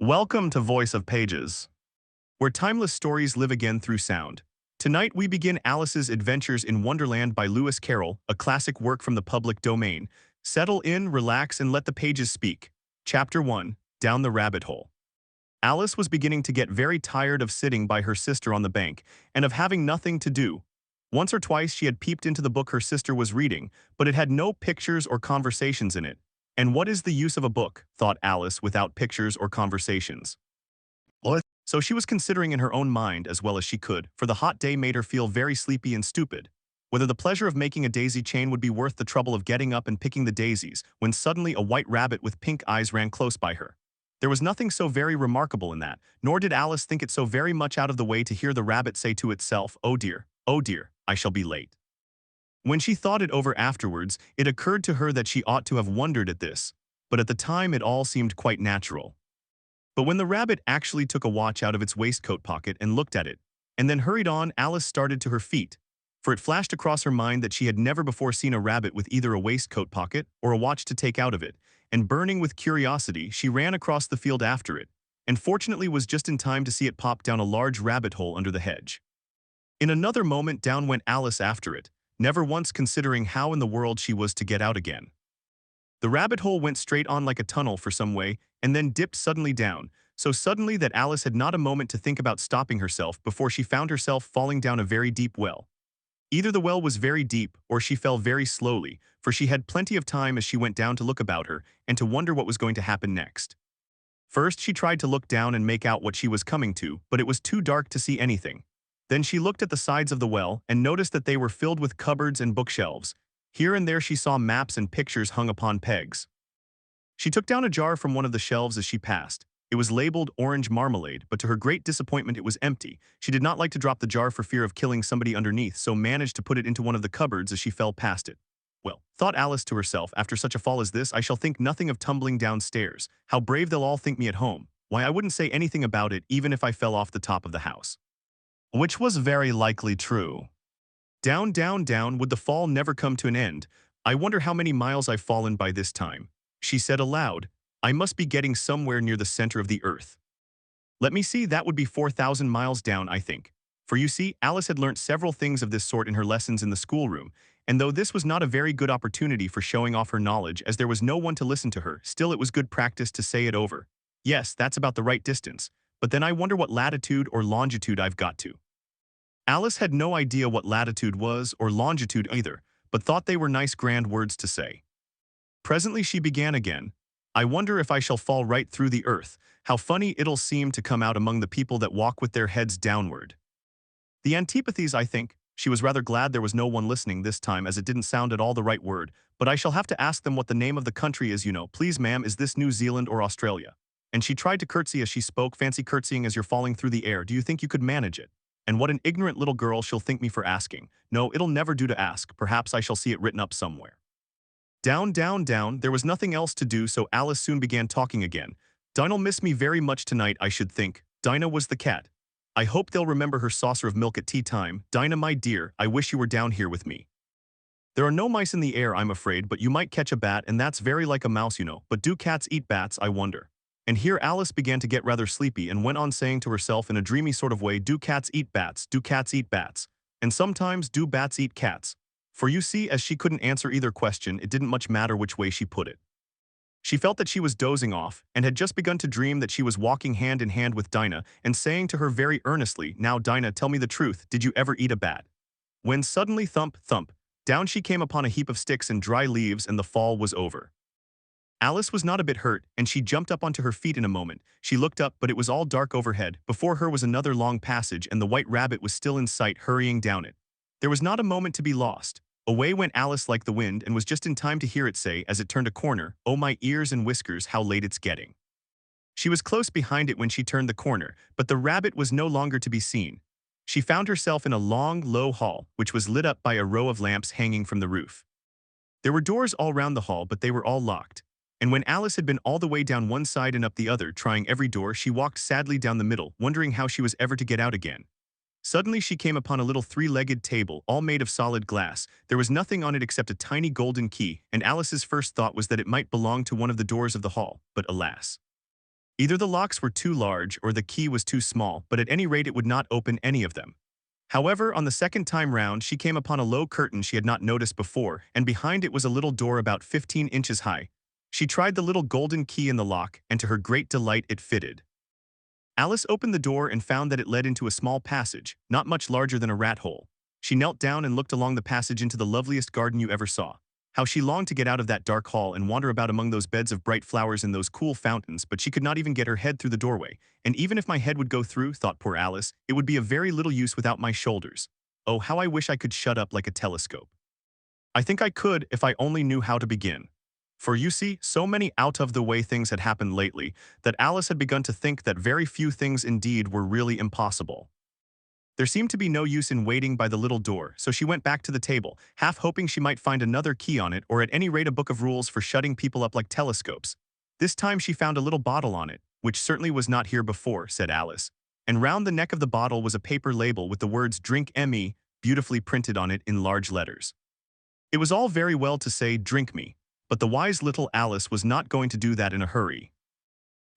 Welcome to Voice of Pages, where timeless stories live again through sound. Tonight we begin Alice's Adventures in Wonderland by Lewis Carroll, a classic work from the public domain. Settle in, relax, and let the pages speak. Chapter 1, Down the Rabbit Hole. Alice was beginning to get very tired of sitting by her sister on the bank and of having nothing to do. Once or twice she had peeped into the book her sister was reading, but it had no pictures or conversations in it. And what is the use of a book, thought Alice, without pictures or conversations? What? So she was considering in her own mind as well as she could, for the hot day made her feel very sleepy and stupid, whether the pleasure of making a daisy chain would be worth the trouble of getting up and picking the daisies, when suddenly a white rabbit with pink eyes ran close by her. There was nothing so very remarkable in that, nor did Alice think it so very much out of the way to hear the rabbit say to itself, oh dear, I shall be late." When she thought it over afterwards, it occurred to her that she ought to have wondered at this, but at the time it all seemed quite natural. But when the rabbit actually took a watch out of its waistcoat pocket and looked at it, and then hurried on, Alice started to her feet, for it flashed across her mind that she had never before seen a rabbit with either a waistcoat pocket or a watch to take out of it, and burning with curiosity, she ran across the field after it, and fortunately was just in time to see it pop down a large rabbit hole under the hedge. In another moment down went Alice after it, never once considering how in the world she was to get out again. The rabbit hole went straight on like a tunnel for some way, and then dipped suddenly down, so suddenly that Alice had not a moment to think about stopping herself before she found herself falling down a very deep well. Either the well was very deep, or she fell very slowly, for she had plenty of time as she went down to look about her, and to wonder what was going to happen next. First she tried to look down and make out what she was coming to, but it was too dark to see anything. Then she looked at the sides of the well, and noticed that they were filled with cupboards and bookshelves. Here and there she saw maps and pictures hung upon pegs. She took down a jar from one of the shelves as she passed. It was labeled orange marmalade, but to her great disappointment it was empty. She did not like to drop the jar for fear of killing somebody underneath, so managed to put it into one of the cupboards as she fell past it. Well, thought Alice to herself, after such a fall as this I shall think nothing of tumbling downstairs. How brave they'll all think me at home. Why, I wouldn't say anything about it even if I fell off the top of the house. Which was very likely true. Down, down, down, would the fall never come to an end? I wonder how many miles I've fallen by this time. She said aloud, I must be getting somewhere near the center of the earth. Let me see, that would be 4,000 miles down, I think. For you see, Alice had learnt several things of this sort in her lessons in the schoolroom, and though this was not a very good opportunity for showing off her knowledge as there was no one to listen to her, still it was good practice to say it over. Yes, that's about the right distance, but then I wonder what latitude or longitude I've got to. Alice had no idea what latitude was or longitude either, but thought they were nice grand words to say. Presently she began again. I wonder if I shall fall right through the earth. How funny it'll seem to come out among the people that walk with their heads downward. The antipathies, I think. She was rather glad there was no one listening this time as it didn't sound at all the right word, but I shall have to ask them what the name of the country is, you know. Please, ma'am, is this New Zealand or Australia? And she tried to curtsy as she spoke. Fancy curtsying as you're falling through the air. Do you think you could manage it? And what an ignorant little girl she'll think me for asking. No, it'll never do to ask. Perhaps I shall see it written up somewhere. Down, down, down. There was nothing else to do, so Alice soon began talking again. Dinah'll miss me very much tonight, I should think. Dinah was the cat. I hope they'll remember her saucer of milk at tea time. Dinah, my dear, I wish you were down here with me. There are no mice in the air, I'm afraid, but you might catch a bat, and that's very like a mouse, you know. But do cats eat bats, I wonder? And here Alice began to get rather sleepy and went on saying to herself in a dreamy sort of way, do cats eat bats? Do cats eat bats? And sometimes do bats eat cats? For you see, as she couldn't answer either question, it didn't much matter which way she put it. She felt that she was dozing off, and had just begun to dream that she was walking hand in hand with Dinah, and saying to her very earnestly, now Dinah, tell me the truth, did you ever eat a bat? When suddenly thump, thump, down she came upon a heap of sticks and dry leaves, and the fall was over. Alice was not a bit hurt, and she jumped up onto her feet in a moment. She looked up, but it was all dark overhead. Before her was another long passage, and the white rabbit was still in sight, hurrying down it. There was not a moment to be lost. Away went Alice like the wind, and was just in time to hear it say, as it turned a corner, oh my ears and whiskers, how late it's getting. She was close behind it when she turned the corner, but the rabbit was no longer to be seen. She found herself in a long, low hall, which was lit up by a row of lamps hanging from the roof. There were doors all round the hall, but they were all locked. And when Alice had been all the way down one side and up the other, trying every door, she walked sadly down the middle, wondering how she was ever to get out again. Suddenly she came upon a little three-legged table, all made of solid glass. There was nothing on it except a tiny golden key, and Alice's first thought was that it might belong to one of the doors of the hall, but alas! Either the locks were too large or the key was too small, but at any rate it would not open any of them. However, on the second time round, she came upon a low curtain she had not noticed before, and behind it was a little door about 15 inches high. She tried the little golden key in the lock, and to her great delight it fitted. Alice opened the door and found that it led into a small passage, not much larger than a rat hole. She knelt down and looked along the passage into the loveliest garden you ever saw. How she longed to get out of that dark hall and wander about among those beds of bright flowers and those cool fountains, but she could not even get her head through the doorway. And even if my head would go through, thought poor Alice, it would be of very little use without my shoulders. Oh, how I wish I could shut up like a telescope. I think I could if I only knew how to begin. For you see, so many out-of-the-way things had happened lately that Alice had begun to think that very few things indeed were really impossible. There seemed to be no use in waiting by the little door, so she went back to the table, half hoping she might find another key on it or at any rate a book of rules for shutting people up like telescopes. This time she found a little bottle on it, which certainly was not here before, said Alice. And round the neck of the bottle was a paper label with the words "Drink Me" beautifully printed on it in large letters. It was all very well to say "Drink me," but the wise little Alice was not going to do that in a hurry.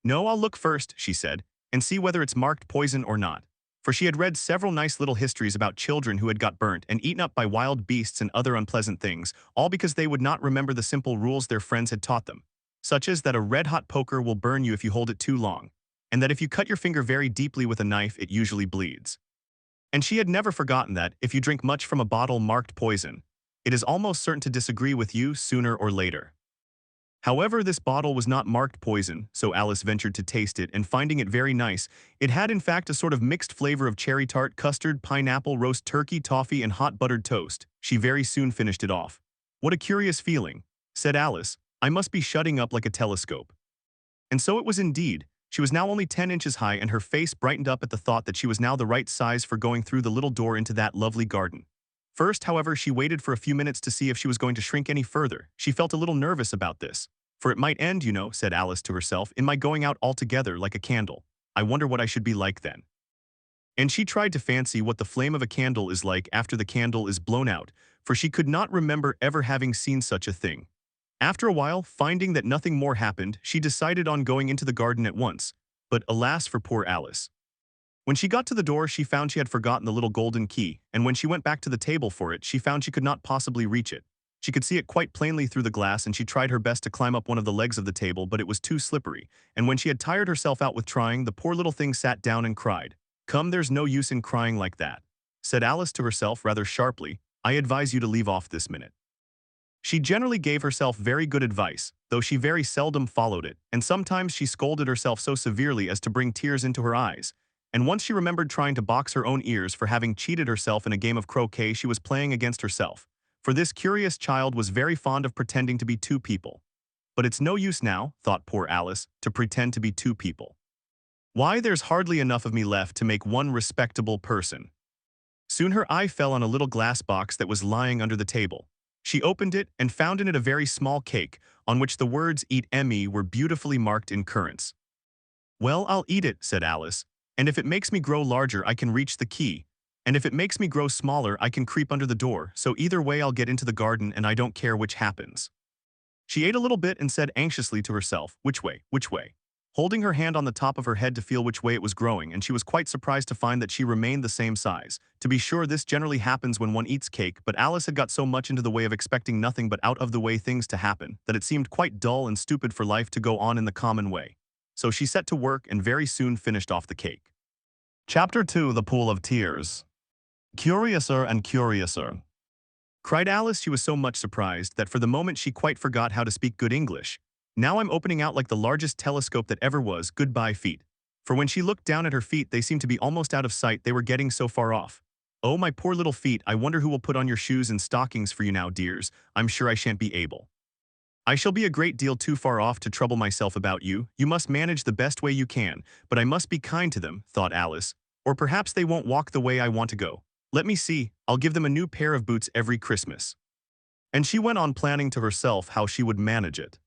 "No, I'll look first," she said, "and see whether it's marked poison or not." For she had read several nice little histories about children who had got burnt and eaten up by wild beasts and other unpleasant things, all because they would not remember the simple rules their friends had taught them, such as that a red-hot poker will burn you if you hold it too long, and that if you cut your finger very deeply with a knife, it usually bleeds. And she had never forgotten that, if you drink much from a bottle marked poison, it is almost certain to disagree with you sooner or later. However, this bottle was not marked poison, so Alice ventured to taste it, and finding it very nice, it had in fact a sort of mixed flavor of cherry tart, custard, pineapple, roast turkey, toffee, and hot buttered toast. She very soon finished it off. "What a curious feeling," said Alice. "I must be shutting up like a telescope." And so it was indeed. She was now only 10 inches high, and her face brightened up at the thought that she was now the right size for going through the little door into that lovely garden. First, however, she waited for a few minutes to see if she was going to shrink any further. She felt a little nervous about this. "For it might end, you know," said Alice to herself, "in my going out altogether like a candle. I wonder what I should be like then." And she tried to fancy what the flame of a candle is like after the candle is blown out, for she could not remember ever having seen such a thing. After a while, finding that nothing more happened, she decided on going into the garden at once. But alas for poor Alice. When she got to the door, she found she had forgotten the little golden key, and when she went back to the table for it, she found she could not possibly reach it. She could see it quite plainly through the glass, and she tried her best to climb up one of the legs of the table, but it was too slippery, and when she had tired herself out with trying, the poor little thing sat down and cried. "Come, there's no use in crying like that," said Alice to herself rather sharply. "I advise you to leave off this minute." She generally gave herself very good advice, though she very seldom followed it, and sometimes she scolded herself so severely as to bring tears into her eyes. And once she remembered trying to box her own ears for having cheated herself in a game of croquet she was playing against herself. For this curious child was very fond of pretending to be two people. But it's no use now, thought poor Alice, to pretend to be two people. Why, there's hardly enough of me left to make one respectable person. Soon her eye fell on a little glass box that was lying under the table. She opened it and found in it a very small cake, on which the words "Eat Emmy" were beautifully marked in currants. "Well, I'll eat it," said Alice, "and if it makes me grow larger I can reach the key, and if it makes me grow smaller I can creep under the door, so either way I'll get into the garden and I don't care which happens." She ate a little bit and said anxiously to herself, "Which way, which way?" holding her hand on the top of her head to feel which way it was growing, and she was quite surprised to find that she remained the same size. To be sure, this generally happens when one eats cake, but Alice had got so much into the way of expecting nothing but out-of-the-way things to happen, that it seemed quite dull and stupid for life to go on in the common way. So she set to work and very soon finished off the cake. Chapter 2: The Pool of Tears. "Curiouser and curiouser," cried Alice. She was so much surprised that for the moment she quite forgot how to speak good English. "Now I'm opening out like the largest telescope that ever was. Goodbye, feet." For when she looked down at her feet, they seemed to be almost out of sight. They were getting so far off. "Oh, my poor little feet, I wonder who will put on your shoes and stockings for you now, dears. I'm sure I shan't be able. I shall be a great deal too far off to trouble myself about you. You must manage the best way you can, but I must be kind to them," thought Alice, "or perhaps they won't walk the way I want to go. Let me see, I'll give them a new pair of boots every Christmas." And she went on planning to herself how she would manage it.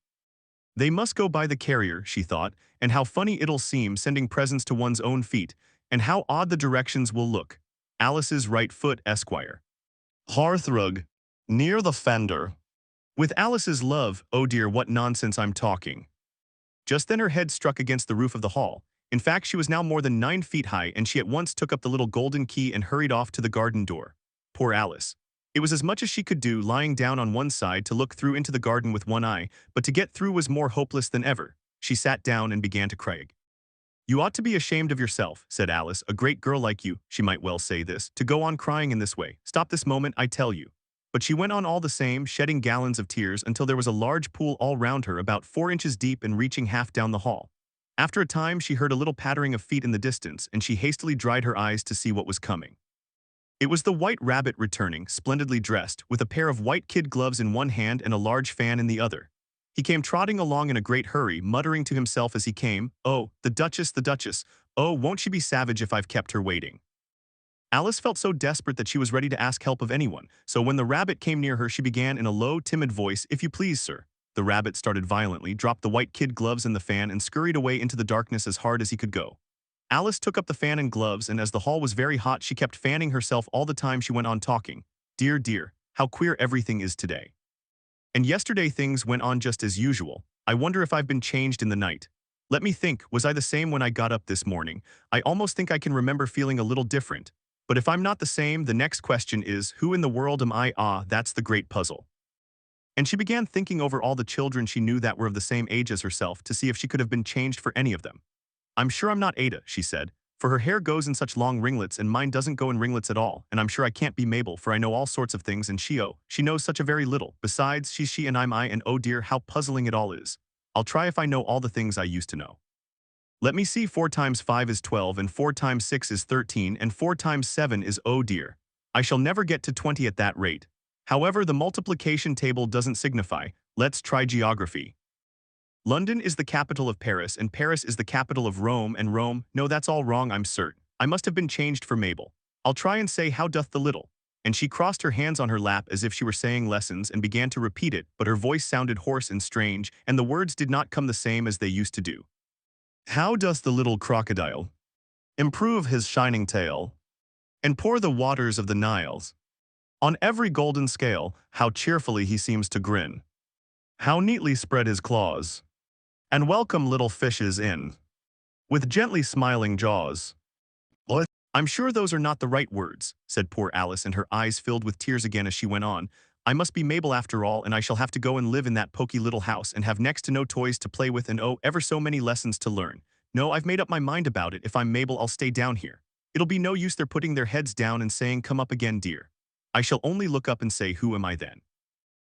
"They must go by the carrier," she thought, "and how funny it'll seem sending presents to one's own feet, and how odd the directions will look. Alice's right foot, Esquire. Hearthrug. Near the fender. With Alice's love, oh dear, what nonsense I'm talking. Just then her head struck against the roof of the hall. In fact, she was now more than 9 feet high, and she at once took up the little golden key and hurried off to the garden door. Poor Alice. It was as much as she could do, lying down on one side to look through into the garden with one eye, but to get through was more hopeless than ever. She sat down and began to cry. "You ought to be ashamed of yourself," said Alice. "A great girl like you," she might well say this, "to go on crying in this way. Stop this moment, I tell you." But she went on all the same, shedding gallons of tears until there was a large pool all round her, about 4 inches deep and reaching half down the hall. After a time she heard a little pattering of feet in the distance, and she hastily dried her eyes to see what was coming. It was the White Rabbit returning, splendidly dressed, with a pair of white kid gloves in one hand and a large fan in the other. He came trotting along in a great hurry, muttering to himself as he came, "Oh, the Duchess, the Duchess! Oh, won't she be savage if I've kept her waiting?" Alice felt so desperate that she was ready to ask help of anyone, so when the rabbit came near her she began in a low, timid voice, "If you please, sir." The rabbit started violently, dropped the white kid gloves and the fan, and scurried away into the darkness as hard as he could go. Alice took up the fan and gloves, and as the hall was very hot she kept fanning herself all the time she went on talking. "Dear, dear, how queer everything is today. And yesterday things went on just as usual. I wonder if I've been changed in the night. Let me think, was I the same when I got up this morning? I almost think I can remember feeling a little different. But if I'm not the same, the next question is, who in the world am I? Ah, that's the great puzzle." And she began thinking over all the children she knew that were of the same age as herself to see if she could have been changed for any of them. "I'm sure I'm not Ada," she said, "for her hair goes in such long ringlets and mine doesn't go in ringlets at all, and I'm sure I can't be Mabel, for I know all sorts of things and she knows such a very little. Besides, she's she and I'm I, and oh dear, how puzzling it all is. I'll try if I know all the things I used to know. Let me see, 4 times 5 is 12, and 4 times 6 is 13, and 4 times 7 is, oh dear. I shall never get to 20 at that rate. However, the multiplication table doesn't signify. Let's try geography. London is the capital of Paris, and Paris is the capital of Rome, and Rome, no, that's all wrong, I'm certain. I must have been changed for Mabel. I'll try and say, how doth the little?" And she crossed her hands on her lap as if she were saying lessons and began to repeat it, but her voice sounded hoarse and strange, and the words did not come the same as they used to do. "How does the little crocodile improve his shining tail, and pour the waters of the Niles? On every golden scale, how cheerfully he seems to grin. How neatly spread his claws, and welcome little fishes in, with gently smiling jaws." "What?" "I'm sure those are not the right words," said poor Alice, and her eyes filled with tears again as she went on. "I must be Mabel after all, and I shall have to go and live in that poky little house and have next to no toys to play with and oh, ever so many lessons to learn. No, I've made up my mind about it. If I'm Mabel, I'll stay down here. It'll be no use their putting their heads down and saying, 'Come up again, dear.' I shall only look up and say, 'Who am I then?'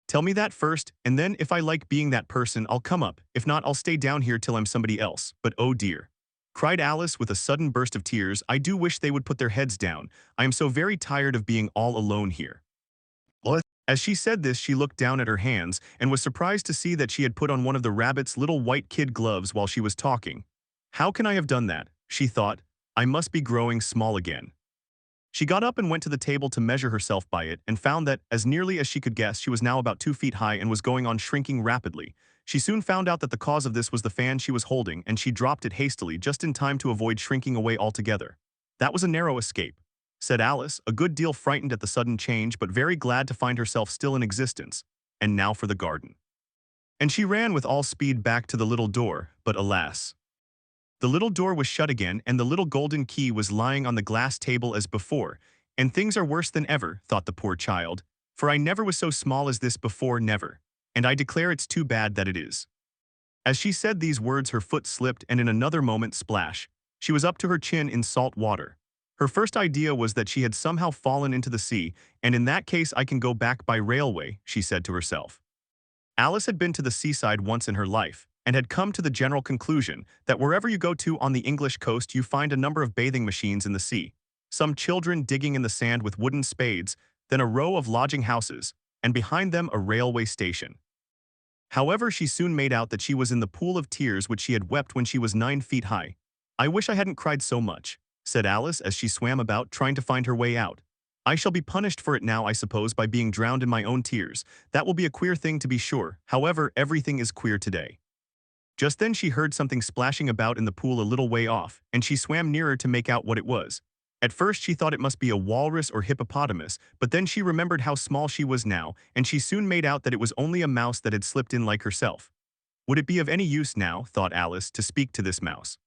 Tell me that first, and then if I like being that person, I'll come up. If not, I'll stay down here till I'm somebody else. But oh dear," cried Alice with a sudden burst of tears, "I do wish they would put their heads down. I am so very tired of being all alone here." "What?" As she said this, she looked down at her hands and was surprised to see that she had put on one of the rabbit's little white kid gloves while she was talking. "How can I have done that?" she thought. "I must be growing small again." She got up and went to the table to measure herself by it, and found that, as nearly as she could guess, she was now about 2 feet high and was going on shrinking rapidly. She soon found out that the cause of this was the fan she was holding, and she dropped it hastily just in time to avoid shrinking away altogether. "That was a narrow escape," said Alice, a good deal frightened at the sudden change, but very glad to find herself still in existence. "And now for the garden." And she ran with all speed back to the little door, but alas! The little door was shut again, and the little golden key was lying on the glass table as before. "And things are worse than ever," thought the poor child, "for I never was so small as this before, never. And I declare it's too bad that it is." As she said these words her foot slipped, and in another moment, splash, she was up to her chin in salt water. Her first idea was that she had somehow fallen into the sea, and in that case I can go back by railway, she said to herself. Alice had been to the seaside once in her life, and had come to the general conclusion that wherever you go to on the English coast you find a number of bathing machines in the sea, some children digging in the sand with wooden spades, then a row of lodging houses, and behind them a railway station. However, she soon made out that she was in the pool of tears which she had wept when she was 9 feet high. "I wish I hadn't cried so much," said Alice as she swam about trying to find her way out. "I shall be punished for it now, I suppose, by being drowned in my own tears. That will be a queer thing, to be sure. However, everything is queer today." Just then she heard something splashing about in the pool a little way off, and she swam nearer to make out what it was. At first she thought it must be a walrus or hippopotamus, but then she remembered how small she was now, and she soon made out that it was only a mouse that had slipped in like herself. Would it be of any use now, thought Alice, to speak to this mouse?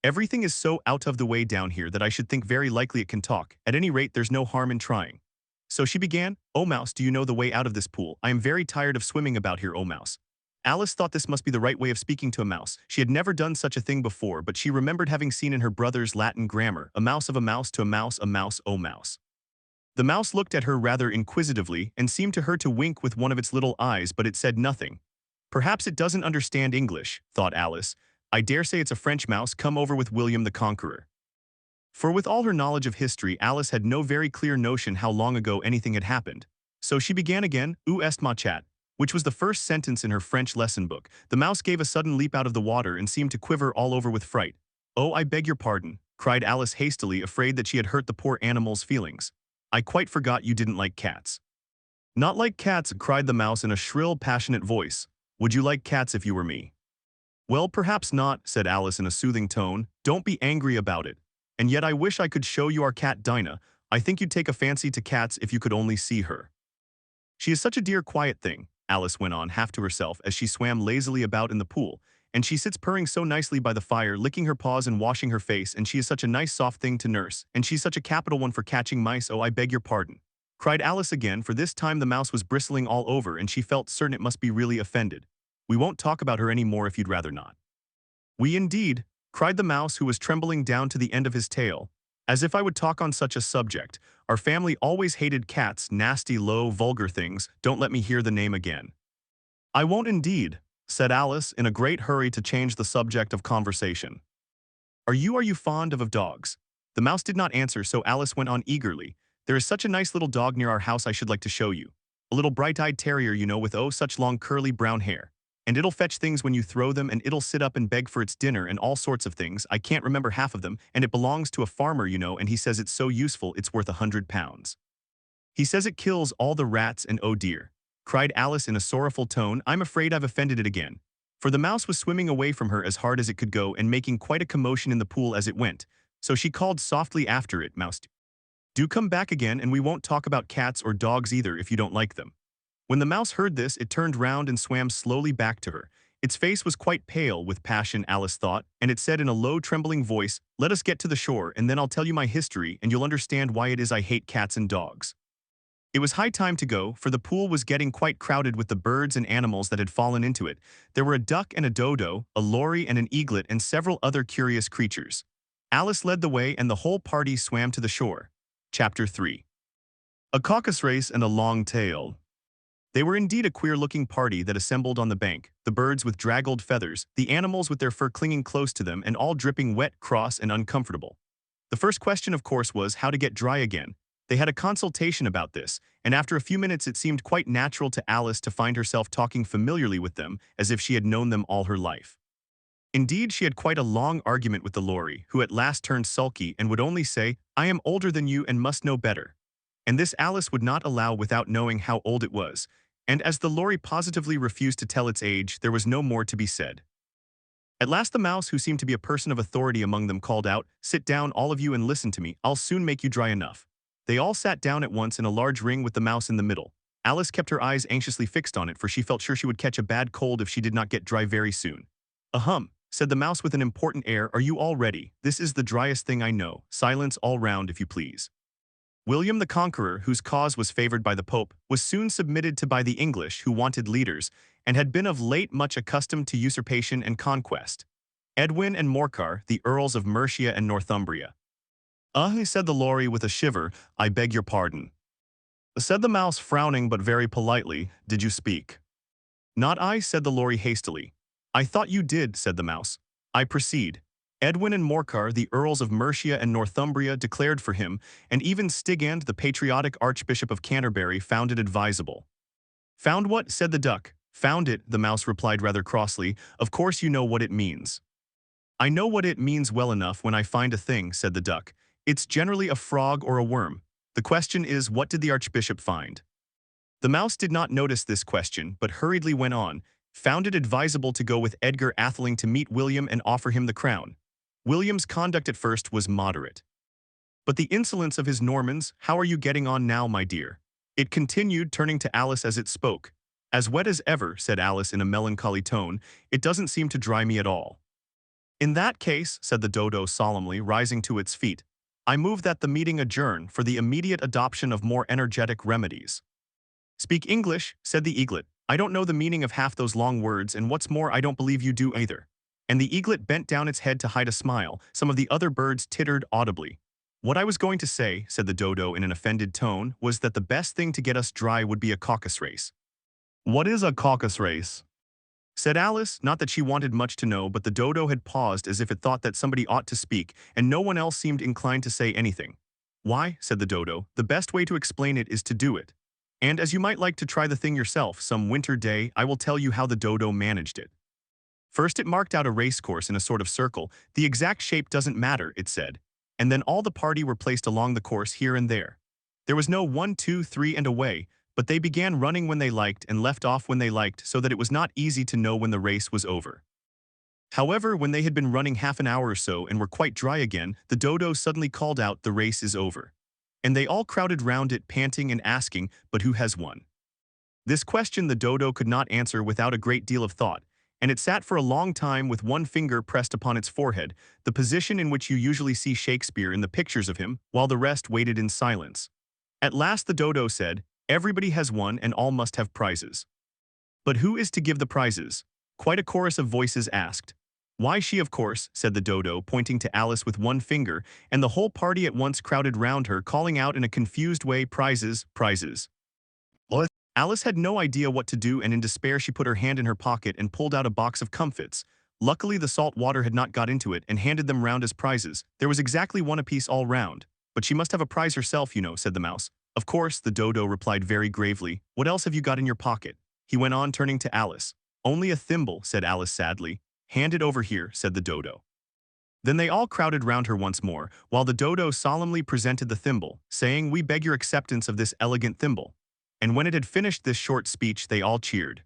Everything is so out of the way down here that I should think very likely it can talk. At any rate, there's no harm in trying. So she began, "Oh mouse, do you know the way out of this pool? I am very tired of swimming about here, oh mouse." Alice thought this must be the right way of speaking to a mouse. She had never done such a thing before, but she remembered having seen in her brother's Latin grammar, a mouse of a mouse to a mouse, oh mouse. The mouse looked at her rather inquisitively and seemed to her to wink with one of its little eyes, but it said nothing. Perhaps it doesn't understand English, thought Alice. I dare say it's a French mouse come over with William the Conqueror. For with all her knowledge of history, Alice had no very clear notion how long ago anything had happened. So she began again, "Où est ma chat?" which was the first sentence in her French lesson book. The mouse gave a sudden leap out of the water and seemed to quiver all over with fright. "Oh, I beg your pardon," cried Alice hastily, afraid that she had hurt the poor animal's feelings. "I quite forgot you didn't like cats." "Not like cats," cried the mouse in a shrill, passionate voice. "Would you like cats if you were me?" "Well, perhaps not," said Alice in a soothing tone. "Don't be angry about it. And yet I wish I could show you our cat Dinah. I think you'd take a fancy to cats if you could only see her. She is such a dear quiet thing," Alice went on half to herself as she swam lazily about in the pool, "and she sits purring so nicely by the fire, licking her paws and washing her face, and she is such a nice soft thing to nurse, and she's such a capital one for catching mice. Oh, I beg your pardon," cried Alice again, for this time the mouse was bristling all over and she felt certain it must be really offended. "We won't talk about her any more if you'd rather not." "We indeed," cried the mouse, who was trembling down to the end of his tail. "As if I would talk on such a subject. Our family always hated cats, nasty, low, vulgar things. Don't let me hear the name again." "I won't indeed," said Alice, in a great hurry to change the subject of conversation. Are you fond of dogs?" The mouse did not answer, so Alice went on eagerly. "There is such a nice little dog near our house I should like to show you. A little bright-eyed terrier, you know, with oh such long curly brown hair. And it'll fetch things when you throw them, and it'll sit up and beg for its dinner and all sorts of things. I can't remember half of them, and it belongs to a farmer, you know, and he says it's so useful it's worth £100. He says it kills all the rats, and oh dear," cried Alice in a sorrowful tone, "I'm afraid I've offended it again." For the mouse was swimming away from her as hard as it could go and making quite a commotion in the pool as it went. So she called softly after it, "Mouse, do come back again, and we won't talk about cats or dogs either if you don't like them." When the mouse heard this, it turned round and swam slowly back to her. Its face was quite pale with passion, Alice thought, and it said in a low, trembling voice, "Let us get to the shore, and then I'll tell you my history, and you'll understand why it is I hate cats and dogs." It was high time to go, for the pool was getting quite crowded with the birds and animals that had fallen into it. There were a duck and a dodo, a lory and an eaglet, and several other curious creatures. Alice led the way, and the whole party swam to the shore. Chapter 3. A caucus race and a long tail. They were indeed a queer-looking party that assembled on the bank, the birds with draggled feathers, the animals with their fur clinging close to them, and all dripping wet, cross, and uncomfortable. The first question, of course, was how to get dry again. They had a consultation about this, and after a few minutes it seemed quite natural to Alice to find herself talking familiarly with them, as if she had known them all her life. Indeed, she had quite a long argument with the lory, who at last turned sulky and would only say, "I am older than you and must know better." And this Alice would not allow without knowing how old it was, and as the lory positively refused to tell its age, there was no more to be said. At last the mouse, who seemed to be a person of authority among them, called out, "Sit down, all of you, and listen to me. I'll soon make you dry enough." They all sat down at once in a large ring with the mouse in the middle. Alice kept her eyes anxiously fixed on it, for she felt sure she would catch a bad cold if she did not get dry very soon. "Ahem," said the mouse with an important air, "are you all ready? This is the driest thing I know. Silence all round, if you please." William the Conqueror, whose cause was favored by the Pope, was soon submitted to by the English, who wanted leaders, and had been of late much accustomed to usurpation and conquest. Edwin and Morcar, the Earls of Mercia and Northumbria. Said the lory with a shiver, "I beg your pardon." Said the mouse, frowning but very politely, "Did you speak?" "Not I," said the lory hastily. "I thought you did," said the mouse. "I proceed. Edwin and Morcar, the Earls of Mercia and Northumbria, declared for him, and even Stigand, the patriotic Archbishop of Canterbury, found it advisable." "Found what?" said the duck. "Found it," the mouse replied rather crossly. "Of course you know what it means." "I know what it means well enough when I find a thing," said the duck. "It's generally a frog or a worm. The question is, what did the Archbishop find?" The mouse did not notice this question, but hurriedly went on, "Found it advisable to go with Edgar Atheling to meet William and offer him the crown. William's conduct at first was moderate. But the insolence of his Normans, how are you getting on now, my dear?" It continued, turning to Alice as it spoke. As wet as ever, said Alice in a melancholy tone. It doesn't seem to dry me at all. In that case, said the dodo solemnly, rising to its feet, I move that the meeting adjourn for the immediate adoption of more energetic remedies. Speak English, said the eaglet. I don't know the meaning of half those long words, and what's more, I don't believe you do either. And the eaglet bent down its head to hide a smile. Some of the other birds tittered audibly. What I was going to say, said the dodo in an offended tone, was that the best thing to get us dry would be a caucus race. What is a caucus race? Said Alice, not that she wanted much to know, but the dodo had paused as if it thought that somebody ought to speak, and no one else seemed inclined to say anything. Why, said the dodo, the best way to explain it is to do it. And as you might like to try the thing yourself some winter day, I will tell you how the dodo managed it. First it marked out a race course in a sort of circle. The exact shape doesn't matter, it said. And then all the party were placed along the course here and there. There was no 1, 2, 3 and away, but they began running when they liked and left off when they liked, so that it was not easy to know when the race was over. However, when they had been running half an hour or so and were quite dry again, the dodo suddenly called out, the race is over. And they all crowded round it, panting and asking, but who has won? This question the dodo could not answer without a great deal of thought, and it sat for a long time with one finger pressed upon its forehead, the position in which you usually see Shakespeare in the pictures of him, while the rest waited in silence. At last the dodo said, everybody has won and all must have prizes. But who is to give the prizes? Quite a chorus of voices asked. Why, she of course, said the dodo, pointing to Alice with one finger, and the whole party at once crowded round her, calling out in a confused way, prizes, prizes. What? Alice had no idea what to do, and in despair she put her hand in her pocket and pulled out a box of comfits. Luckily the salt water had not got into it, and handed them round as prizes. There was exactly one apiece all round. But she must have a prize herself, you know, said the mouse. Of course, the dodo replied very gravely. What else have you got in your pocket? He went on, turning to Alice. Only a thimble, said Alice sadly. Hand it over here, said the dodo. Then they all crowded round her once more, while the dodo solemnly presented the thimble, saying, we beg your acceptance of this elegant thimble. And when it had finished this short speech, they all cheered.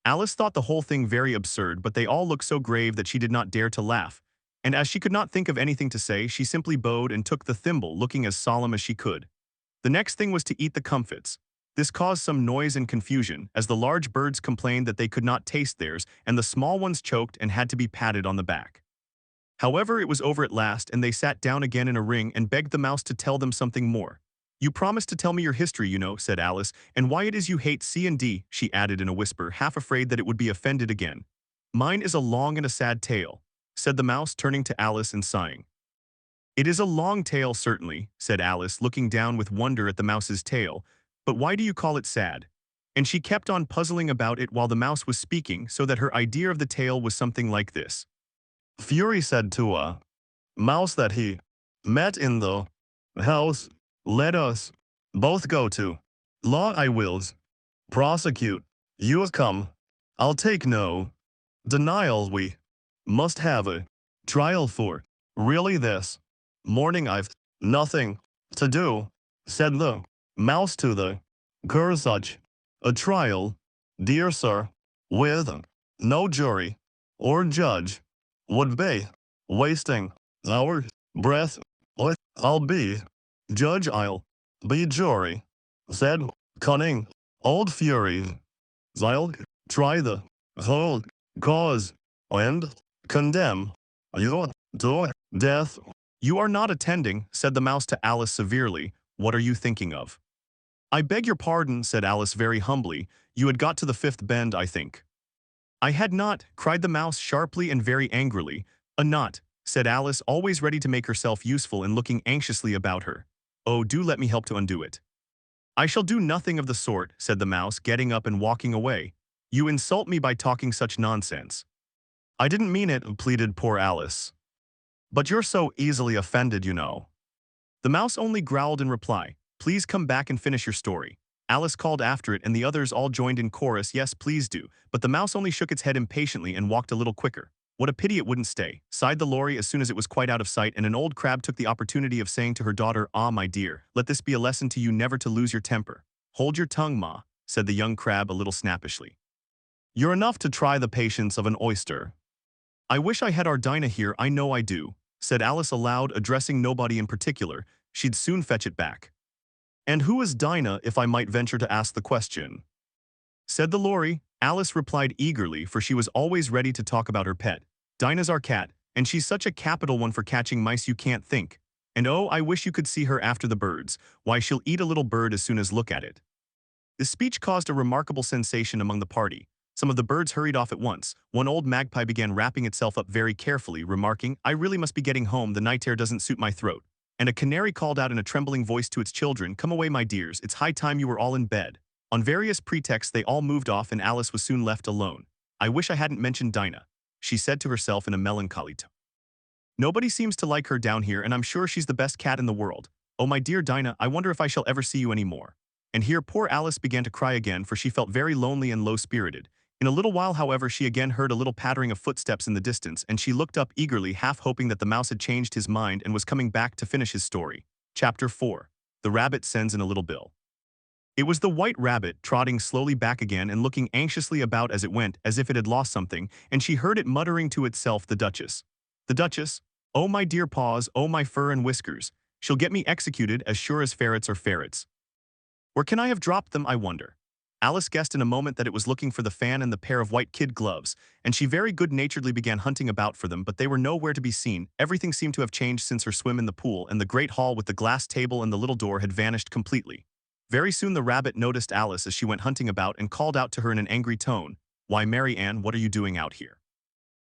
Alice thought the whole thing very absurd, but they all looked so grave that she did not dare to laugh. And as she could not think of anything to say, she simply bowed and took the thimble, looking as solemn as she could. The next thing was to eat the comfits. This caused some noise and confusion, as the large birds complained that they could not taste theirs, and the small ones choked and had to be patted on the back. However, it was over at last, and they sat down again in a ring and begged the mouse to tell them something more. You promised to tell me your history, you know, said Alice, and why it is you hate C&D, she added in a whisper, half afraid that it would be offended again. Mine is a long and a sad tale, said the mouse, turning to Alice and sighing. It is a long tale, certainly, said Alice, looking down with wonder at the mouse's tail, but why do you call it sad? And she kept on puzzling about it while the mouse was speaking, so that her idea of the tale was something like this. Fury said to a mouse that he met in the house, let us both go to law. I wills prosecute. You come. I'll take no denial. We must have a trial for really this morning I've nothing to do, said the mouse to the cur. Such a trial, dear sir, with no jury or judge, would be wasting our breath. I'll be judge, I'll be jury, said cunning old Fury. I'll try the whole cause and condemn you to death. You are not attending, said the mouse to Alice severely. What are you thinking of? I beg your pardon, said Alice very humbly. You had got to the fifth bend, I think. I had not, cried the mouse sharply and very angrily. A knot, said Alice, always ready to make herself useful and looking anxiously about her. Oh, do let me help to undo it. I shall do nothing of the sort, said the mouse, getting up and walking away. You insult me by talking such nonsense. I didn't mean it, pleaded poor Alice. But you're so easily offended, you know. The mouse only growled in reply. Please come back and finish your story. Alice called after it, and the others all joined in chorus, yes, please do. But the mouse only shook its head impatiently and walked a little quicker. What a pity it wouldn't stay, sighed the lory as soon as it was quite out of sight, and an old crab took the opportunity of saying to her daughter, Ah, my dear, let this be a lesson to you never to lose your temper. Hold your tongue, ma, said the young crab a little snappishly. You're enough to try the patience of an oyster. I wish I had our Dinah here, I know I do, said Alice aloud, addressing nobody in particular. She'd soon fetch it back. And who is Dinah, if I might venture to ask the question? said the lorry. Alice replied eagerly, for she was always ready to talk about her pet. Dinah's our cat, and she's such a capital one for catching mice you can't think. And oh, I wish you could see her after the birds. Why, she'll eat a little bird as soon as look at it. This speech caused a remarkable sensation among the party. Some of the birds hurried off at once. One old magpie began wrapping itself up very carefully, remarking, "I really must be getting home, the night air doesn't suit my throat." And a canary called out in a trembling voice to its children, "Come away, my dears, it's high time you were all in bed." On various pretexts they all moved off and Alice was soon left alone. "I wish I hadn't mentioned Dinah," she said to herself in a melancholy tone. "Nobody seems to like her down here, and I'm sure she's the best cat in the world. Oh, my dear Dinah, I wonder if I shall ever see you any more." And here poor Alice began to cry again, for she felt very lonely and low-spirited. In a little while, however, she again heard a little pattering of footsteps in the distance, and she looked up eagerly, half hoping that the mouse had changed his mind and was coming back to finish his story. Chapter 4. The Rabbit Sends in a Little Bill. It was the white rabbit, trotting slowly back again and looking anxiously about as it went, as if it had lost something, and she heard it muttering to itself, "The Duchess. The Duchess? Oh, my dear paws, oh, my fur and whiskers. She'll get me executed as sure as ferrets are ferrets. Where can I have dropped them, I wonder?" Alice guessed in a moment that it was looking for the fan and the pair of white kid gloves, and she very good-naturedly began hunting about for them, but they were nowhere to be seen. Everything seemed to have changed since her swim in the pool, and the great hall with the glass table and the little door had vanished completely. Very soon the rabbit noticed Alice as she went hunting about and called out to her in an angry tone, "Why, Mary Ann, what are you doing out here?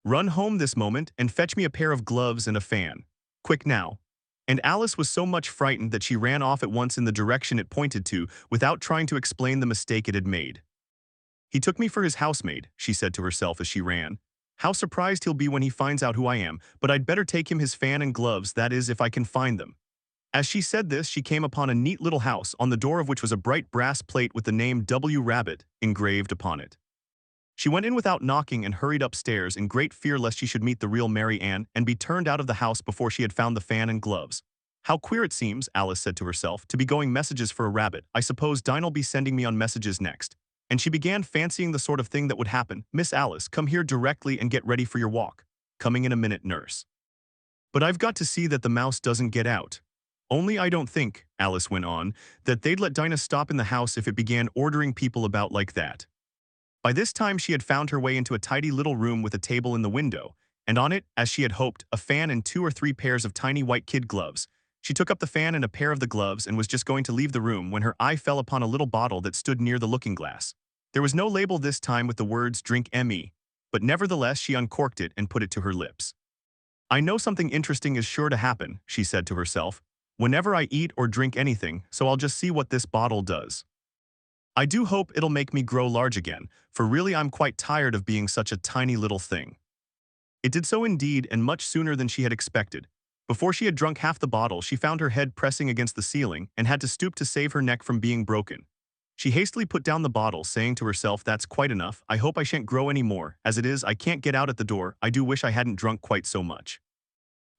Run home this moment and fetch me a pair of gloves and a fan. Quick now." And Alice was so much frightened that she ran off at once in the direction it pointed to, without trying to explain the mistake it had made. "He took me for his housemaid," she said to herself as she ran. "How surprised he'll be when he finds out who I am, but I'd better take him his fan and gloves, that is, if I can find them." As she said this, she came upon a neat little house, on the door of which was a bright brass plate with the name W. Rabbit engraved upon it. She went in without knocking and hurried upstairs in great fear lest she should meet the real Mary Ann and be turned out of the house before she had found the fan and gloves. "How queer it seems," Alice said to herself, "to be going messages for a rabbit. I suppose Dinah'll be sending me on messages next." And she began fancying the sort of thing that would happen. "Miss Alice, come here directly and get ready for your walk." "Coming in a minute, nurse." "But I've got to see that the mouse doesn't get out." "Only I don't think," Alice went on, "that they'd let Dinah stop in the house if it began ordering people about like that." By this time she had found her way into a tidy little room with a table in the window, and on it, as she had hoped, a fan and 2 or 3 pairs of tiny white kid gloves. She took up the fan and a pair of the gloves and was just going to leave the room when her eye fell upon a little bottle that stood near the looking-glass. There was no label this time with the words "Drink ME," but nevertheless she uncorked it and put it to her lips. "I know something interesting is sure to happen," she said to herself, "whenever I eat or drink anything, so I'll just see what this bottle does. I do hope it'll make me grow large again, for really I'm quite tired of being such a tiny little thing." It did so indeed, and much sooner than she had expected. Before she had drunk half the bottle, she found her head pressing against the ceiling and had to stoop to save her neck from being broken. She hastily put down the bottle, saying to herself, "That's quite enough. I hope I shan't grow any more. As it is, I can't get out at the door. I do wish I hadn't drunk quite so much."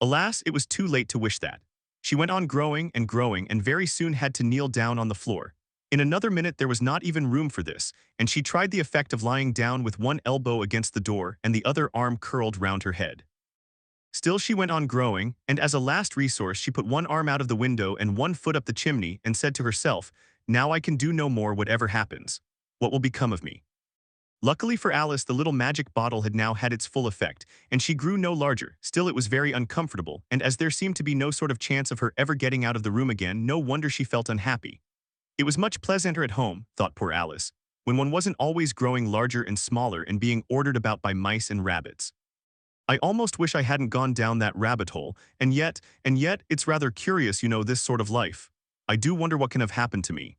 Alas, it was too late to wish that. She went on growing and very soon had to kneel down on the floor. In another minute there was not even room for this, and she tried the effect of lying down with one elbow against the door and the other arm curled round her head. Still she went on growing, and as a last resource she put one arm out of the window and one foot up the chimney and said to herself, "Now I can do no more whatever happens. What will become of me?" Luckily for Alice, the little magic bottle had now had its full effect, and she grew no larger. Still it was very uncomfortable, and as there seemed to be no sort of chance of her ever getting out of the room again, no wonder she felt unhappy. It was much pleasanter at home, thought poor Alice, when one wasn't always growing larger and smaller and being ordered about by mice and rabbits. "I almost wish I hadn't gone down that rabbit hole, and yet, it's rather curious, this sort of life. I do wonder what can have happened to me.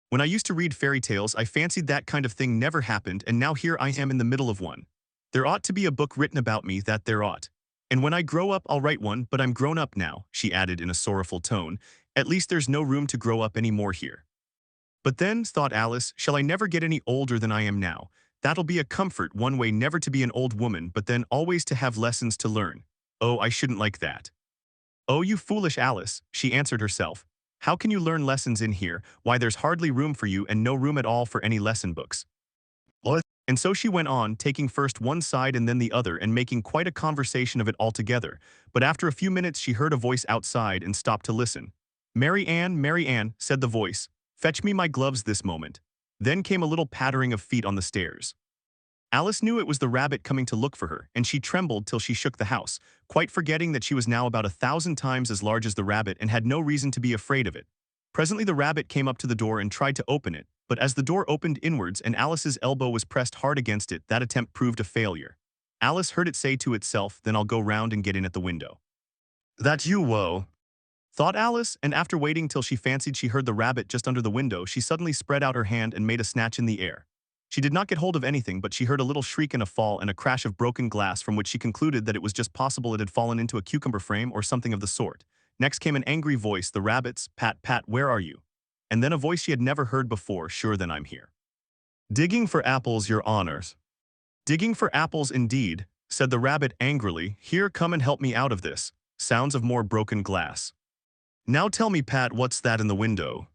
When I used to read fairy tales, I fancied that kind of thing never happened, and now here I am in the middle of one. There ought to be a book written about me, that there ought. And when I grow up, I'll write one, but I'm grown up now," she added in a sorrowful tone. "At least there's no room to grow up any more here. But then," thought Alice, "shall I never get any older than I am now? That'll be a comfort, one way never to be an old woman, but then always to have lessons to learn. Oh, I shouldn't like that." "Oh, you foolish Alice," she answered herself. "How can you learn lessons in here? Why, there's hardly room for you and no room at all for any lesson books." And so she went on, taking first one side and then the other and making quite a conversation of it altogether, but after a few minutes she heard a voice outside and stopped to listen. Mary Ann," said the voice, "fetch me my gloves this moment." Then came a little pattering of feet on the stairs. Alice knew it was the rabbit coming to look for her, and she trembled till she shook the house, quite forgetting that she was now about 1,000 times as large as the rabbit and had no reason to be afraid of it. Presently the rabbit came up to the door and tried to open it, but as the door opened inwards and Alice's elbow was pressed hard against it, that attempt proved a failure. Alice heard it say to itself, "Then I'll go round and get in at the window." "That you, woe," thought Alice, and after waiting till she fancied she heard the rabbit just under the window, she suddenly spread out her hand and made a snatch in the air. She did not get hold of anything, but she heard a little shriek and a fall and a crash of broken glass, from which she concluded that it was just possible it had fallen into a cucumber frame or something of the sort. Next came an angry voice, the rabbit's, "Pat, Pat, where are you?" And then a voice she had never heard before, "Sure, then I'm here." "Digging for apples, your honors." "Digging for apples indeed," said the rabbit angrily. "Here, come and help me out of this." Sounds of more broken glass. "Now tell me, Pat, what's that in the window?"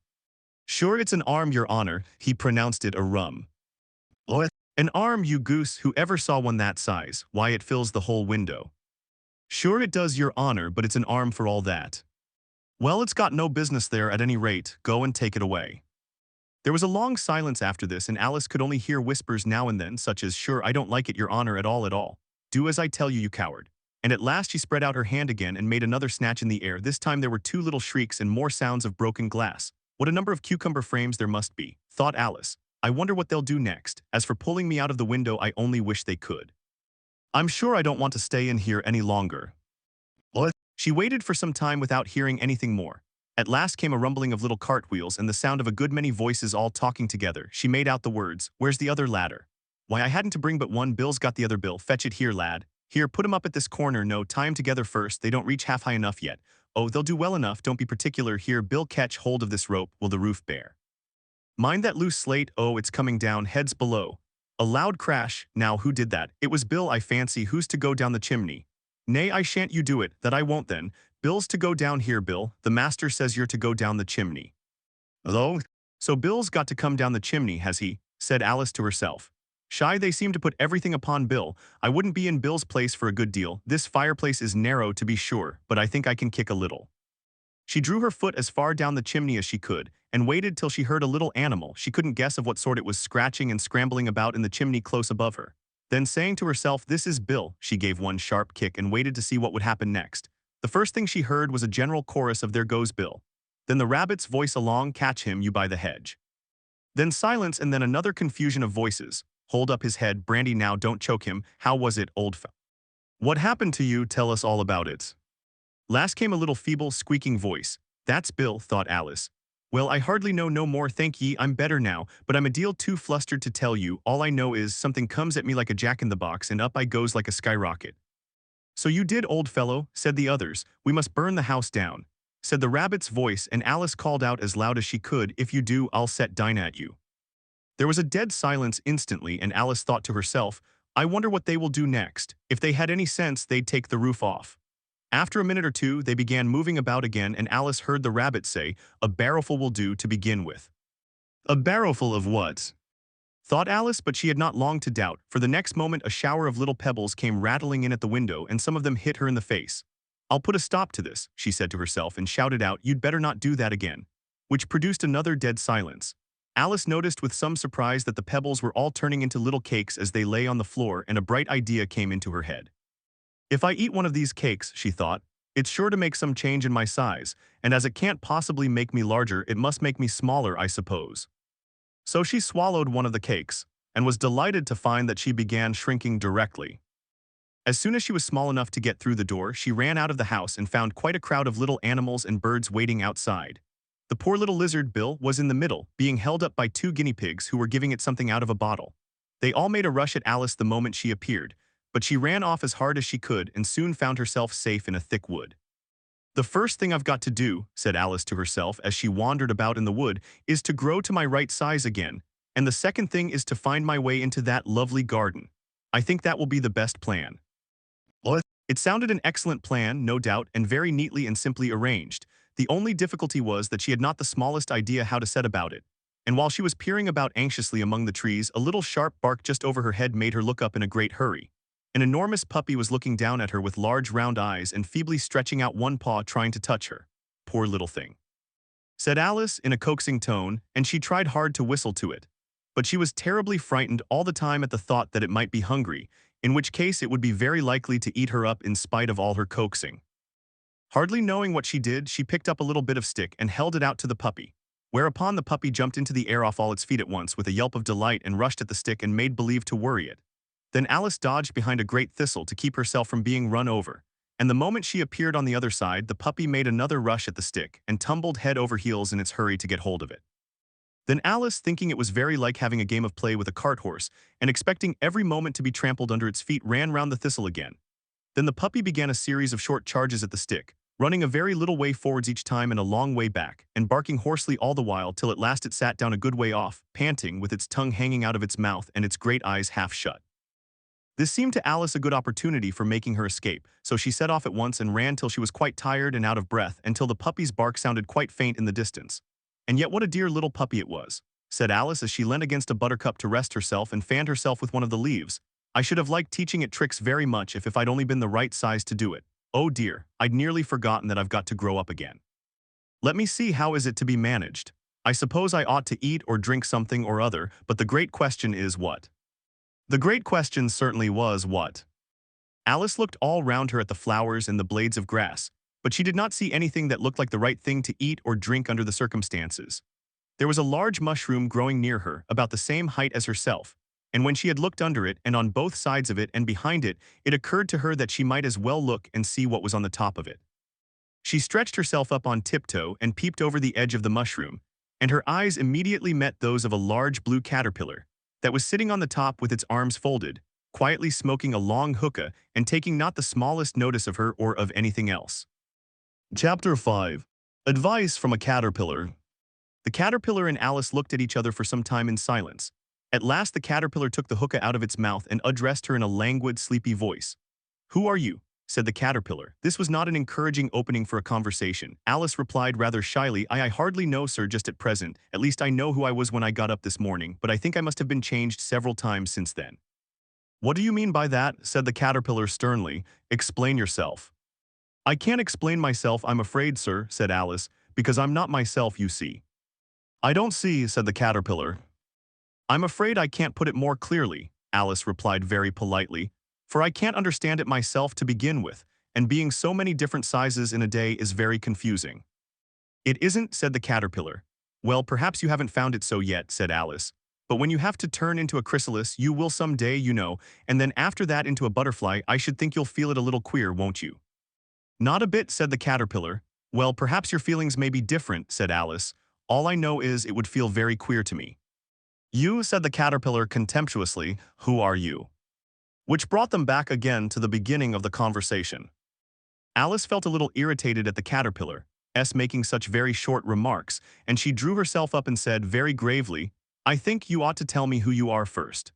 "Sure, it's an arm, your honor." He pronounced it a rum. "What? An arm, you goose, who ever saw one that size? Why, it fills the whole window." "Sure it does, your honor, but it's an arm for all that." "Well, it's got no business there at any rate. Go and take it away." There was a long silence after this, and Alice could only hear whispers now and then, such as, "Sure, I don't like it, your honor, at all, at all. Do as I tell you, you coward." And at last she spread out her hand again and made another snatch in the air. This time there were two little shrieks and more sounds of broken glass. What a number of cucumber frames there must be, thought Alice. I wonder what they'll do next. As for pulling me out of the window, I only wish they could. I'm sure I don't want to stay in here any longer. What? She waited for some time without hearing anything more. At last came a rumbling of little cartwheels and the sound of a good many voices all talking together. She made out the words, "Where's the other ladder? Why, I hadn't to bring but one. Bill's got the other. Bill, fetch it here, lad. Here, put 'em up at this corner. No, tie 'em together first. They don't reach half high enough yet. Oh, they'll do well enough. Don't be particular. Here, Bill, catch hold of this rope. Will the roof bear? Mind that loose slate. Oh, it's coming down. Heads below." A loud crash. Now, who did that? It was Bill, I fancy. Who's to go down the chimney? "Nay, I shan't you do it." "That I won't then. Bill's to go down here, Bill. The master says you're to go down the chimney." "Hello? So Bill's got to come down the chimney, has he?" said Alice to herself. Shy, they seem to put everything upon Bill. I wouldn't be in Bill's place for a good deal. This fireplace is narrow, to be sure, but I think I can kick a little. She drew her foot as far down the chimney as she could, and waited till she heard a little animal, she couldn't guess of what sort it was, scratching and scrambling about in the chimney close above her. Then saying to herself, "This is Bill," she gave one sharp kick and waited to see what would happen next. The first thing she heard was a general chorus of "There goes Bill." Then the rabbit's voice along, "Catch him, you by the hedge." Then silence, and then another confusion of voices. "Hold up his head, Brandy, now don't choke him. How was it, old fellow? What happened to you? Tell us all about it." Last came a little feeble, squeaking voice. "That's Bill," thought Alice. "Well, I hardly know no more, thank ye. I'm better now, but I'm a deal too flustered to tell you. All I know is something comes at me like a jack-in-the-box, and up I goes like a skyrocket." "So you did, old fellow," said the others. "We must burn the house down," said the rabbit's voice, and Alice called out as loud as she could, "If you do, I'll set Dinah at you." There was a dead silence instantly, and Alice thought to herself, "I wonder what they will do next. If they had any sense, they'd take the roof off." After a minute or two, they began moving about again, and Alice heard the rabbit say, "A barrowful will do to begin with." "A barrowful of what?" thought Alice, but she had not long to doubt, for the next moment a shower of little pebbles came rattling in at the window, and some of them hit her in the face. "I'll put a stop to this," she said to herself, and shouted out, "You'd better not do that again," which produced another dead silence. Alice noticed with some surprise that the pebbles were all turning into little cakes as they lay on the floor, and a bright idea came into her head. "If I eat one of these cakes," she thought, "it's sure to make some change in my size, and as it can't possibly make me larger, it must make me smaller, I suppose." So she swallowed one of the cakes, and was delighted to find that she began shrinking directly. As soon as she was small enough to get through the door, she ran out of the house and found quite a crowd of little animals and birds waiting outside. The poor little lizard, Bill, was in the middle, being held up by two guinea pigs who were giving it something out of a bottle. They all made a rush at Alice the moment she appeared, but she ran off as hard as she could and soon found herself safe in a thick wood. "The first thing I've got to do," said Alice to herself as she wandered about in the wood, "is to grow to my right size again, and the second thing is to find my way into that lovely garden. I think that will be the best plan." What? It sounded an excellent plan, no doubt, and very neatly and simply arranged. The only difficulty was that she had not the smallest idea how to set about it. And while she was peering about anxiously among the trees, a little sharp bark just over her head made her look up in a great hurry. An enormous puppy was looking down at her with large round eyes and feebly stretching out one paw trying to touch her. "Poor little thing," said Alice in a coaxing tone, and she tried hard to whistle to it. but she was terribly frightened all the time at the thought that it might be hungry, in which case it would be very likely to eat her up in spite of all her coaxing. Hardly knowing what she did, she picked up a little bit of stick and held it out to the puppy, whereupon the puppy jumped into the air off all its feet at once with a yelp of delight and rushed at the stick and made believe to worry it. Then Alice dodged behind a great thistle to keep herself from being run over, and the moment she appeared on the other side, the puppy made another rush at the stick and tumbled head over heels in its hurry to get hold of it. Then Alice, thinking it was very like having a game of play with a cart horse, and expecting every moment to be trampled under its feet, ran round the thistle again. Then the puppy began a series of short charges at the stick, running a very little way forwards each time and a long way back, and barking hoarsely all the while till at last it sat down a good way off, panting, with its tongue hanging out of its mouth and its great eyes half shut. This seemed to Alice a good opportunity for making her escape, so she set off at once and ran till she was quite tired and out of breath, until the puppy's bark sounded quite faint in the distance. And yet what a dear little puppy it was, said Alice as she leant against a buttercup to rest herself and fanned herself with one of the leaves. I should have liked teaching it tricks very much if I'd only been the right size to do it. Oh dear, I'd nearly forgotten that I've got to grow up again. Let me see, how is it to be managed? I suppose I ought to eat or drink something or other, but the great question is what? The great question certainly was what? Alice looked all round her at the flowers and the blades of grass, but she did not see anything that looked like the right thing to eat or drink under the circumstances. There was a large mushroom growing near her, about the same height as herself, and when she had looked under it and on both sides of it and behind it, it occurred to her that she might as well look and see what was on the top of it. She stretched herself up on tiptoe and peeped over the edge of the mushroom, and her eyes immediately met those of a large blue caterpillar that was sitting on the top with its arms folded, quietly smoking a long hookah and taking not the smallest notice of her or of anything else. Chapter 5. Advice from a Caterpillar. The caterpillar and Alice looked at each other for some time in silence. At last the caterpillar took the hookah out of its mouth and addressed her in a languid, sleepy voice. "Who are you?" said the caterpillar. This was not an encouraging opening for a conversation. Alice replied rather shyly, I hardly know, sir, just at present. At least I know who I was when I got up this morning, but I think I must have been changed several times since then. What do you mean by that? Said the caterpillar sternly. Explain yourself. I can't explain myself, I'm afraid, sir, said Alice, because I'm not myself, you see. I don't see, said the caterpillar. I'm afraid I can't put it more clearly, Alice replied very politely, for I can't understand it myself to begin with, and being so many different sizes in a day is very confusing. It isn't, said the caterpillar. Well, perhaps you haven't found it so yet, said Alice. But when you have to turn into a chrysalis, you will some day, you know, and then after that into a butterfly, I should think you'll feel it a little queer, won't you? Not a bit, said the caterpillar. Well, perhaps your feelings may be different, said Alice. All I know is it would feel very queer to me. You, said the caterpillar contemptuously, who are you? Which brought them back again to the beginning of the conversation. Alice felt a little irritated at the caterpillar's making such very short remarks, and she drew herself up and said very gravely, I think you ought to tell me who you are first.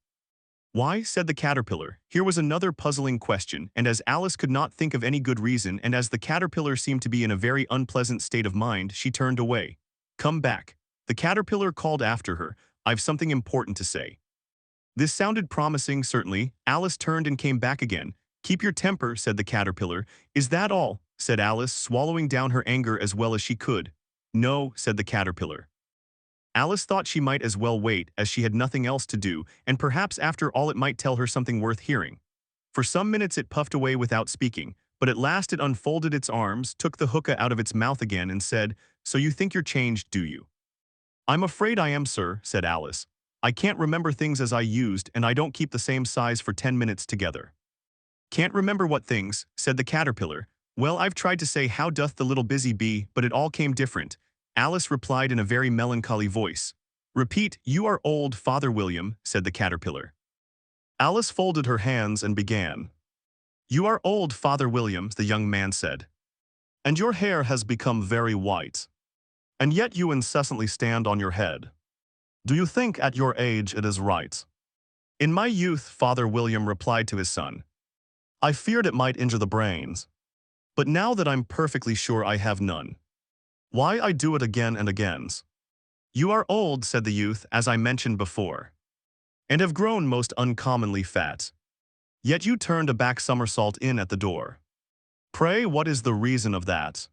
Why, said the caterpillar. Here was another puzzling question, and as Alice could not think of any good reason, and as the caterpillar seemed to be in a very unpleasant state of mind, she turned away. Come back. The caterpillar called after her, I've something important to say. This sounded promising, certainly. Alice turned and came back again. Keep your temper, said the caterpillar. Is that all? Said Alice, swallowing down her anger as well as she could. No, said the caterpillar. Alice thought she might as well wait, as she had nothing else to do, and perhaps after all it might tell her something worth hearing. For some minutes it puffed away without speaking, but at last it unfolded its arms, took the hookah out of its mouth again, and said, So you think you're changed, do you? I'm afraid I am, sir, said Alice. I can't remember things as I used, and I don't keep the same size for 10 minutes together. Can't remember what things, said the caterpillar. Well, I've tried to say, how doth the little busy bee, but it all came different. Alice replied in a very melancholy voice. Repeat, you are old, Father William, said the caterpillar. Alice folded her hands and began. You are old, Father William, the young man said. And your hair has become very white. And yet you incessantly stand on your head. Do you think at your age it is right? In my youth, Father William replied to his son, I feared it might injure the brains. But now that I'm perfectly sure I have none, why I do it again and again. You are old, said the youth, as I mentioned before, and have grown most uncommonly fat. Yet you turned a back somersault in at the door. Pray, what is the reason of that?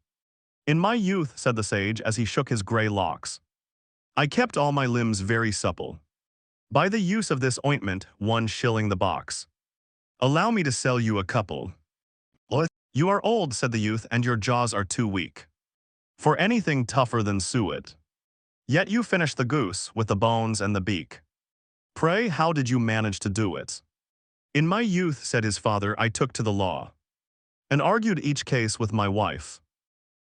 In my youth, said the sage as he shook his gray locks, I kept all my limbs very supple. By the use of this ointment, 1 shilling the box. Allow me to sell you a couple. What? You are old, said the youth, and your jaws are too weak for anything tougher than suet. Yet you finished the goose with the bones and the beak. Pray, how did you manage to do it? In my youth, said his father, I took to the law and argued each case with my wife.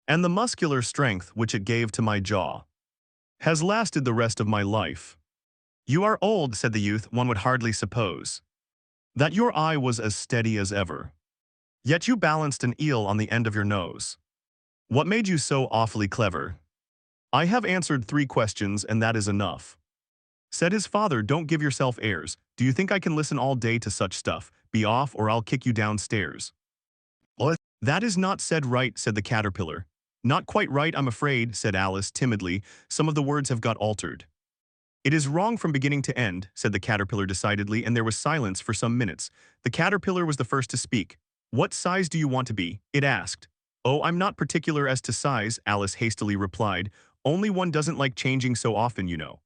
And the muscular strength which it gave to my jaw has lasted the rest of my life. You are old, said the youth, one would hardly suppose that your eye was as steady as ever. Yet you balanced an eel on the end of your nose. What made you so awfully clever? I have answered 3 questions, and that is enough. Said his father, don't give yourself airs. Do you think I can listen all day to such stuff? Be off, or I'll kick you downstairs. What? That is not said right, said the caterpillar. Not quite right, I'm afraid, said Alice timidly. Some of the words have got altered. It is wrong from beginning to end, said the caterpillar decidedly, and there was silence for some minutes. The caterpillar was the first to speak. What size do you want to be? It asked. Oh, I'm not particular as to size, Alice hastily replied. Only one doesn't like changing so often, you know.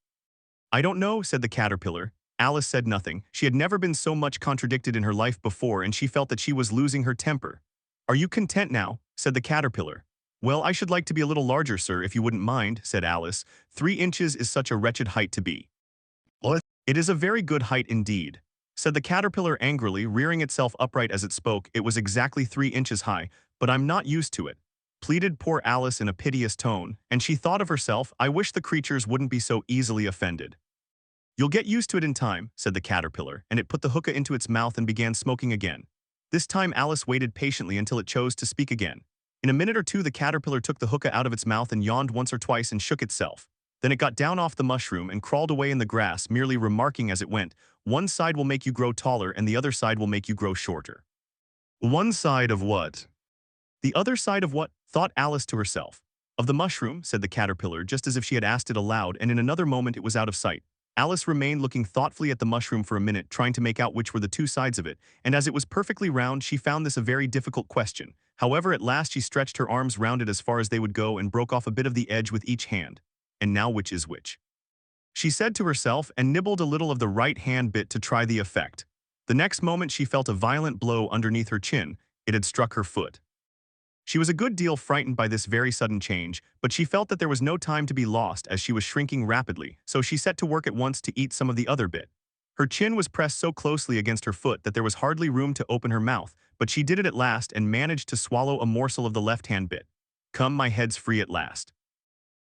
I don't know, said the caterpillar. Alice said nothing. She had never been so much contradicted in her life before, and she felt that she was losing her temper. Are you content now? Said the caterpillar. Well, I should like to be a little larger, sir, if you wouldn't mind, said Alice. 3 inches is such a wretched height to be. What? It is a very good height indeed, said the caterpillar angrily, rearing itself upright as it spoke. It was exactly 3 inches high, but I'm not used to it, pleaded poor Alice in a piteous tone, and she thought of herself, I wish the creatures wouldn't be so easily offended. You'll get used to it in time, said the caterpillar, and it put the hookah into its mouth and began smoking again. This time Alice waited patiently until it chose to speak again. In a minute or two, the caterpillar took the hookah out of its mouth and yawned once or twice and shook itself. Then it got down off the mushroom and crawled away in the grass, merely remarking as it went, one side will make you grow taller and the other side will make you grow shorter. One side of what? The other side of what? Thought Alice to herself. Of the mushroom, said the caterpillar, just as if she had asked it aloud, and in another moment it was out of sight. Alice remained looking thoughtfully at the mushroom for a minute, trying to make out which were the 2 sides of it, and as it was perfectly round, she found this a very difficult question. However, at last she stretched her arms round it as far as they would go and broke off a bit of the edge with each hand. And now which is which? She said to herself, and nibbled a little of the right hand bit to try the effect. The next moment she felt a violent blow underneath her chin. It had struck her foot. She was a good deal frightened by this very sudden change, but she felt that there was no time to be lost as she was shrinking rapidly, so she set to work at once to eat some of the other bit. Her chin was pressed so closely against her foot that there was hardly room to open her mouth, but she did it at last and managed to swallow a morsel of the left-hand bit. Come, my head's free at last,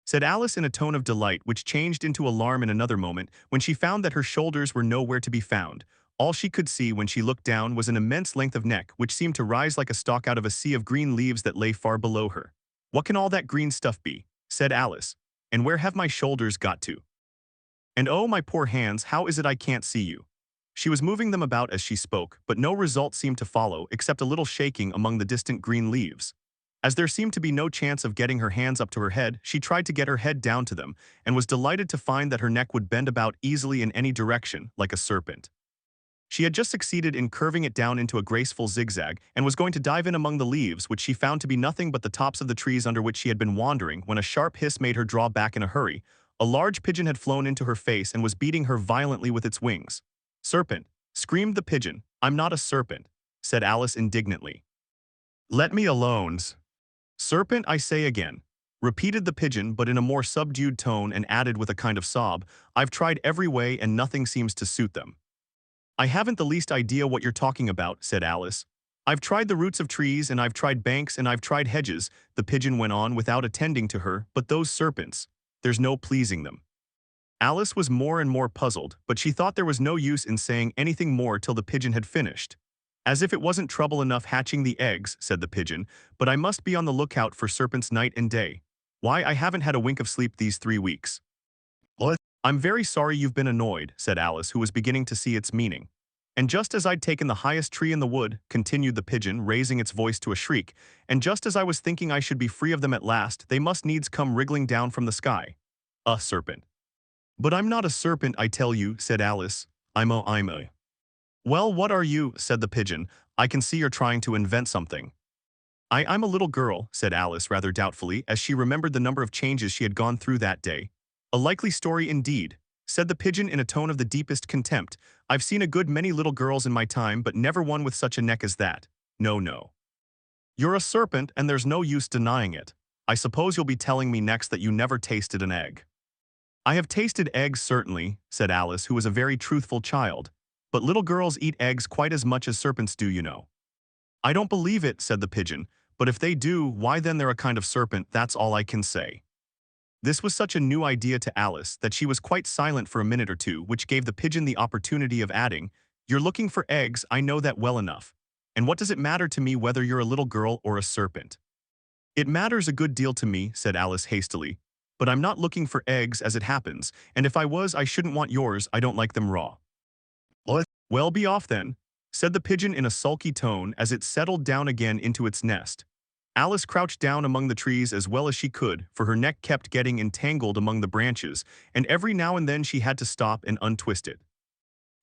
said Alice in a tone of delight which changed into alarm in another moment when she found that her shoulders were nowhere to be found. All she could see when she looked down was an immense length of neck which seemed to rise like a stalk out of a sea of green leaves that lay far below her. What can all that green stuff be? Said Alice. And where have my shoulders got to? And oh, my poor hands, how is it I can't see you? She was moving them about as she spoke, but no result seemed to follow except a little shaking among the distant green leaves. As there seemed to be no chance of getting her hands up to her head, she tried to get her head down to them, and was delighted to find that her neck would bend about easily in any direction, like a serpent. She had just succeeded in curving it down into a graceful zigzag, and was going to dive in among the leaves, which she found to be nothing but the tops of the trees under which she had been wandering, when a sharp hiss made her draw back in a hurry. A large pigeon had flown into her face and was beating her violently with its wings. Serpent, screamed the pigeon. I'm not a serpent, said Alice indignantly. Let me alone. Serpent, I say again, repeated the pigeon, but in a more subdued tone, and added with a kind of sob, I've tried every way and nothing seems to suit them. I haven't the least idea what you're talking about, said Alice. I've tried the roots of trees, and I've tried banks, and I've tried hedges, the pigeon went on without attending to her, but those serpents, there's no pleasing them. Alice was more and more puzzled, but she thought there was no use in saying anything more till the pigeon had finished. As if it wasn't trouble enough hatching the eggs, said the pigeon, but I must be on the lookout for serpents night and day. Why, I haven't had a wink of sleep these 3 weeks. What? I'm very sorry you've been annoyed, said Alice, who was beginning to see its meaning. And just as I'd taken the highest tree in the wood, continued the pigeon, raising its voice to a shriek, and just as I was thinking I should be free of them at last, they must needs come wriggling down from the sky. A serpent. But I'm not a serpent, I tell you, said Alice. I'm a. Well, what are you, said the pigeon. I can see you're trying to invent something. I'm a little girl, said Alice rather doubtfully, as she remembered the number of changes she had gone through that day. A likely story indeed, said the pigeon in a tone of the deepest contempt. "I've seen a good many little girls in my time, but never one with such a neck as that. No, no. You're a serpent, and there's no use denying it. I suppose you'll be telling me next that you never tasted an egg." "I have tasted eggs, certainly," said Alice, who was a very truthful child. "But little girls eat eggs quite as much as serpents do, you know." "I don't believe it," said the pigeon. "But if they do, why then they're a kind of serpent, that's all I can say." This was such a new idea to Alice that she was quite silent for a minute or two, which gave the pigeon the opportunity of adding, "You're looking for eggs, I know that well enough. And what does it matter to me whether you're a little girl or a serpent?" "It matters a good deal to me," said Alice hastily. "But I'm not looking for eggs as it happens, and if I was I shouldn't want yours, I don't like them raw." "What?" "Well, be off then," said the pigeon in a sulky tone as it settled down again into its nest. Alice crouched down among the trees as well as she could, for her neck kept getting entangled among the branches, and every now and then she had to stop and untwist it.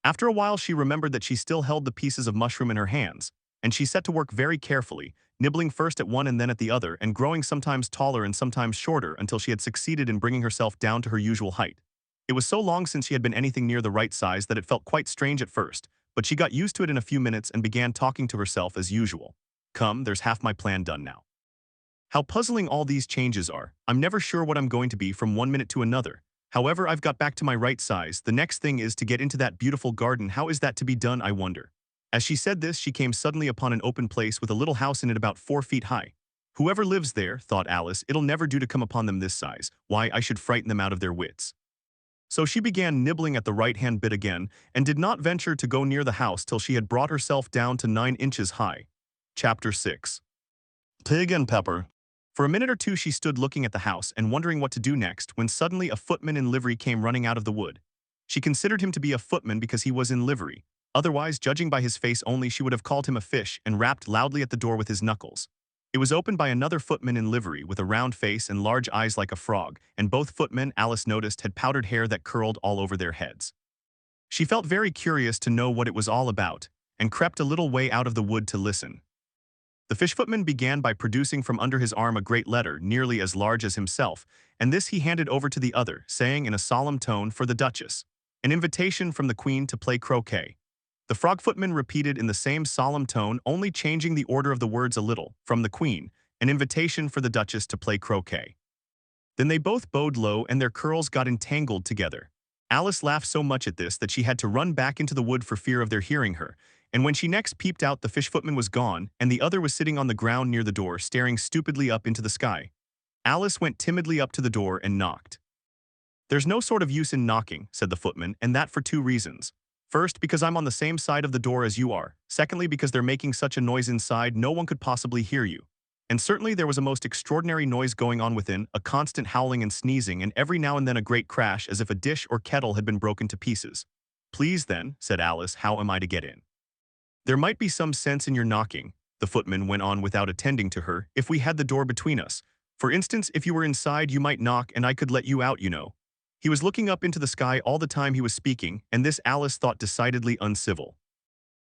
After a while she remembered that she still held the pieces of mushroom in her hands, and she set to work very carefully, nibbling first at one and then at the other, and growing sometimes taller and sometimes shorter until she had succeeded in bringing herself down to her usual height. It was so long since she had been anything near the right size that it felt quite strange at first, but she got used to it in a few minutes and began talking to herself as usual. "Come, there's half my plan done now. How puzzling all these changes are. I'm never sure what I'm going to be from one minute to another. However, I've got back to my right size. The next thing is to get into that beautiful garden. How is that to be done, I wonder?" As she said this, she came suddenly upon an open place with a little house in it about 4 feet high. "Whoever lives there," thought Alice, "it'll never do to come upon them this size. Why, I should frighten them out of their wits." So she began nibbling at the right-hand bit again, and did not venture to go near the house till she had brought herself down to 9 inches high. Chapter 6. Pig and Pepper. For a minute or two she stood looking at the house and wondering what to do next, when suddenly a footman in livery came running out of the wood. She considered him to be a footman because he was in livery. Otherwise, judging by his face only, she would have called him a fish, and rapped loudly at the door with his knuckles. It was opened by another footman in livery with a round face and large eyes like a frog, and both footmen, Alice noticed, had powdered hair that curled all over their heads. She felt very curious to know what it was all about, and crept a little way out of the wood to listen. The fish footman began by producing from under his arm a great letter, nearly as large as himself, and this he handed over to the other, saying in a solemn tone, "For the Duchess. An invitation from the Queen to play croquet." The frog footman repeated in the same solemn tone, only changing the order of the words a little, "From the Queen, an invitation for the Duchess to play croquet." Then they both bowed low and their curls got entangled together. Alice laughed so much at this that she had to run back into the wood for fear of their hearing her, and when she next peeped out the fish footman was gone, and the other was sitting on the ground near the door staring stupidly up into the sky. Alice went timidly up to the door and knocked. "There's no sort of use in knocking," said the footman, "and that for 2 reasons. First, because I'm on the same side of the door as you are. Secondly, because they're making such a noise inside no one could possibly hear you. And certainly there was a most extraordinary noise going on within, a constant howling and sneezing, and every now and then a great crash as if a dish or kettle had been broken to pieces." "Please then," said Alice, "how am I to get in?" "There might be some sense in your knocking," the footman went on without attending to her, "if we had the door between us. For instance, if you were inside you might knock and I could let you out, you know." He was looking up into the sky all the time he was speaking, and this Alice thought decidedly uncivil.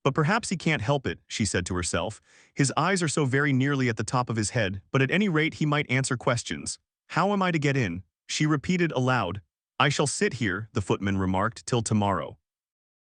"But perhaps he can't help it," she said to herself. "His eyes are so very nearly at the top of his head, but at any rate he might answer questions. How am I to get in?" she repeated aloud. "I shall sit here," the footman remarked, "till tomorrow."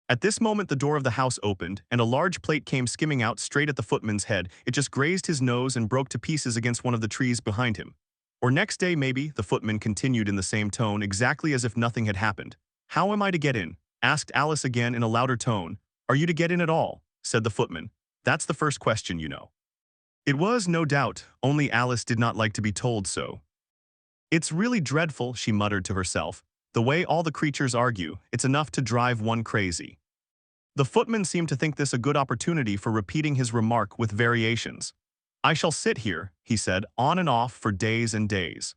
At this moment the door of the house opened, and a large plate came skimming out straight at the footman's head. It just grazed his nose and broke to pieces against one of the trees behind him. "Or next day, maybe," the footman continued in the same tone, exactly as if nothing had happened. "How am I to get in?" asked Alice again in a louder tone. "Are you to get in at all?" said the footman. "That's the first question, you know." It was, no doubt, only Alice did not like to be told so. "It's really dreadful," she muttered to herself. "The way all the creatures argue, it's enough to drive one crazy." The footman seemed to think this a good opportunity for repeating his remark with variations. "I shall sit here," he said, "on and off for days and days."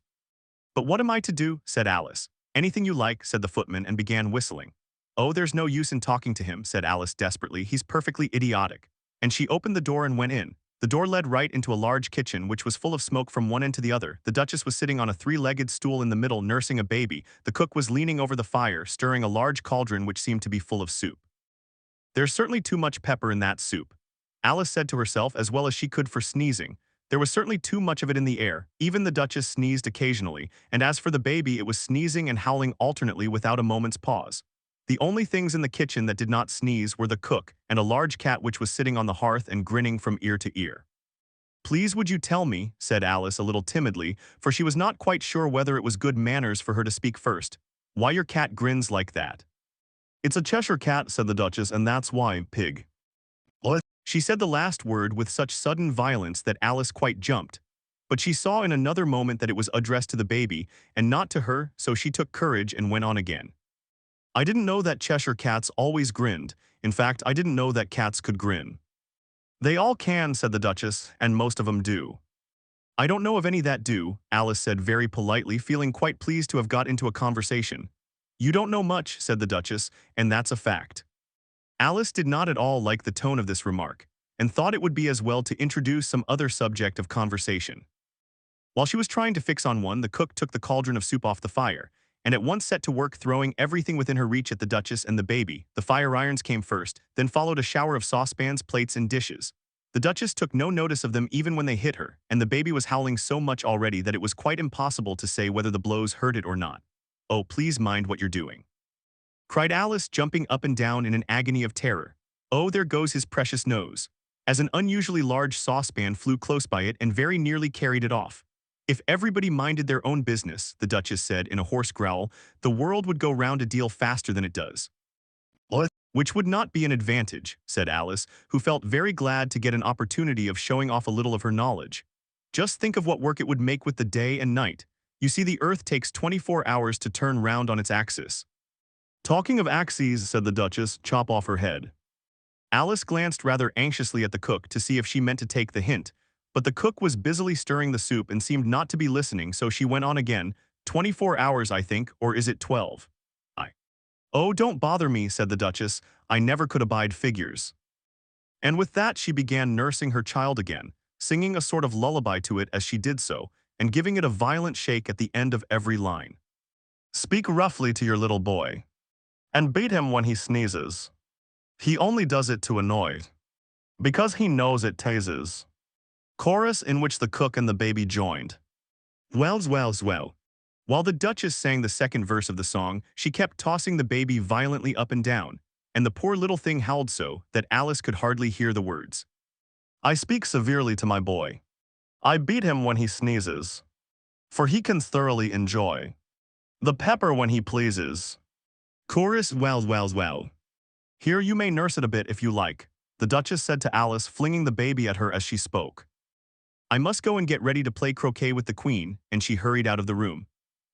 "But what am I to do?" said Alice. "Anything you like," said the footman, and began whistling. "Oh, there's no use in talking to him," said Alice desperately. "He's perfectly idiotic." And she opened the door and went in. The door led right into a large kitchen which was full of smoke from one end to the other. The Duchess was sitting on a 3-legged stool in the middle nursing a baby. The cook was leaning over the fire, stirring a large cauldron which seemed to be full of soup. "There's certainly too much pepper in that soup," Alice said to herself as well as she could for sneezing. There was certainly too much of it in the air. Even the Duchess sneezed occasionally, and as for the baby, it was sneezing and howling alternately without a moment's pause. The only things in the kitchen that did not sneeze were the cook and a large cat which was sitting on the hearth and grinning from ear to ear. "Please would you tell me," said Alice a little timidly, for she was not quite sure whether it was good manners for her to speak first, "why your cat grins like that?" "It's a Cheshire Cat," said the Duchess, "and that's why, pig." "What?" She said the last word with such sudden violence that Alice quite jumped. But she saw in another moment that it was addressed to the baby, and not to her, so she took courage and went on again. "I didn't know that Cheshire Cats always grinned. In fact, I didn't know that cats could grin." "They all can," said the Duchess, "and most of 'em do." "I don't know of any that do," Alice said very politely, feeling quite pleased to have got into a conversation. "You don't know much," said the Duchess, "and that's a fact." Alice did not at all like the tone of this remark, and thought it would be as well to introduce some other subject of conversation. While she was trying to fix on one, the cook took the cauldron of soup off the fire, and at once set to work throwing everything within her reach at the Duchess and the baby. The fire irons came first, then followed a shower of saucepans, plates, and dishes. The Duchess took no notice of them even when they hit her, and the baby was howling so much already that it was quite impossible to say whether the blows hurt it or not. "Oh, please mind what you're doing," cried Alice, jumping up and down in an agony of terror. "Oh, there goes his precious nose," as an unusually large saucepan flew close by it and very nearly carried it off. "If everybody minded their own business," the Duchess said in a hoarse growl, "the world would go round a deal faster than it does." "What?" "Which would not be an advantage," said Alice, who felt very glad to get an opportunity of showing off a little of her knowledge. "Just think of what work it would make with the day and night. You see, the Earth takes 24 hours to turn round on its axis." "Talking of axes," said the Duchess, "chop off her head." Alice glanced rather anxiously at the cook to see if she meant to take the hint, but the cook was busily stirring the soup and seemed not to be listening, so she went on again. 24 hours, I think, or is it 12? "Oh, don't bother me," said the Duchess. "I never could abide figures." And with that she began nursing her child again, singing a sort of lullaby to it as she did so, and giving it a violent shake at the end of every line. "Speak roughly to your little boy, and beat him when he sneezes. He only does it to annoy, because he knows it tazes." Chorus in which the cook and the baby joined. "Wells, wells, well." While the Duchess sang the second verse of the song, she kept tossing the baby violently up and down, and the poor little thing howled so that Alice could hardly hear the words. "I speak severely to my boy. I beat him when he sneezes, for he can thoroughly enjoy the pepper when he pleases." Chorus, wells, wells, well. "Here, you may nurse it a bit if you like," the Duchess said to Alice, flinging the baby at her as she spoke. "I must go and get ready to play croquet with the Queen," and she hurried out of the room.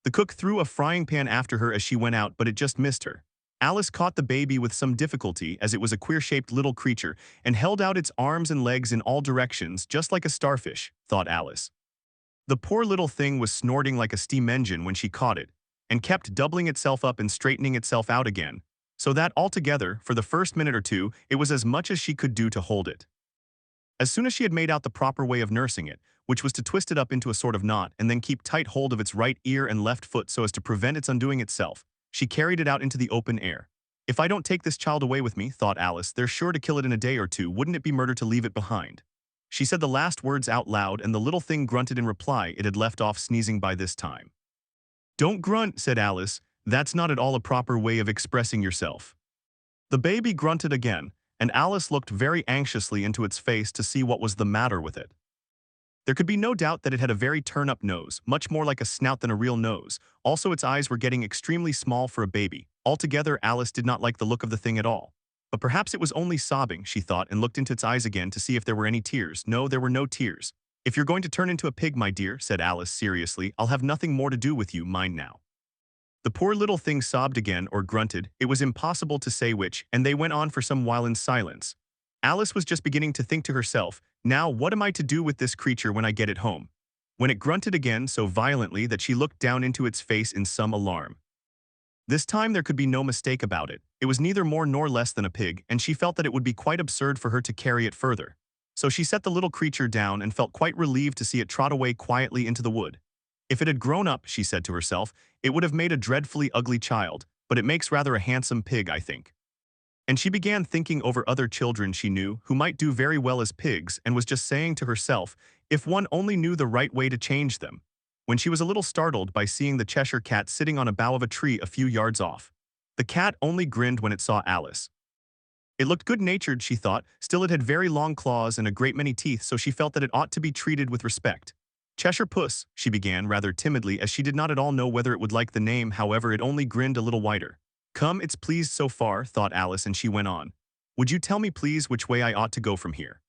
The cook threw a frying pan after her as she went out, but it just missed her. Alice caught the baby with some difficulty, as it was a queer-shaped little creature, and held out its arms and legs in all directions, just like a starfish, thought Alice. The poor little thing was snorting like a steam engine when she caught it, and kept doubling itself up and straightening itself out again, so that altogether, for the first minute or two, it was as much as she could do to hold it. As soon as she had made out the proper way of nursing it, which was to twist it up into a sort of knot and then keep tight hold of its right ear and left foot so as to prevent its undoing itself, she carried it out into the open air. "If I don't take this child away with me," thought Alice, "they're sure to kill it in a day or two. Wouldn't it be murder to leave it behind?" She said the last words out loud, and the little thing grunted in reply. It had left off sneezing by this time. "Don't grunt," said Alice. "That's not at all a proper way of expressing yourself." The baby grunted again, and Alice looked very anxiously into its face to see what was the matter with it. There could be no doubt that it had a very turn-up nose, much more like a snout than a real nose. Also, its eyes were getting extremely small for a baby. Altogether, Alice did not like the look of the thing at all. But perhaps it was only sobbing, she thought, and looked into its eyes again to see if there were any tears. No, there were no tears. "If you're going to turn into a pig, my dear," said Alice seriously, "I'll have nothing more to do with you, mind now." The poor little thing sobbed again or grunted, it was impossible to say which, and they went on for some while in silence. Alice was just beginning to think to herself, "Now what am I to do with this creature when I get it home?" when it grunted again so violently that she looked down into its face in some alarm. This time there could be no mistake about it. It was neither more nor less than a pig, and she felt that it would be quite absurd for her to carry it further. So she set the little creature down and felt quite relieved to see it trot away quietly into the wood. "If it had grown up," she said to herself, "it would have made a dreadfully ugly child, but it makes rather a handsome pig, I think." And she began thinking over other children she knew who might do very well as pigs and was just saying to herself, if one only knew the right way to change them, when she was a little startled by seeing the Cheshire Cat sitting on a bough of a tree a few yards off. The cat only grinned when it saw Alice. It looked good-natured, she thought, still it had very long claws and a great many teeth, so she felt that it ought to be treated with respect. Cheshire Puss, she began rather timidly as she did not at all know whether it would like the name, however it only grinned a little wider. Come, it's pleased so far, thought Alice, and she went on. Would you tell me please which way I ought to go from here?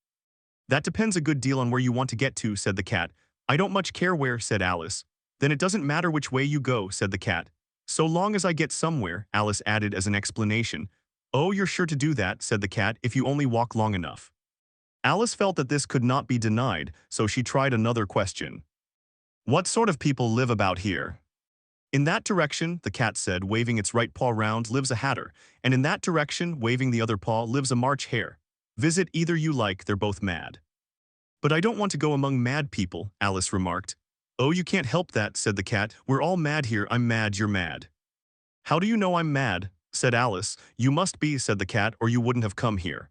That depends a good deal on where you want to get to, said the cat. I don't much care where, said Alice. Then it doesn't matter which way you go, said the cat. So long as I get somewhere, Alice added as an explanation. Oh, you're sure to do that, said the cat, if you only walk long enough. Alice felt that this could not be denied, so she tried another question. What sort of people live about here? In that direction, the cat said, waving its right paw round, lives a hatter, and in that direction, waving the other paw, lives a March hare. Visit either you like, they're both mad. But I don't want to go among mad people, Alice remarked. Oh, you can't help that, said the cat. We're all mad here. I'm mad, you're mad. How do you know I'm mad? Said Alice. You must be, said the cat, or you wouldn't have come here.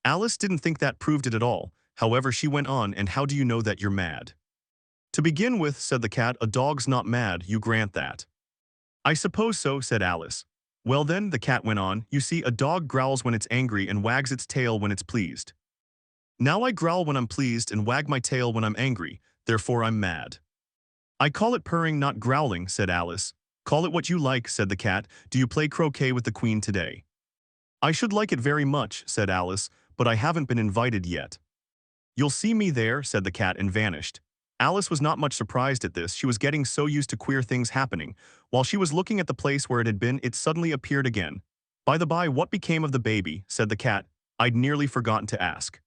Alice didn't think that proved it at all. However, she went on, and how do you know that you're mad? To begin with, said the cat, a dog's not mad, you grant that. I suppose so, said Alice. Well then, the cat went on, you see, a dog growls when it's angry and wags its tail when it's pleased. Now I growl when I'm pleased and wag my tail when I'm angry, therefore I'm mad. I call it purring, not growling, said Alice. Call it what you like, said the cat. Do you play croquet with the Queen today? I should like it very much, said Alice, but I haven't been invited yet. You'll see me there, said the cat and vanished. Alice was not much surprised at this. She was getting so used to queer things happening. While she was looking at the place where it had been, it suddenly appeared again. By the by, what became of the baby? Said the cat. I'd nearly forgotten to ask.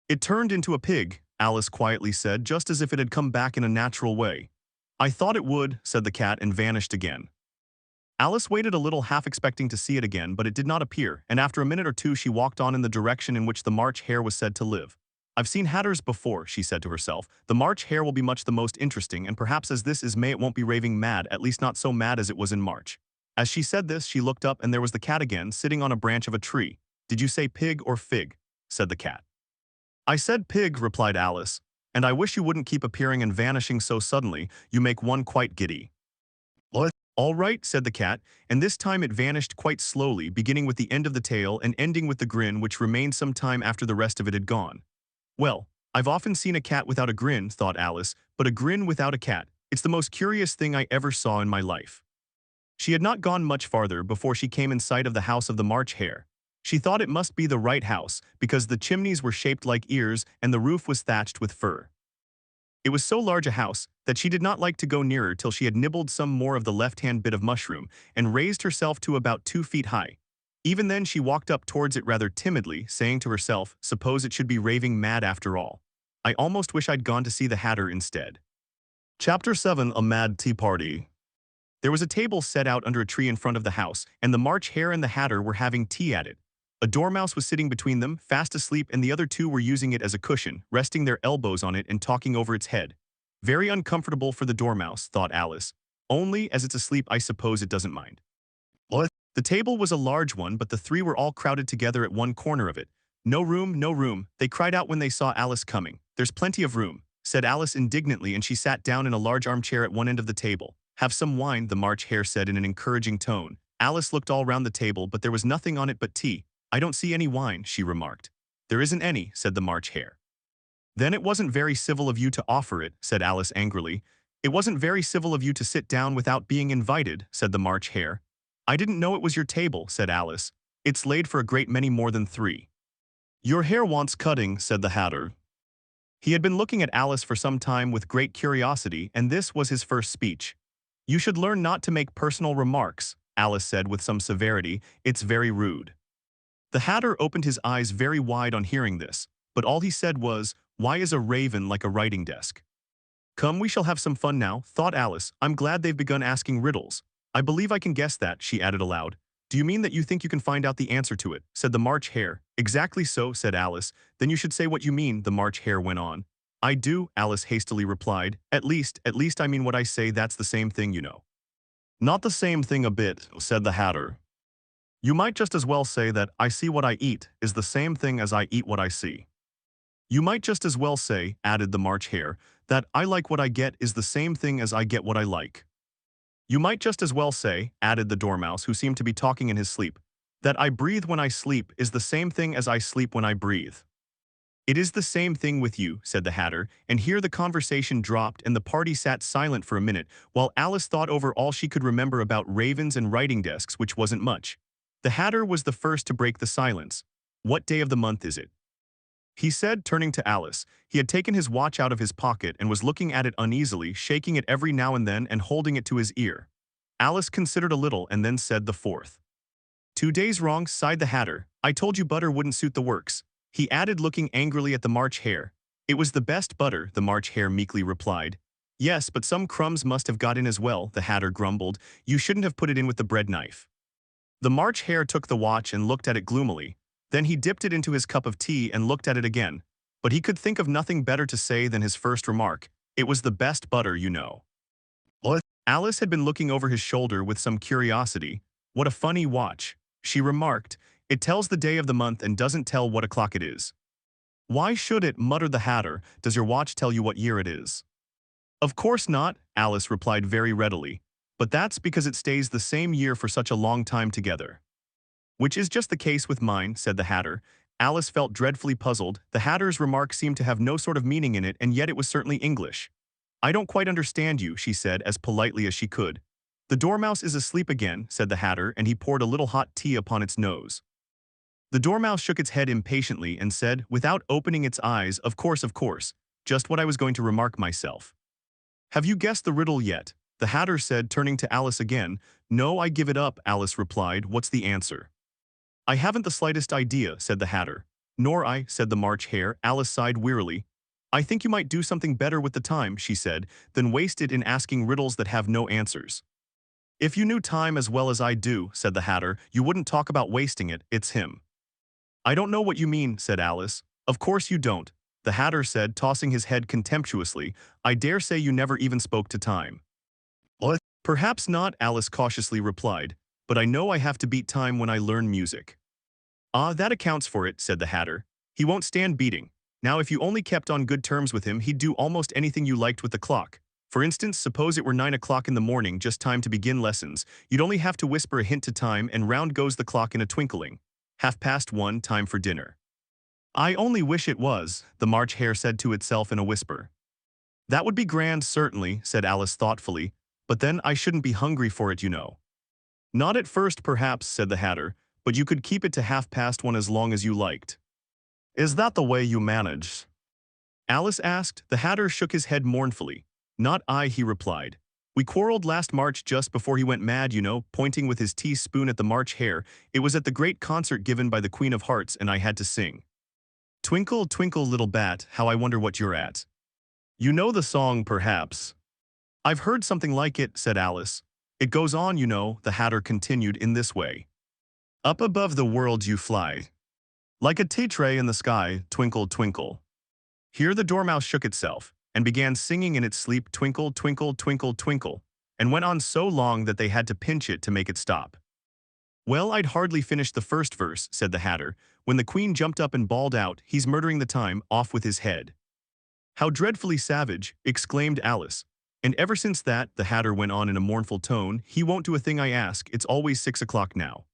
It turned into a pig, Alice quietly said, just as if it had come back in a natural way. I thought it would, said the cat and vanished again. Alice waited a little, half expecting to see it again, but it did not appear, and after a minute or two she walked on in the direction in which the March hare was said to live. I've seen hatters before, she said to herself. The March hare will be much the most interesting, and perhaps as this is May it won't be raving mad, at least not so mad as it was in March. As she said this, she looked up and there was the cat again, sitting on a branch of a tree. Did you say pig or fig? Said the cat. I said pig, replied Alice, and I wish you wouldn't keep appearing and vanishing so suddenly, you make one quite giddy. What? All right, said the cat, and this time it vanished quite slowly, beginning with the end of the tail and ending with the grin which remained some time after the rest of it had gone. Well, I've often seen a cat without a grin, thought Alice, but a grin without a cat, it's the most curious thing I ever saw in my life. She had not gone much farther before she came in sight of the house of the March hare. She thought it must be the right house, because the chimneys were shaped like ears and the roof was thatched with fur. It was so large a house that she did not like to go nearer till she had nibbled some more of the left-hand bit of mushroom and raised herself to about 2 feet high. Even then she walked up towards it rather timidly, saying to herself, suppose it should be raving mad after all. I almost wish I'd gone to see the hatter instead. Chapter 7. A Mad Tea Party. There was a table set out under a tree in front of the house, and the March hare and the hatter were having tea at it. A dormouse was sitting between them, fast asleep, and the other two were using it as a cushion, resting their elbows on it and talking over its head. Very uncomfortable for the dormouse, thought Alice. Only, as it's asleep, I suppose it doesn't mind. What? The table was a large one, but the three were all crowded together at one corner of it. No room, no room, they cried out when they saw Alice coming. There's plenty of room, said Alice indignantly, and she sat down in a large armchair at one end of the table. Have some wine, the March hare said in an encouraging tone. Alice looked all round the table, but there was nothing on it but tea. I don't see any wine, she remarked. There isn't any, said the March hare. Then it wasn't very civil of you to offer it, said Alice angrily. It wasn't very civil of you to sit down without being invited, said the March hare. I didn't know it was your table, said Alice. It's laid for a great many more than 3. Your hair wants cutting, said the hatter. He had been looking at Alice for some time with great curiosity, and this was his first speech. You should learn not to make personal remarks, Alice said with some severity. It's very rude. The hatter opened his eyes very wide on hearing this, but all he said was, why is a raven like a writing desk? Come, we shall have some fun now, thought Alice. I'm glad they've begun asking riddles. I believe I can guess that, she added aloud. Do you mean that you think you can find out the answer to it, said the March hare. Exactly so, said Alice. Then you should say what you mean, the March hare went on. I do, Alice hastily replied. At least I mean what I say, that's the same thing, you know. Not the same thing a bit, said the hatter. You might just as well say that I see what I eat is the same thing as I eat what I see. You might just as well say, added the March Hare, that I like what I get is the same thing as I get what I like. You might just as well say, added the Dormouse, who seemed to be talking in his sleep, that I breathe when I sleep is the same thing as I sleep when I breathe. It is the same thing with you, said the Hatter, and here the conversation dropped and the party sat silent for a minute while Alice thought over all she could remember about ravens and writing desks, which wasn't much. The Hatter was the first to break the silence. What day of the month is it? He said, turning to Alice. He had taken his watch out of his pocket and was looking at it uneasily, shaking it every now and then and holding it to his ear. Alice considered a little and then said the 4th. 2 days wrong, sighed the Hatter. I told you butter wouldn't suit the works. He added, looking angrily at the March Hare. It was the best butter, the March Hare meekly replied. Yes, but some crumbs must have got in as well, the Hatter grumbled. You shouldn't have put it in with the bread knife. The March Hare took the watch and looked at it gloomily. Then he dipped it into his cup of tea and looked at it again. But he could think of nothing better to say than his first remark. It was the best butter, you know. What? Alice had been looking over his shoulder with some curiosity. What a funny watch, she remarked. It tells the day of the month and doesn't tell what o'clock it is. Why should it, muttered the Hatter. Does your watch tell you what year it is? Of course not, Alice replied very readily. But that's because it stays the same year for such a long time together. Which is just the case with mine, said the Hatter. Alice felt dreadfully puzzled. The Hatter's remark seemed to have no sort of meaning in it, and yet it was certainly English. I don't quite understand you, she said as politely as she could. The Dormouse is asleep again, said the Hatter, and he poured a little hot tea upon its nose. The Dormouse shook its head impatiently and said, without opening its eyes, of course, just what I was going to remark myself. Have you guessed the riddle yet? The Hatter said, turning to Alice again. No, I give it up, Alice replied. What's the answer? I haven't the slightest idea, said the Hatter. Nor I, said the March Hare. Alice sighed wearily. I think you might do something better with the time, she said, than waste it in asking riddles that have no answers. If you knew time as well as I do, said the Hatter, you wouldn't talk about wasting it. It's him. I don't know what you mean, said Alice. Of course you don't, the Hatter said, tossing his head contemptuously. I dare say you never even spoke to time. What? Perhaps not, Alice cautiously replied, but I know I have to beat time when I learn music. Ah, that accounts for it, said the Hatter. He won't stand beating. Now if you only kept on good terms with him, he'd do almost anything you liked with the clock. For instance, suppose it were 9 o'clock in the morning, just time to begin lessons. You'd only have to whisper a hint to time and round goes the clock in a twinkling. 1:30, time for dinner. I only wish it was, the March Hare said to itself in a whisper. That would be grand, certainly, said Alice thoughtfully, but then I shouldn't be hungry for it, you know. Not at first, perhaps, said the Hatter, but you could keep it to 1:30 as long as you liked. Is that the way you manage? Alice asked. The Hatter shook his head mournfully. Not I, he replied. We quarreled last March just before he went mad, you know, pointing with his teaspoon at the March Hare. It was at the great concert given by the Queen of Hearts and I had to sing. Twinkle, twinkle, little bat, how I wonder what you're at. You know the song, perhaps. I've heard something like it, said Alice. It goes on, you know, the Hatter continued in this way. Up above the world you fly. Like a tea tray in the sky, twinkle, twinkle. Here the Dormouse shook itself and began singing in its sleep, twinkle, twinkle, twinkle, twinkle, and went on so long that they had to pinch it to make it stop. Well, I'd hardly finished the first verse, said the Hatter, when the Queen jumped up and bawled out, he's murdering the time, off with his head. How dreadfully savage, exclaimed Alice. And ever since that, the Hatter went on in a mournful tone, he won't do a thing I ask, it's always 6 o'clock now.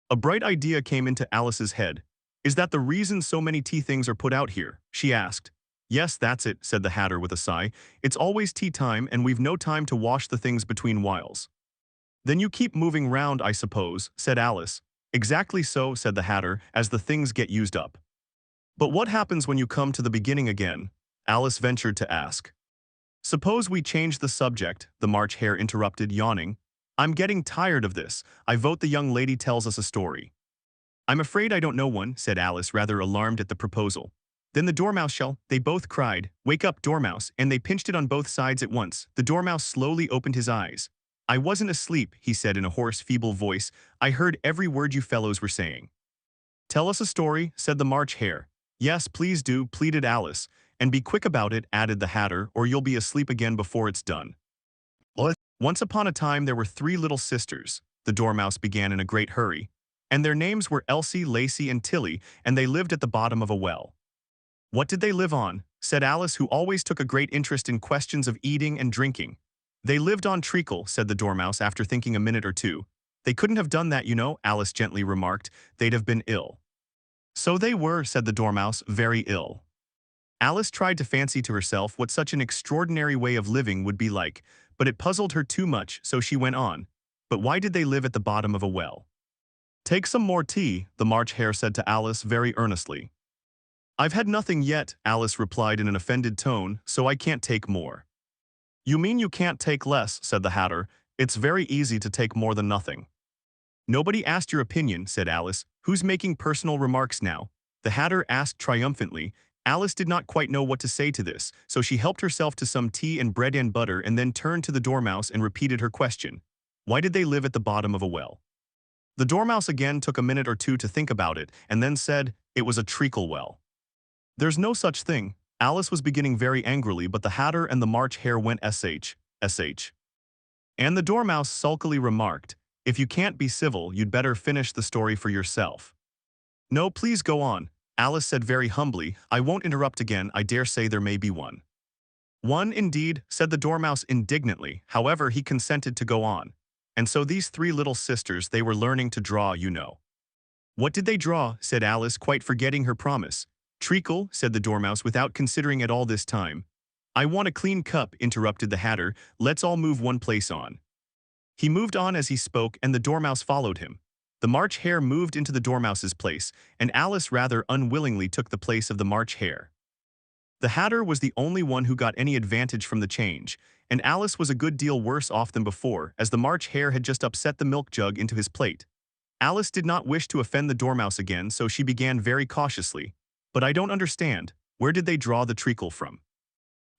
A bright idea came into Alice's head. Is that the reason so many tea things are put out here? She asked. Yes, that's it, said the Hatter with a sigh. It's always tea time and we've no time to wash the things between whiles. Then you keep moving round, I suppose, said Alice. Exactly so, said the Hatter, as the things get used up. But what happens when you come to the beginning again? Alice ventured to ask. Suppose we change the subject, the March Hare interrupted, yawning. I'm getting tired of this. I vote the young lady tells us a story. I'm afraid I don't know one, said Alice, rather alarmed at the proposal. Then the Dormouse shall, they both cried, wake up, Dormouse, and they pinched it on both sides at once. The Dormouse slowly opened his eyes. I wasn't asleep, he said in a hoarse, feeble voice. I heard every word you fellows were saying. Tell us a story, said the March Hare. Yes, please do, pleaded Alice. And be quick about it, added the Hatter, or you'll be asleep again before it's done. What? Once upon a time there were 3 little sisters, the Dormouse began in a great hurry. And their names were Elsie, Lacey, and Tilly, and they lived at the bottom of a well. What did they live on? Said Alice, who always took a great interest in questions of eating and drinking. They lived on treacle, said the Dormouse after thinking a minute or two. They couldn't have done that, you know, Alice gently remarked. They'd have been ill. So they were, said the Dormouse, very ill. Alice tried to fancy to herself what such an extraordinary way of living would be like, but it puzzled her too much, so she went on. But why did they live at the bottom of a well? Take some more tea, the March Hare said to Alice very earnestly. I've had nothing yet, Alice replied in an offended tone, so I can't take more. You mean you can't take less, said the Hatter. It's very easy to take more than nothing. Nobody asked your opinion, said Alice. Who's making personal remarks now? The Hatter asked triumphantly. Alice did not quite know what to say to this, so she helped herself to some tea and bread and butter and then turned to the Dormouse and repeated her question. Why did they live at the bottom of a well? The Dormouse again took a minute or two to think about it and then said, it was a treacle well. There's no such thing. Alice was beginning very angrily, but the Hatter and the March Hare went sh. And the Dormouse sulkily remarked, if you can't be civil, you'd better finish the story for yourself. No, please go on, Alice said very humbly. I won't interrupt again, I dare say there may be one. One indeed, said the Dormouse indignantly. However, he consented to go on. And so these three little sisters, they were learning to draw, you know. What did they draw? Said Alice, quite forgetting her promise. Treacle, said the Dormouse without considering at all this time. I want a clean cup, interrupted the Hatter. Let's all move one place on. He moved on as he spoke, and the Dormouse followed him. The March Hare moved into the Dormouse's place, and Alice rather unwillingly took the place of the March Hare. The Hatter was the only one who got any advantage from the change, and Alice was a good deal worse off than before, as the March Hare had just upset the milk jug into his plate. Alice did not wish to offend the Dormouse again, so she began very cautiously. But I don't understand. Where did they draw the treacle from?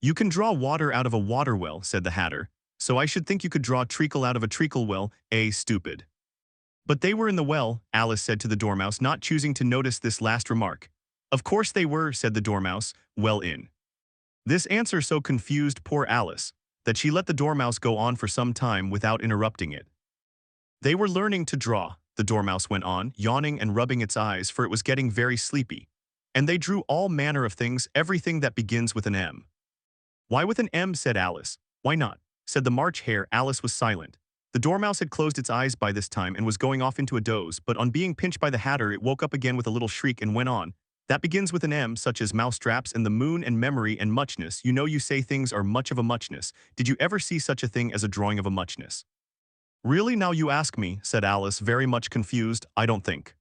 You can draw water out of a water well, said the Hatter. So I should think you could draw treacle out of a treacle well, stupid. But they were in the well, Alice said to the Dormouse, not choosing to notice this last remark. Of course they were, said the Dormouse, well in. This answer so confused poor Alice that she let the Dormouse go on for some time without interrupting it. They were learning to draw, the Dormouse went on, yawning and rubbing its eyes, for it was getting very sleepy. And they drew all manner of things, everything that begins with an M. Why with an M, said Alice. Why not, said the March Hare. Alice was silent. The Dormouse had closed its eyes by this time and was going off into a doze, but on being pinched by the Hatter it woke up again with a little shriek and went on. That begins with an M, such as mousetraps and the moon and memory and muchness. You know, you say things are much of a muchness. Did you ever see such a thing as a drawing of a muchness? Really, now you ask me, said Alice, very much confused. I don't think.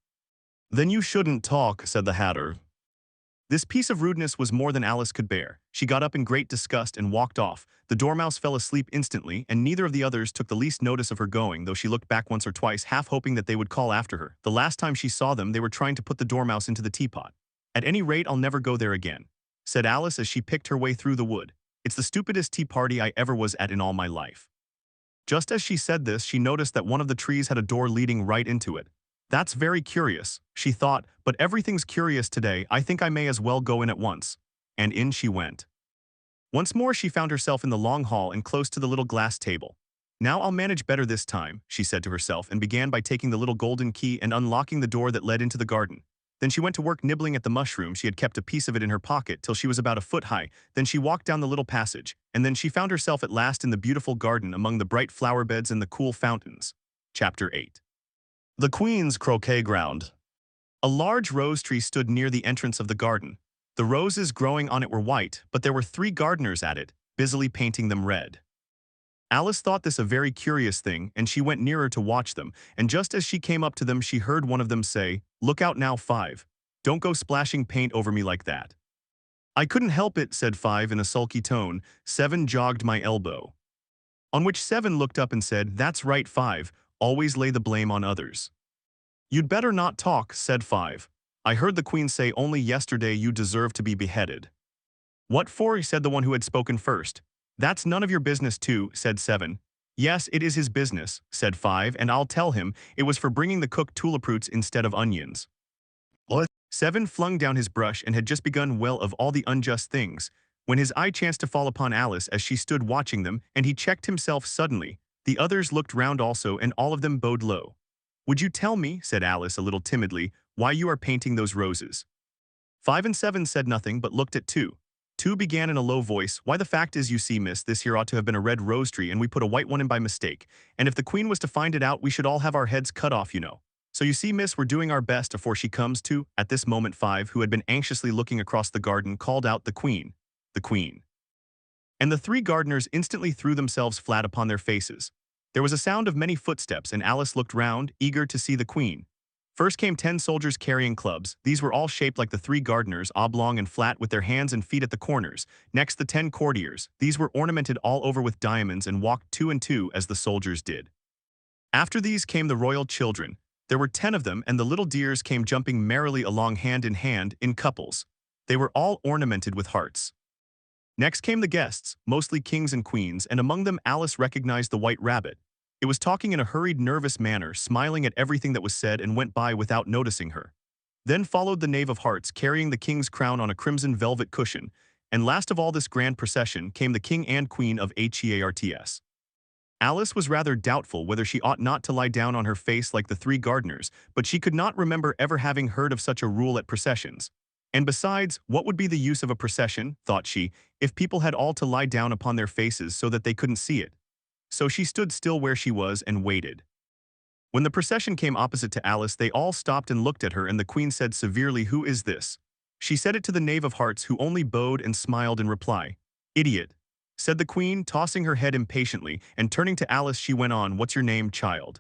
Then you shouldn't talk, said the Hatter. This piece of rudeness was more than Alice could bear. She got up in great disgust and walked off. The Dormouse fell asleep instantly, and neither of the others took the least notice of her going, though she looked back once or twice, half hoping that they would call after her. The last time she saw them, they were trying to put the Dormouse into the teapot. At any rate, I'll never go there again, said Alice as she picked her way through the wood. It's the stupidest tea party I ever was at in all my life. Just as she said this, she noticed that one of the trees had a door leading right into it. That's very curious, she thought, but everything's curious today. I think I may as well go in at once. And in she went. Once more she found herself in the long hall and close to the little glass table. Now I'll manage better this time, she said to herself, and began by taking the little golden key and unlocking the door that led into the garden. Then she went to work nibbling at the mushroom. She had kept a piece of it in her pocket till she was about a foot high. Then she walked down the little passage, and then she found herself at last in the beautiful garden among the bright flower beds and the cool fountains. Chapter 8. The Queen's Croquet Ground. A large rose tree stood near the entrance of the garden. The roses growing on it were white, but there were 3 gardeners at it, busily painting them red. Alice thought this a very curious thing, and she went nearer to watch them, and just as she came up to them she heard one of them say, "Look out now, 5. Don't go splashing paint over me like that." "I couldn't help it," said 5 in a sulky tone. 7 jogged my elbow. On which 7 looked up and said, "That's right, 5. Always lay the blame on others." "You'd better not talk," said 5. "I heard the Queen say only yesterday you deserve to be beheaded." "What for?" said the one who had spoken first. "That's none of your business too," said 7. "Yes, it is his business," said 5, "and I'll tell him it was for bringing the cook tuliproots instead of onions." What? 7 flung down his brush and had just begun well of all the unjust things, when his eye chanced to fall upon Alice as she stood watching them, and he checked himself suddenly. The others looked round also, and all of them bowed low. "Would you tell me," said Alice a little timidly, "why you are painting those roses?" 5 and 7 said nothing but looked at 2. 2 began in a low voice, "Why, the fact is, you see, miss, this here ought to have been a red rose tree and we put a white one in by mistake, and if the queen was to find it out we should all have our heads cut off, you know. So you see, miss, we're doing our best afore she comes to." At this moment 5, who had been anxiously looking across the garden, called out, "The queen! The queen!" And the 3 gardeners instantly threw themselves flat upon their faces. There was a sound of many footsteps, and Alice looked round, eager to see the queen. First came 10 soldiers carrying clubs. These were all shaped like the 3 gardeners, oblong and flat with their hands and feet at the corners. Next the 10 courtiers. These were ornamented all over with diamonds and walked 2 and 2 as the soldiers did. After these came the royal children. There were 10 of them, and the little dears came jumping merrily along hand in couples. They were all ornamented with hearts. Next came the guests, mostly kings and queens, and among them Alice recognized the white rabbit. It was talking in a hurried, nervous manner, smiling at everything that was said, and went by without noticing her. Then followed the knave of hearts, carrying the king's crown on a crimson velvet cushion, and last of all this grand procession came the king and queen of Hearts. Alice was rather doubtful whether she ought not to lie down on her face like the 3 gardeners, but she could not remember ever having heard of such a rule at processions. And besides, what would be the use of a procession, thought she, if people had all to lie down upon their faces so that they couldn't see it? So she stood still where she was and waited. When the procession came opposite to Alice, they all stopped and looked at her, and the queen said severely, "Who is this?" She said it to the knave of hearts, who only bowed and smiled in reply. "Idiot," said the queen, tossing her head impatiently, and turning to Alice she went on, "What's your name, child?"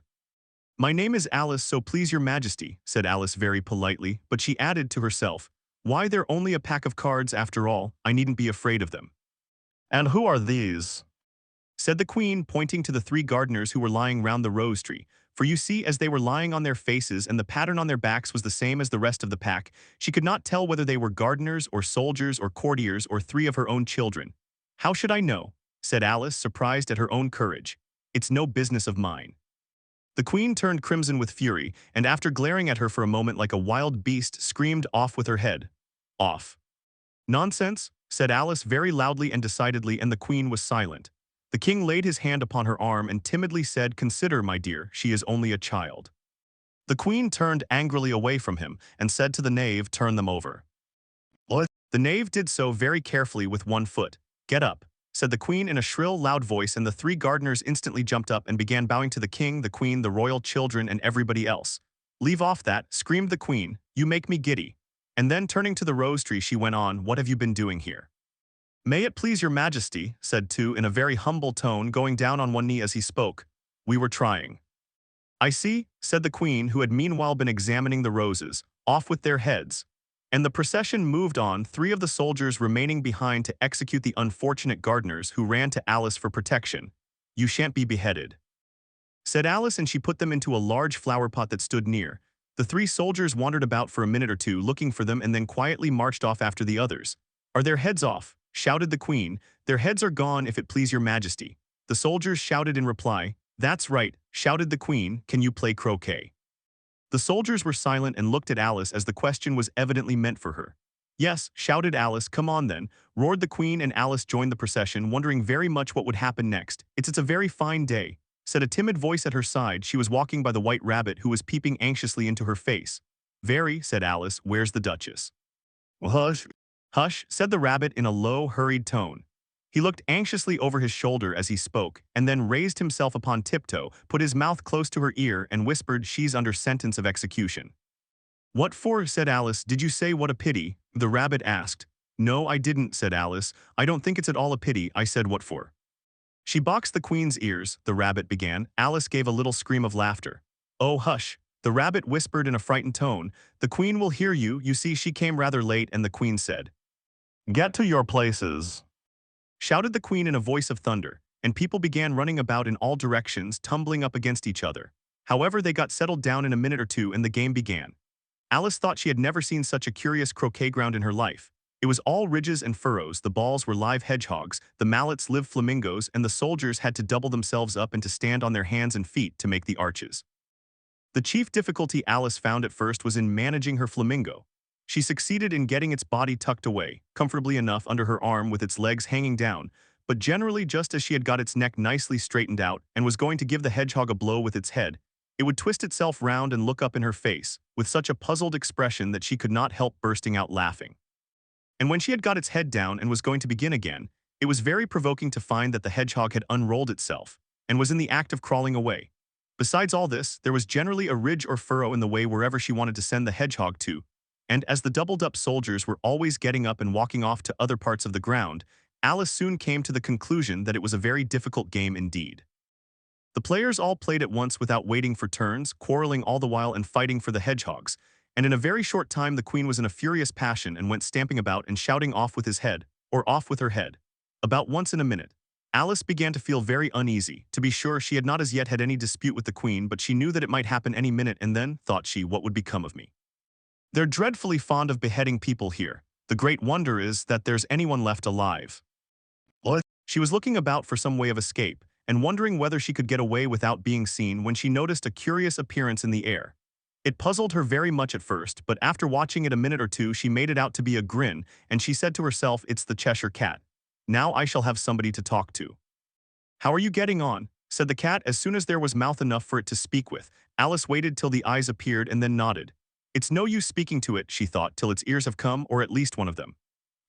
"My name is Alice, so please your majesty," said Alice very politely, but she added to herself, "Why, they're only a pack of cards after all, I needn't be afraid of them." "And who are these?" said the queen, pointing to the 3 gardeners who were lying round the rose tree. For you see, as they were lying on their faces and the pattern on their backs was the same as the rest of the pack, she could not tell whether they were gardeners or soldiers or courtiers or 3 of her own children. "How should I know?" said Alice, surprised at her own courage. "It's no business of mine." The queen turned crimson with fury, and after glaring at her for a moment like a wild beast, screamed, "Off with her head! Off!" "Nonsense," said Alice very loudly and decidedly, and the queen was silent. The king laid his hand upon her arm and timidly said, "Consider, my dear, she is only a child." The queen turned angrily away from him and said to the knave, "Turn them over." What? The knave did so very carefully with one foot. "Get up," said the queen in a shrill, loud voice, and the 3 gardeners instantly jumped up and began bowing to the king, the queen, the royal children, and everybody else. "Leave off that," screamed the queen. "You make me giddy." And then turning to the rose tree she went on, "What have you been doing here?" "May it please your majesty," said 2 in a very humble tone, going down on one knee as he spoke, "we were trying." "I see," said the queen, who had meanwhile been examining the roses. "Off with their heads." And the procession moved on, 3 of the soldiers remaining behind to execute the unfortunate gardeners, who ran to Alice for protection. "You shan't be beheaded," said Alice, and she put them into a large flower pot that stood near. The 3 soldiers wandered about for a minute or two looking for them and then quietly marched off after the others. "Are their heads off?" shouted the queen. "Their heads are gone, if it please your majesty." The soldiers shouted in reply. "That's right," shouted the queen. "Can you play croquet?" The soldiers were silent and looked at Alice, as the question was evidently meant for her. "Yes," shouted Alice. "Come on then," roared the queen, and Alice joined the procession, wondering very much what would happen next. It's a very fine day," said a timid voice at her side. She was walking by the white rabbit, who was peeping anxiously into her face. "Very," said Alice. "Where's the duchess?" "Hush." "Hush," said the rabbit in a low, hurried tone. He looked anxiously over his shoulder as he spoke, and then raised himself upon tiptoe, put his mouth close to her ear, and whispered, "She's under sentence of execution." "What for?" said Alice. "Did you say what a pity?" the rabbit asked. "No, I didn't," said Alice. "I don't think it's at all a pity. I said what for." "She boxed the queen's ears," the rabbit began. Alice gave a little scream of laughter. "Oh, hush," the rabbit whispered in a frightened tone. "The queen will hear you. You see, she came rather late," and the queen said, "Get to your places," shouted the queen in a voice of thunder, and people began running about in all directions, tumbling up against each other. However, they got settled down in a minute or two, and the game began. Alice thought she had never seen such a curious croquet ground in her life. It was all ridges and furrows, the balls were live hedgehogs, the mallets live flamingos, and the soldiers had to double themselves up and to stand on their hands and feet to make the arches. The chief difficulty Alice found at first was in managing her flamingo. She succeeded in getting its body tucked away, comfortably enough under her arm with its legs hanging down, but generally just as she had got its neck nicely straightened out and was going to give the hedgehog a blow with its head, it would twist itself round and look up in her face, with such a puzzled expression that she could not help bursting out laughing. And when she had got its head down and was going to begin again, it was very provoking to find that the hedgehog had unrolled itself, and was in the act of crawling away. Besides all this, there was generally a ridge or furrow in the way wherever she wanted to send the hedgehog to, and as the doubled-up soldiers were always getting up and walking off to other parts of the ground, Alice soon came to the conclusion that it was a very difficult game indeed. The players all played at once without waiting for turns, quarreling all the while and fighting for the hedgehogs, and in a very short time the queen was in a furious passion and went stamping about and shouting off with his head, or off with her head. About once in a minute, Alice began to feel very uneasy. To be sure, she had not as yet had any dispute with the queen, but she knew that it might happen any minute, and then, thought she, what would become of me? They're dreadfully fond of beheading people here. The great wonder is that there's anyone left alive. What? She was looking about for some way of escape, and wondering whether she could get away without being seen when she noticed a curious appearance in the air. It puzzled her very much at first, but after watching it a minute or two she made it out to be a grin, and she said to herself, it's the Cheshire Cat. Now I shall have somebody to talk to. How are you getting on? Said the cat as soon as there was mouth enough for it to speak with. Alice waited till the eyes appeared and then nodded. It's no use speaking to it, she thought, till its ears have come, or at least one of them.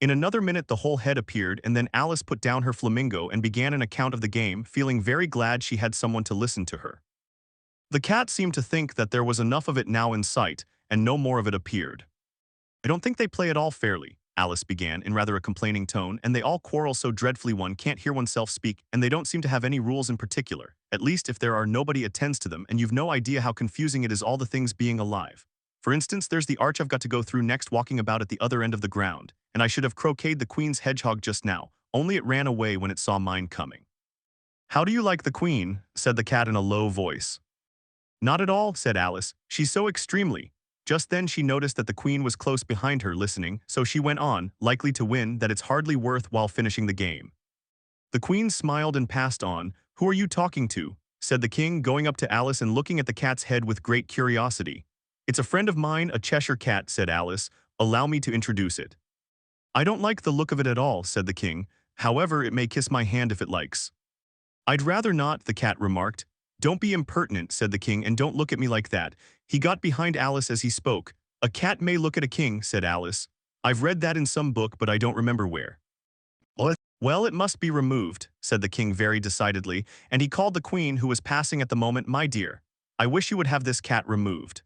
In another minute the whole head appeared, and then Alice put down her flamingo and began an account of the game, feeling very glad she had someone to listen to her. The cat seemed to think that there was enough of it now in sight, and no more of it appeared. I don't think they play at all fairly, Alice began in rather a complaining tone, and they all quarrel so dreadfully one can't hear oneself speak, and they don't seem to have any rules in particular, at least if there are nobody attends to them, and you've no idea how confusing it is all the things being alive. For instance, there's the arch I've got to go through next, walking about at the other end of the ground, and I should have croqueted the queen's hedgehog just now, only it ran away when it saw mine coming. How do you like the queen? Said the cat in a low voice. Not at all, said Alice. She's so extremely. Just then she noticed that the queen was close behind her listening, so she went on, likely to win, that it's hardly worth while finishing the game. The queen smiled and passed on. Who are you talking to? Said the king, going up to Alice and looking at the cat's head with great curiosity. It's a friend of mine, a Cheshire Cat, said Alice. Allow me to introduce it. I don't like the look of it at all, said the king. However, it may kiss my hand if it likes. I'd rather not, the cat remarked. Don't be impertinent, said the king, and don't look at me like that. He got behind Alice as he spoke. A cat may look at a king, said Alice. I've read that in some book, but I don't remember where. What? Well, it must be removed, said the king very decidedly, and he called the queen, who was passing at the moment, my dear. I wish you would have this cat removed.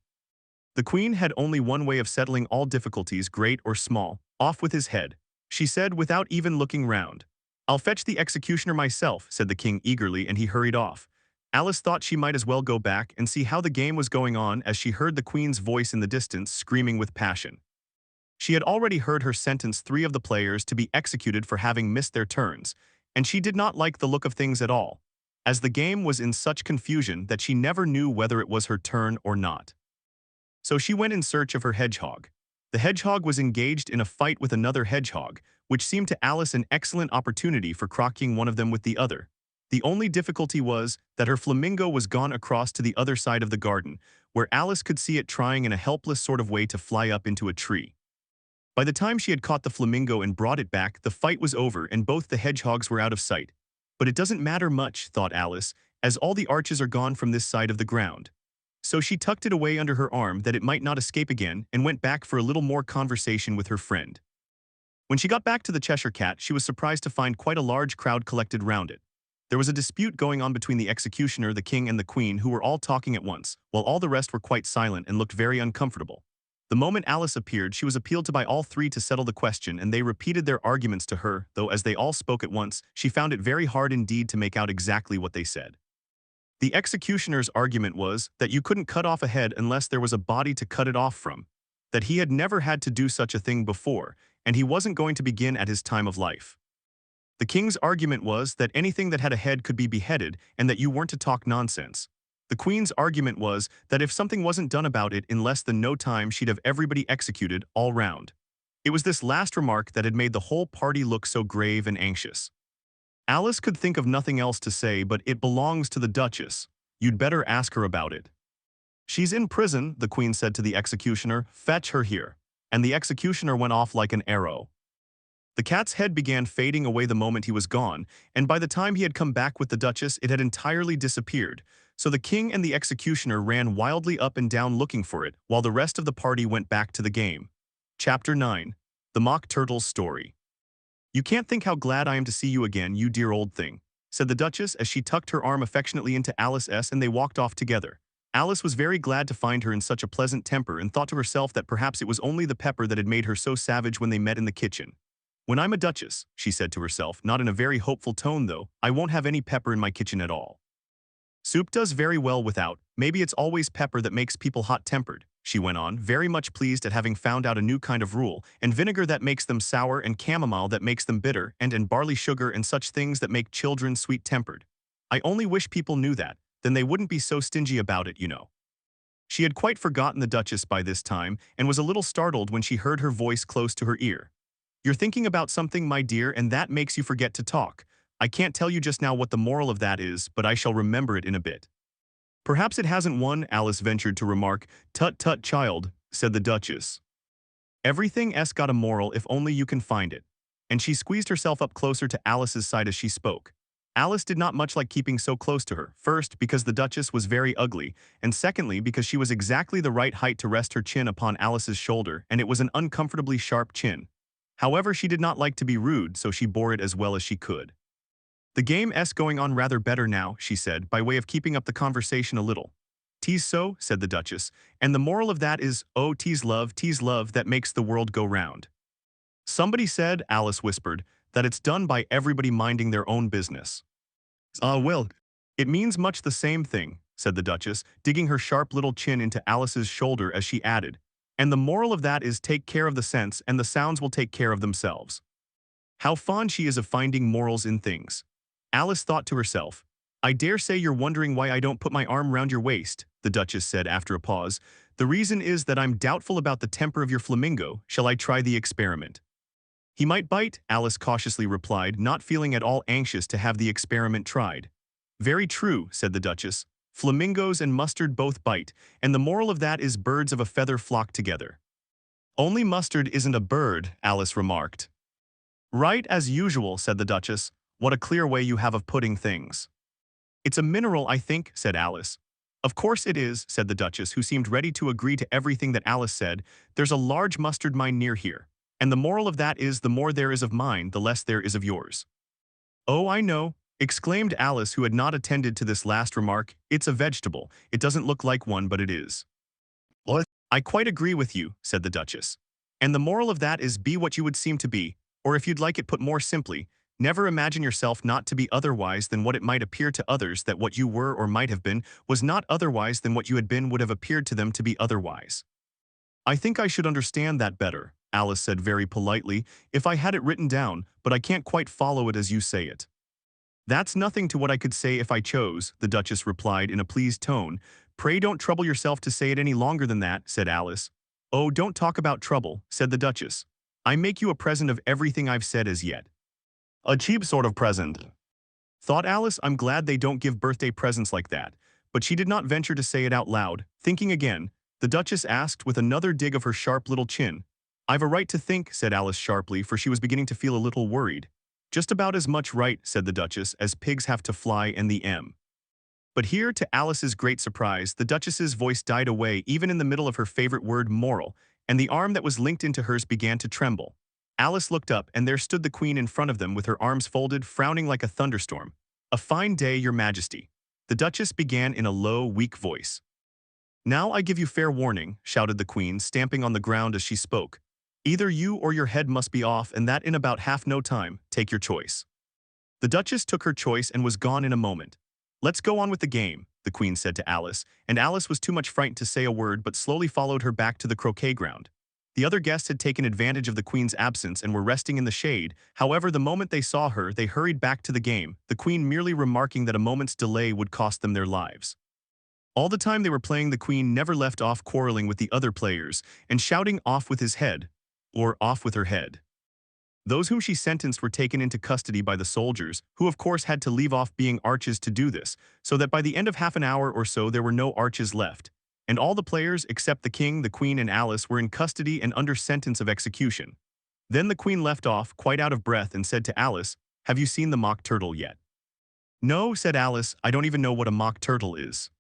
The queen had only one way of settling all difficulties, great or small, off with his head. She said without even looking round. I'll fetch the executioner myself, said the king eagerly, and he hurried off. Alice thought she might as well go back and see how the game was going on as she heard the queen's voice in the distance screaming with passion. She had already heard her sentence 3 of the players to be executed for having missed their turns, and she did not like the look of things at all, as the game was in such confusion that she never knew whether it was her turn or not. So she went in search of her hedgehog. The hedgehog was engaged in a fight with another hedgehog, which seemed to Alice an excellent opportunity for crocking one of them with the other. The only difficulty was that her flamingo was gone across to the other side of the garden, where Alice could see it trying in a helpless sort of way to fly up into a tree. By the time she had caught the flamingo and brought it back, the fight was over and both the hedgehogs were out of sight. But it doesn't matter much, thought Alice, as all the arches are gone from this side of the ground. So she tucked it away under her arm that it might not escape again and went back for a little more conversation with her friend. When she got back to the Cheshire Cat, she was surprised to find quite a large crowd collected round it. There was a dispute going on between the executioner, the king, and the queen, who were all talking at once, while all the rest were quite silent and looked very uncomfortable. The moment Alice appeared, she was appealed to by all 3 to settle the question, and they repeated their arguments to her, though as they all spoke at once, she found it very hard indeed to make out exactly what they said. The executioner's argument was that you couldn't cut off a head unless there was a body to cut it off from, that he had never had to do such a thing before, and he wasn't going to begin at his time of life. The king's argument was that anything that had a head could be beheaded and that you weren't to talk nonsense. The queen's argument was that if something wasn't done about it in less than no time, she'd have everybody executed all round. It was this last remark that had made the whole party look so grave and anxious. Alice could think of nothing else to say, but it belongs to the Duchess. You'd better ask her about it. She's in prison, the queen said to the executioner. Fetch her here. And the executioner went off like an arrow. The cat's head began fading away the moment he was gone, and by the time he had come back with the Duchess, it had entirely disappeared. So the king and the executioner ran wildly up and down looking for it, while the rest of the party went back to the game. Chapter 9. The Mock Turtle's Story. "You can't think how glad I am to see you again, you dear old thing," said the Duchess as she tucked her arm affectionately into Alice's and they walked off together. Alice was very glad to find her in such a pleasant temper and thought to herself that perhaps it was only the pepper that had made her so savage when they met in the kitchen. "When I'm a duchess," she said to herself, not in a very hopeful tone though, "I won't have any pepper in my kitchen at all. Soup does very well without, maybe it's always pepper that makes people hot-tempered," she went on, very much pleased at having found out a new kind of rule, "and vinegar that makes them sour and chamomile that makes them bitter and barley sugar and such things that make children sweet-tempered. I only wish people knew that, then they wouldn't be so stingy about it, you know." She had quite forgotten the Duchess by this time and was a little startled when she heard her voice close to her ear. "You're thinking about something, my dear, and that makes you forget to talk. I can't tell you just now what the moral of that is, but I shall remember it in a bit." "Perhaps it hasn't one," Alice ventured to remark. "Tut tut, child," said the Duchess. "Everything's got a moral if only you can find it." And she squeezed herself up closer to Alice's side as she spoke. Alice did not much like keeping so close to her, first because the Duchess was very ugly, and secondly because she was exactly the right height to rest her chin upon Alice's shoulder, and it was an uncomfortably sharp chin. However, she did not like to be rude, so she bore it as well as she could. "The game's going on rather better now," she said, by way of keeping up the conversation a little. "'Tis so," said the Duchess, "and the moral of that is, oh, 'tis love that makes the world go round." "Somebody said," Alice whispered, "that it's done by everybody minding their own business." Well, it means much the same thing," said the Duchess, digging her sharp little chin into Alice's shoulder as she added, "and the moral of that is take care of the sense and the sounds will take care of themselves." How fond she is of finding morals in things. Alice thought to herself. "I dare say you're wondering why I don't put my arm round your waist," the Duchess said after a pause. "The reason is that I'm doubtful about the temper of your flamingo. Shall I try the experiment?" "He might bite," Alice cautiously replied, not feeling at all anxious to have the experiment tried. "Very true," said the Duchess. "Flamingos and mustard both bite, and the moral of that is birds of a feather flock together." "Only mustard isn't a bird," Alice remarked. "Right as usual," said the Duchess. "What a clear way you have of putting things." "It's a mineral, I think," said Alice. "Of course it is," said the Duchess, who seemed ready to agree to everything that Alice said. "There's a large mustard mine near here. And the moral of that is the more there is of mine, the less there is of yours." "Oh, I know," exclaimed Alice, who had not attended to this last remark. "It's a vegetable. It doesn't look like one, but it is." "What?" "I quite agree with you," said the Duchess. "And the moral of that is be what you would seem to be, or if you'd like it put more simply, never imagine yourself not to be otherwise than what it might appear to others that what you were or might have been was not otherwise than what you had been would have appeared to them to be otherwise." "I think I should understand that better," Alice said very politely, "if I had it written down, but I can't quite follow it as you say it." "That's nothing to what I could say if I chose," the Duchess replied in a pleased tone. "Pray don't trouble yourself to say it any longer than that," said Alice. "Oh, don't talk about trouble," said the Duchess. "I make you a present of everything I've said as yet." "A cheap sort of present," thought Alice. "I'm glad they don't give birthday presents like that." But she did not venture to say it out loud. Thinking again, the Duchess asked with another dig of her sharp little chin. "I've a right to think," said Alice sharply, for she was beginning to feel a little worried. "Just about as much right," said the Duchess, "as pigs have to fly and the M." But here, to Alice's great surprise, the Duchess's voice died away even in the middle of her favorite word moral, and the arm that was linked into hers began to tremble. Alice looked up, and there stood the Queen in front of them with her arms folded, frowning like a thunderstorm. "A fine day, Your Majesty," the Duchess began in a low, weak voice. "Now I give you fair warning," shouted the Queen, stamping on the ground as she spoke. "Either you or your head must be off, and that in about half no time. Take your choice." The Duchess took her choice and was gone in a moment. "Let's go on with the game," the Queen said to Alice, and Alice was too much frightened to say a word but slowly followed her back to the croquet ground. The other guests had taken advantage of the Queen's absence and were resting in the shade. However, the moment they saw her, they hurried back to the game, the Queen merely remarking that a moment's delay would cost them their lives. All the time they were playing, the Queen never left off quarreling with the other players and shouting "off with his head," or "off with her head." Those whom she sentenced were taken into custody by the soldiers, who of course had to leave off being arches to do this, so that by the end of half an hour or so there were no arches left, and all the players except the King, the Queen, and Alice were in custody and under sentence of execution. Then the queen left off, quite out of breath, and said to Alice, "Have you seen the mock turtle yet?" "No," said Alice, "I don't even know what a mock turtle is."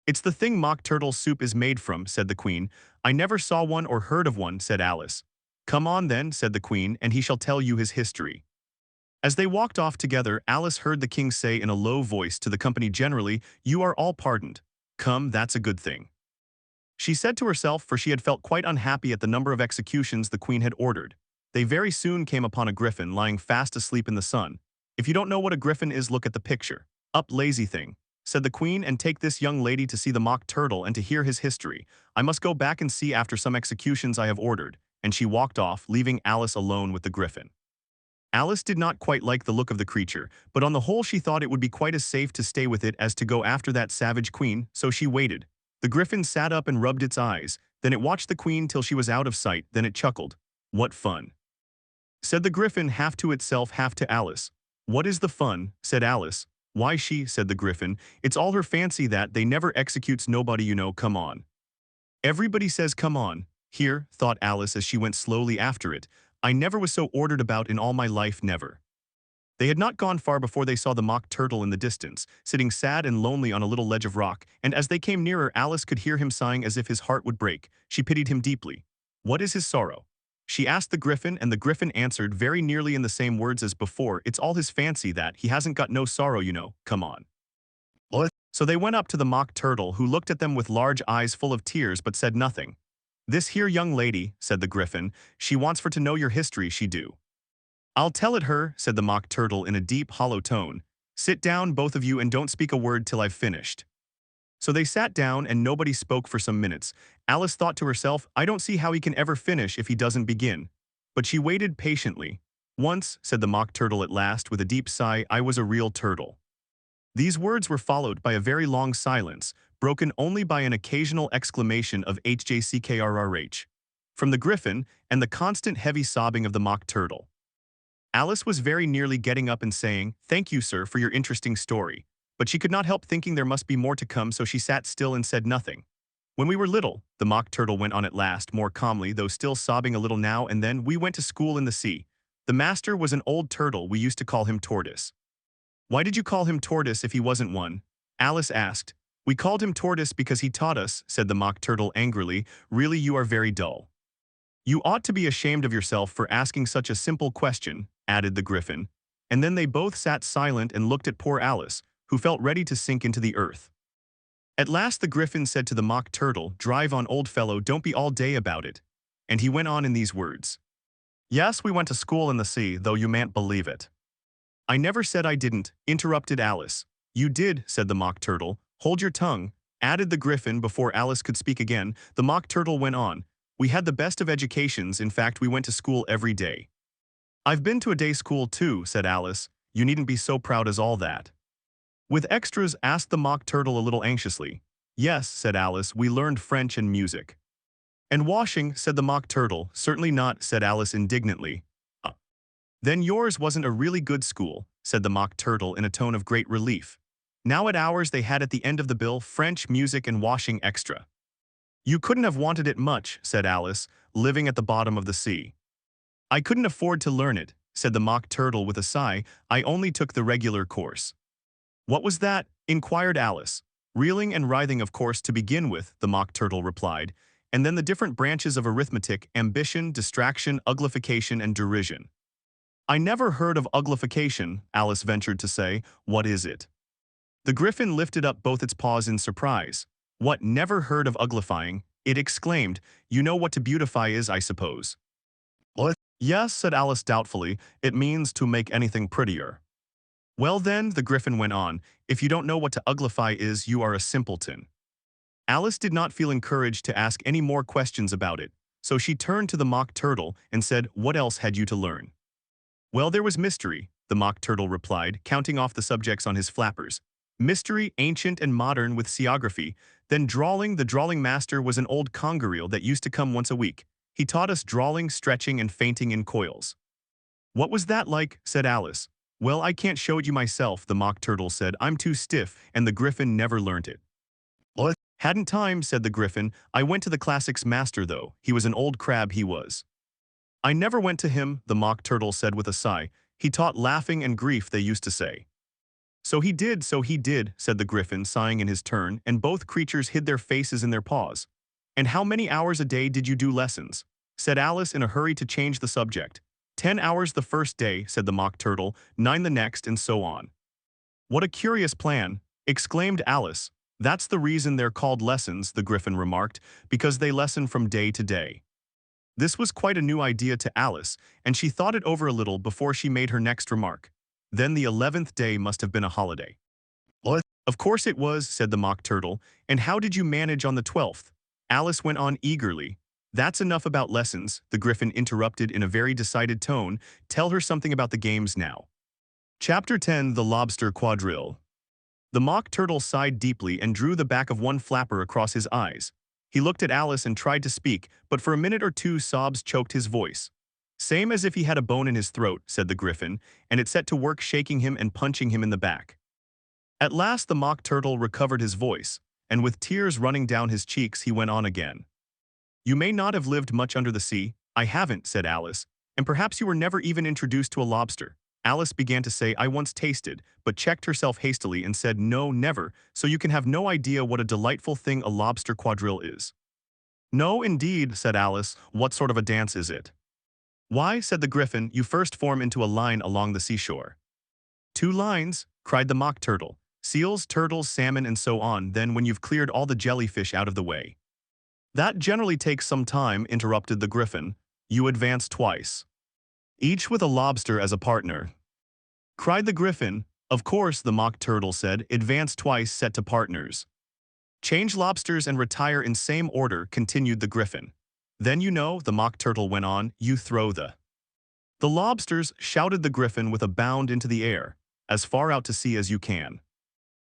"It's the thing mock turtle soup is made from," said the queen. "I never saw one or heard of one," said Alice. "Come on then," said the queen, "and he shall tell you his history." As they walked off together, Alice heard the king say in a low voice to the company generally, "You are all pardoned. Come, that's a good thing." She said to herself, for she had felt quite unhappy at the number of executions the queen had ordered. They very soon came upon a griffin lying fast asleep in the sun. "If you don't know what a griffin is, look at the picture." "Up, lazy thing," said the queen, "and take this young lady to see the mock turtle and to hear his history. I must go back and see after some executions I have ordered." And she walked off, leaving Alice alone with the griffin. Alice did not quite like the look of the creature, but on the whole she thought it would be quite as safe to stay with it as to go after that savage queen, so she waited. The griffin sat up and rubbed its eyes, then it watched the queen till she was out of sight, then it chuckled. "What fun!" said the griffin, half to itself, half to Alice. "What is the fun?" said Alice. "Why, said the griffin, "it's all her fancy that they never executes nobody, you know. Come on." "Everybody says come on." "Here," thought Alice as she went slowly after it, "I never was so ordered about in all my life, never." They had not gone far before they saw the mock turtle in the distance, sitting sad and lonely on a little ledge of rock, and as they came nearer, Alice could hear him sighing as if his heart would break. She pitied him deeply. "What is his sorrow?" she asked the griffin, and the griffin answered very nearly in the same words as before, "It's all his fancy that he hasn't got no sorrow, you know. Come on." "What?" So they went up to the mock turtle, who looked at them with large eyes full of tears but said nothing. "This here young lady," said the griffin, "she wants for to know your history, she do." "I'll tell it her," said the mock turtle in a deep, hollow tone. "Sit down, both of you, and don't speak a word till I've finished." So they sat down, and nobody spoke for some minutes. Alice thought to herself, "I don't see how he can ever finish if he doesn't begin." But she waited patiently. "Once," said the mock turtle at last with a deep sigh, "I was a real turtle." These words were followed by a very long silence, broken only by an occasional exclamation of "HJCKRRH" from the griffin and the constant heavy sobbing of the mock turtle. Alice was very nearly getting up and saying, "Thank you, sir, for your interesting story," but she could not help thinking there must be more to come, so she sat still and said nothing. "When we were little," the mock turtle went on at last, more calmly, though still sobbing a little now and then, "we went to school in the sea. The master was an old turtle. We used to call him Tortoise." "Why did you call him Tortoise if he wasn't one?" Alice asked. "We called him Tortoise because he taught us," said the mock turtle angrily. "Really, you are very dull." "You ought to be ashamed of yourself for asking such a simple question," added the griffin. And then they both sat silent and looked at poor Alice, who felt ready to sink into the earth. At last the griffin said to the mock turtle, "Drive on, old fellow, don't be all day about it." And he went on in these words. "Yes, we went to school in the sea, though you mayn't believe it." "I never said I didn't," interrupted Alice. "You did," said the mock turtle. "Hold your tongue," added the griffin before Alice could speak again. The mock turtle went on. "We had the best of educations, in fact we went to school every day." "I've been to a day school too," said Alice. "You needn't be so proud as all that." "With extras?" asked the mock turtle a little anxiously. "Yes," said Alice, "we learned French and music." "And washing?" said the mock turtle. "Certainly not," said Alice indignantly. "Then yours wasn't a really good school," said the mock turtle in a tone of great relief. Now at ours they had at the end of the bill French, music, and washing extra. "You couldn't have wanted it much," said Alice, "living at the bottom of the sea." "I couldn't afford to learn it," said the mock turtle with a sigh. "I only took the regular course." "What was that?" inquired Alice. "Reeling and writhing, of course, to begin with," the mock turtle replied, "and then the different branches of arithmetic, ambition, distraction, uglification, and derision." "I never heard of uglification," Alice ventured to say. "What is it?" The griffin lifted up both its paws in surprise. "What, never heard of uglifying?" it exclaimed. "You know what to beautify is, I suppose." "What?" "Yes," said Alice doubtfully. "It means to make anything prettier." "Well then," the griffin went on, "if you don't know what to uglify is, you are a simpleton." Alice did not feel encouraged to ask any more questions about it, so she turned to the mock turtle and said, "What else had you to learn?" "Well, there was mystery," the mock turtle replied, counting off the subjects on his flappers. "Mystery, ancient and modern, with seaography. Then drawling. The drawling master was an old congareel that used to come once a week. He taught us drawling, stretching, and fainting in coils." "What was that like?" said Alice. "Well, I can't show it you myself," the mock turtle said. "I'm too stiff, and the griffin never learnt it." "What?" "Hadn't time," said the griffin. "I went to the classics master, though. He was an old crab, he was." I never went to him, the Mock Turtle said with a sigh. He taught laughing and grief, they used to say. So he did, said the Griffin, sighing in his turn, and both creatures hid their faces in their paws. And how many hours a day did you do lessons? Said Alice in a hurry to change the subject. 10 hours the first day, said the Mock Turtle, 9 the next, and so on. What a curious plan, exclaimed Alice. That's the reason they're called lessons, the Griffin remarked, because they lesson from day to day. This was quite a new idea to Alice, and she thought it over a little before she made her next remark. Then the 11th day must have been a holiday. What? Of course it was, said the Mock Turtle. And how did you manage on the 12th? Alice went on eagerly. That's enough about lessons, the Griffin interrupted in a very decided tone. Tell her something about the games now. Chapter 10, The Lobster Quadrille. The Mock Turtle sighed deeply and drew the back of one flapper across his eyes. He looked at Alice and tried to speak, but for a minute or two sobs choked his voice. Same as if he had a bone in his throat, said the Griffin, and it set to work shaking him and punching him in the back. At last the Mock Turtle recovered his voice, and with tears running down his cheeks he went on again. You may not have lived much under the sea. I haven't, said Alice, and perhaps you were never even introduced to a lobster. Alice began to say, I once tasted, but checked herself hastily and said, no, never, so you can have no idea what a delightful thing a lobster quadrille is. No, indeed, said Alice. What sort of a dance is it? Why, said the Griffin, you first form into a line along the seashore. 2 lines, cried the Mock Turtle. Seals, turtles, salmon, and so on, then when you've cleared all the jellyfish out of the way. That generally takes some time, interrupted the Griffin. You advance twice. Each with a lobster as a partner. Cried the Griffin. Of course, the Mock Turtle said, advance twice set to partners. Change lobsters and retire in same order, continued the Griffin. Then you know, the Mock Turtle went on, you throw the lobsters, shouted the Griffin with a bound into the air, as far out to sea as you can.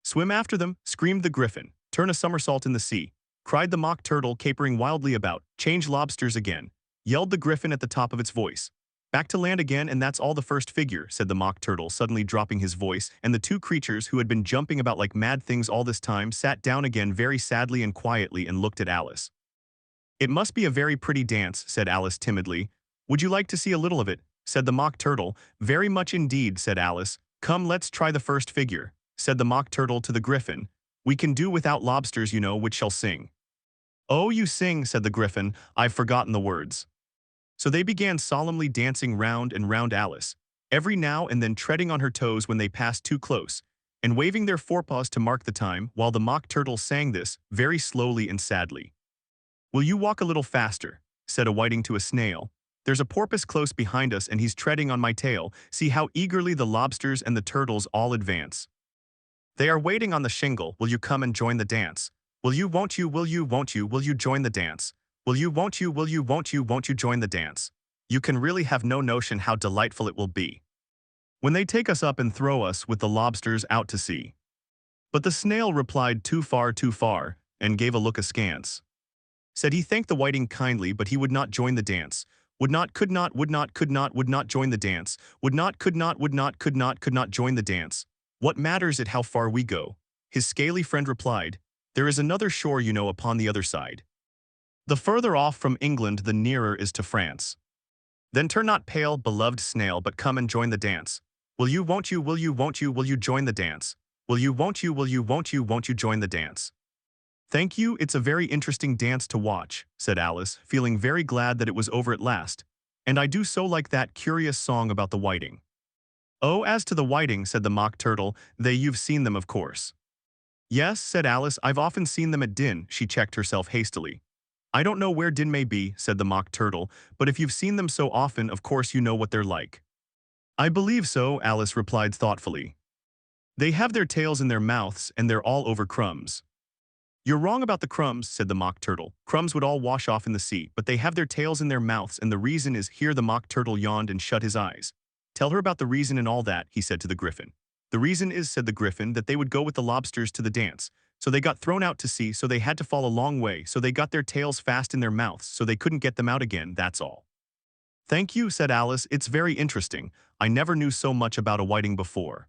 Swim after them, screamed the Griffin. Turn a somersault in the sea, cried the Mock Turtle, capering wildly about. Change lobsters again, yelled the Griffin at the top of its voice. Back to land again, and that's all the first figure, said the Mock Turtle, suddenly dropping his voice, and the 2 creatures who had been jumping about like mad things all this time sat down again very sadly and quietly and looked at Alice. It must be a very pretty dance, said Alice timidly. Would you like to see a little of it? Said the Mock Turtle. Very much indeed, said Alice. Come, let's try the first figure, said the Mock Turtle to the Griffin. We can do without lobsters, you know, which shall sing. Oh, you sing, said the Griffin. I've forgotten the words. So they began solemnly dancing round and round Alice, every now and then treading on her toes when they passed too close, and waving their forepaws to mark the time, while the Mock Turtle sang this, very slowly and sadly. Will you walk a little faster, said a whiting to a snail. There's a porpoise close behind us and he's treading on my tail. See how eagerly the lobsters and the turtles all advance. They are waiting on the shingle. Will you come and join the dance? Will you, won't you, will you, won't you, will you join the dance? Will you, won't you, will you, won't you, won't you join the dance? You can really have no notion how delightful it will be when they take us up and throw us with the lobsters out to sea. But the snail replied too far, and gave a look askance. Said he thanked the whiting kindly, but he would not join the dance. Would not, could not, would not, could not, would not join the dance. Would not, could not, would not, could not, could not join the dance. What matters it how far we go? His scaly friend replied, there is another shore you know upon the other side. The further off from England the nearer is to France. Then turn not pale, beloved snail, but come and join the dance. Will you, won't you, will you, won't you, will you join the dance? Will you, won't you, will you, won't you, won't you join the dance? Thank you, it's a very interesting dance to watch, said Alice, feeling very glad that it was over at last. And I do so like that curious song about the whiting. Oh, as to the whiting, said the Mock Turtle, you've seen them, of course. Yes, said Alice, I've often seen them at Din. She checked herself hastily. I don't know where Din may be, said the Mock Turtle, but if you've seen them so often, of course you know what they're like. I believe so, Alice replied thoughtfully. They have their tails in their mouths, and they're all over crumbs. You're wrong about the crumbs, said the Mock Turtle. Crumbs would all wash off in the sea, but they have their tails in their mouths, and the reason is here. The Mock Turtle yawned and shut his eyes. Tell her about the reason and all that, he said to the Griffin. The reason is, said the Griffin, that they would go with the lobsters to the dance. So they got thrown out to sea, so they had to fall a long way, so they got their tails fast in their mouths, so they couldn't get them out again, that's all. Thank you, said Alice, it's very interesting. I never knew so much about a whiting before.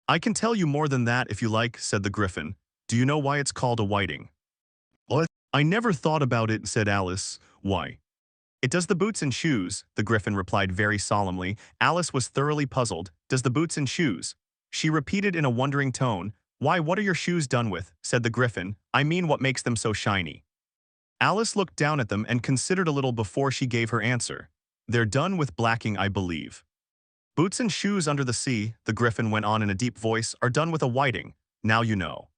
I can tell you more than that if you like, said the Griffin. Do you know why it's called a whiting? What? I never thought about it, said Alice. Why? It does the boots and shoes, the Griffin replied very solemnly. Alice was thoroughly puzzled. Does the boots and shoes? She repeated in a wondering tone. Why, what are your shoes done with? Said the Griffin. I mean, what makes them so shiny? Alice looked down at them and considered a little before she gave her answer. They're done with blacking, I believe. Boots and shoes under the sea, the Griffin went on in a deep voice, are done with a whiting. Now you know.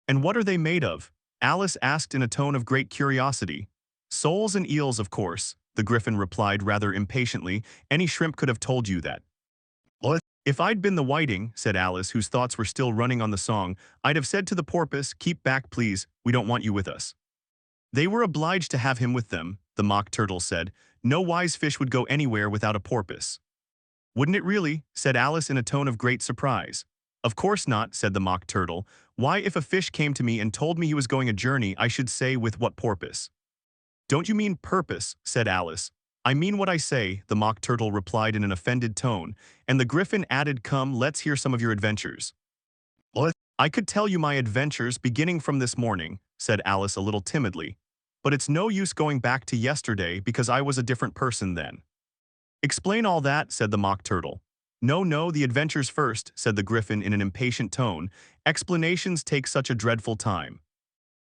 And what are they made of? Alice asked in a tone of great curiosity. Soles and eels, of course, the Griffin replied rather impatiently. Any shrimp could have told you that. What? If I'd been the whiting, said Alice, whose thoughts were still running on the song, I'd have said to the porpoise, keep back please, we don't want you with us. They were obliged to have him with them, the Mock Turtle said. No wise fish would go anywhere without a porpoise. Wouldn't it really? Said Alice in a tone of great surprise. Of course not, said the Mock Turtle. Why, if a fish came to me and told me he was going a journey, I should say with what porpoise. Don't you mean purpose, said Alice. I mean what I say, the Mock Turtle replied in an offended tone, and the Griffin added, come, let's hear some of your adventures. What? I could tell you my adventures beginning from this morning, said Alice a little timidly. But it's no use going back to yesterday because I was a different person then. Explain all that, said the Mock Turtle. No, no, the adventures first, said the Griffin in an impatient tone. Explanations take such a dreadful time.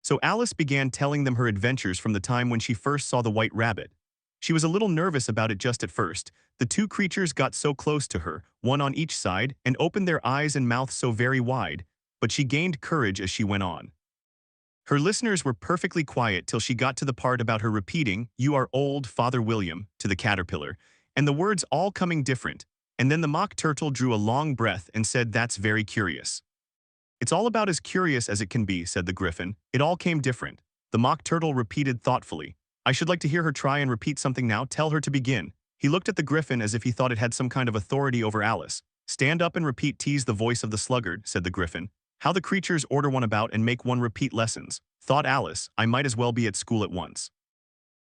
So Alice began telling them her adventures from the time when she first saw the white rabbit. She was a little nervous about it just at first. The two creatures got so close to her, one on each side, and opened their eyes and mouths so very wide, but she gained courage as she went on. Her listeners were perfectly quiet till she got to the part about her repeating, you are old, Father William, to the caterpillar, and the words all coming different, and then the Mock Turtle drew a long breath and said, that's very curious. It's all about as curious as it can be, said the Griffin. It all came different. The Mock Turtle repeated thoughtfully. I should like to hear her try and repeat something now. Tell her to begin. He looked at the Griffin as if he thought it had some kind of authority over Alice. Stand up and repeat, tease the voice of the sluggard, said the Griffin. How the creatures order one about and make one repeat lessons. Thought Alice, I might as well be at school at once.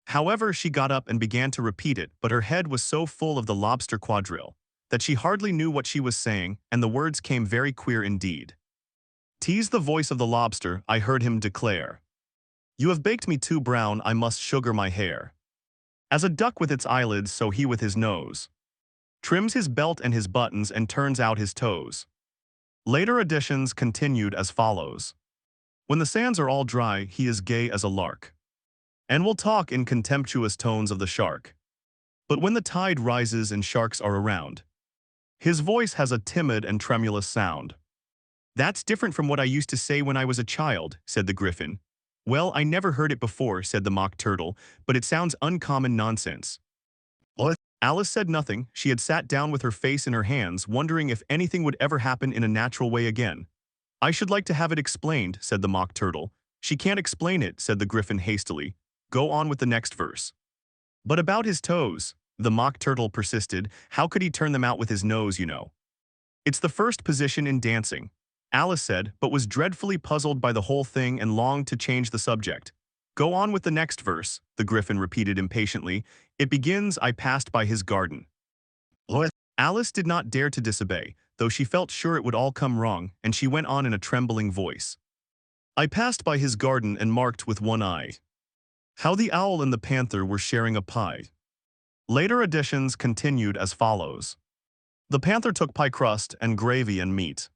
However, she got up and began to repeat it, but her head was so full of the lobster quadrille that she hardly knew what she was saying, and the words came very queer indeed. Tease the voice of the lobster, I heard him declare. You have baked me too brown, I must sugar my hair. As a duck with its eyelids, so he with his nose. Trims his belt and his buttons and turns out his toes. Later editions continued as follows. When the sands are all dry, he is gay as a lark, and will talk in contemptuous tones of the shark. But when the tide rises and sharks are around, his voice has a timid and tremulous sound. That's different from what I used to say when I was a child, said the Griffin. Well, I never heard it before, said the Mock Turtle, but it sounds uncommon nonsense. What? Alice said nothing. She had sat down with her face in her hands, wondering if anything would ever happen in a natural way again. I should like to have it explained, said the Mock Turtle. She can't explain it, said the Griffin hastily. Go on with the next verse. But about his toes, the Mock Turtle persisted. How could he turn them out with his nose, you know? It's the first position in dancing, Alice said, but was dreadfully puzzled by the whole thing and longed to change the subject. Go on with the next verse, the Griffin repeated impatiently. It begins, I passed by his garden. What? Alice did not dare to disobey, though she felt sure it would all come wrong, and she went on in a trembling voice. I passed by his garden and marked with one eye how the owl and the panther were sharing a pie. Later editions continued as follows. The panther took pie crust and gravy and meat,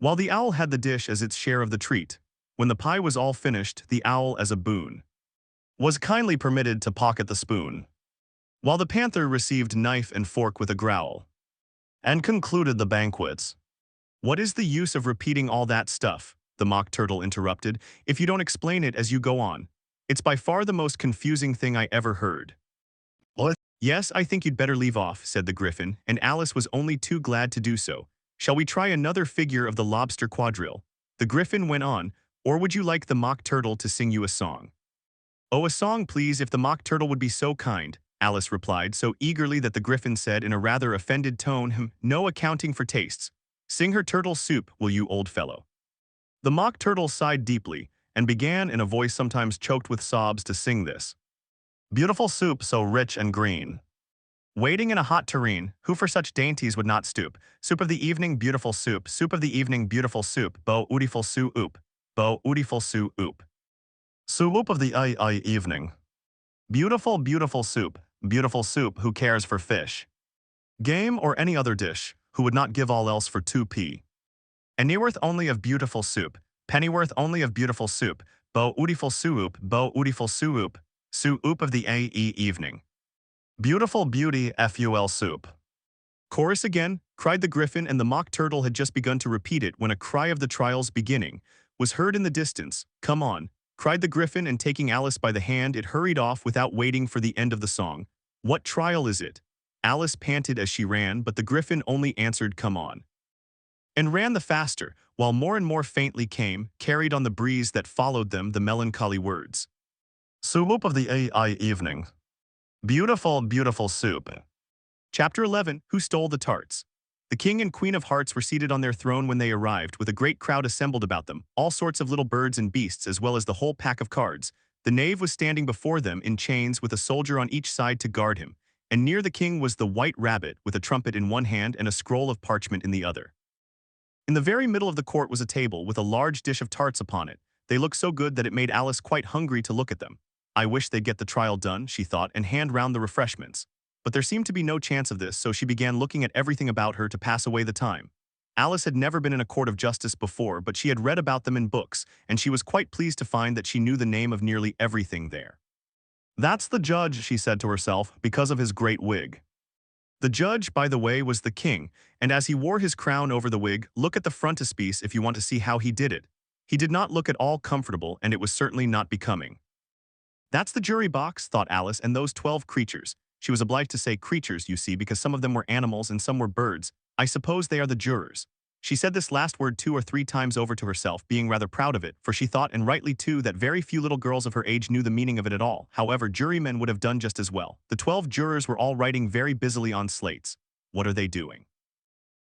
while the owl had the dish as its share of the treat. When the pie was all finished, the owl, as a boon, was kindly permitted to pocket the spoon, while the panther received knife and fork with a growl, and concluded the banquets. What is the use of repeating all that stuff? The Mock Turtle interrupted, if you don't explain it as you go on. It's by far the most confusing thing I ever heard. What? Yes, I think you'd better leave off, said the Griffin, and Alice was only too glad to do so. Shall we try another figure of the lobster quadrille? The Griffin went on, or would you like the Mock Turtle to sing you a song? Oh, a song, please, if the Mock Turtle would be so kind, Alice replied so eagerly that the Griffin said in a rather offended tone, no accounting for tastes. Sing her turtle soup, will you, old fellow? The Mock Turtle sighed deeply, and began in a voice sometimes choked with sobs to sing this. Beautiful soup so rich and green, waiting in a hot tureen, who for such dainties would not stoop? Soup of the evening, beautiful soup of the evening, beautiful soup, bo ootiful soo oop, bo ootiful soo oop. Soup of the evening. Beautiful, beautiful soup, who cares for fish? Game or any other dish, who would not give all else for 2p? Anyworth only of beautiful soup, pennyworth only of beautiful soup, bo ootiful soup, soup of the evening. Beautiful beauty ful soup. Chorus again, cried the griffin, and the mock turtle had just begun to repeat it when a cry of the trial's beginning was heard in the distance. Come on, cried the griffin, and taking Alice by the hand, it hurried off without waiting for the end of the song. What trial is it? Alice panted as she ran, but the griffin only answered, come on, and ran the faster, while more and more faintly came, carried on the breeze that followed them, the melancholy words. Soup of the evening. Beautiful, beautiful soup. Chapter 11. Who Stole the Tarts? The King and Queen of Hearts were seated on their throne when they arrived, with a great crowd assembled about them, all sorts of little birds and beasts as well as the whole pack of cards. The knave was standing before them in chains with a soldier on each side to guard him, and near the king was the white rabbit with a trumpet in one hand and a scroll of parchment in the other. In the very middle of the court was a table with a large dish of tarts upon it. They looked so good that it made Alice quite hungry to look at them. I wish they'd get the trial done, she thought, and hand round the refreshments. But there seemed to be no chance of this, so she began looking at everything about her to pass away the time. Alice had never been in a court of justice before, but she had read about them in books, and she was quite pleased to find that she knew the name of nearly everything there. That's the judge, she said to herself, because of his great wig. The judge, by the way, was the king, and as he wore his crown over the wig, look at the frontispiece if you want to see how he did it. He did not look at all comfortable, and it was certainly not becoming. That's the jury box, thought Alice, and those 12 creatures. She was obliged to say creatures, you see, because some of them were animals and some were birds. I suppose they are the jurors. She said this last word 2 or 3 times over to herself, being rather proud of it, for she thought, and rightly too, that very few little girls of her age knew the meaning of it at all. However, jurymen would have done just as well. The 12 jurors were all writing very busily on slates. What are they doing?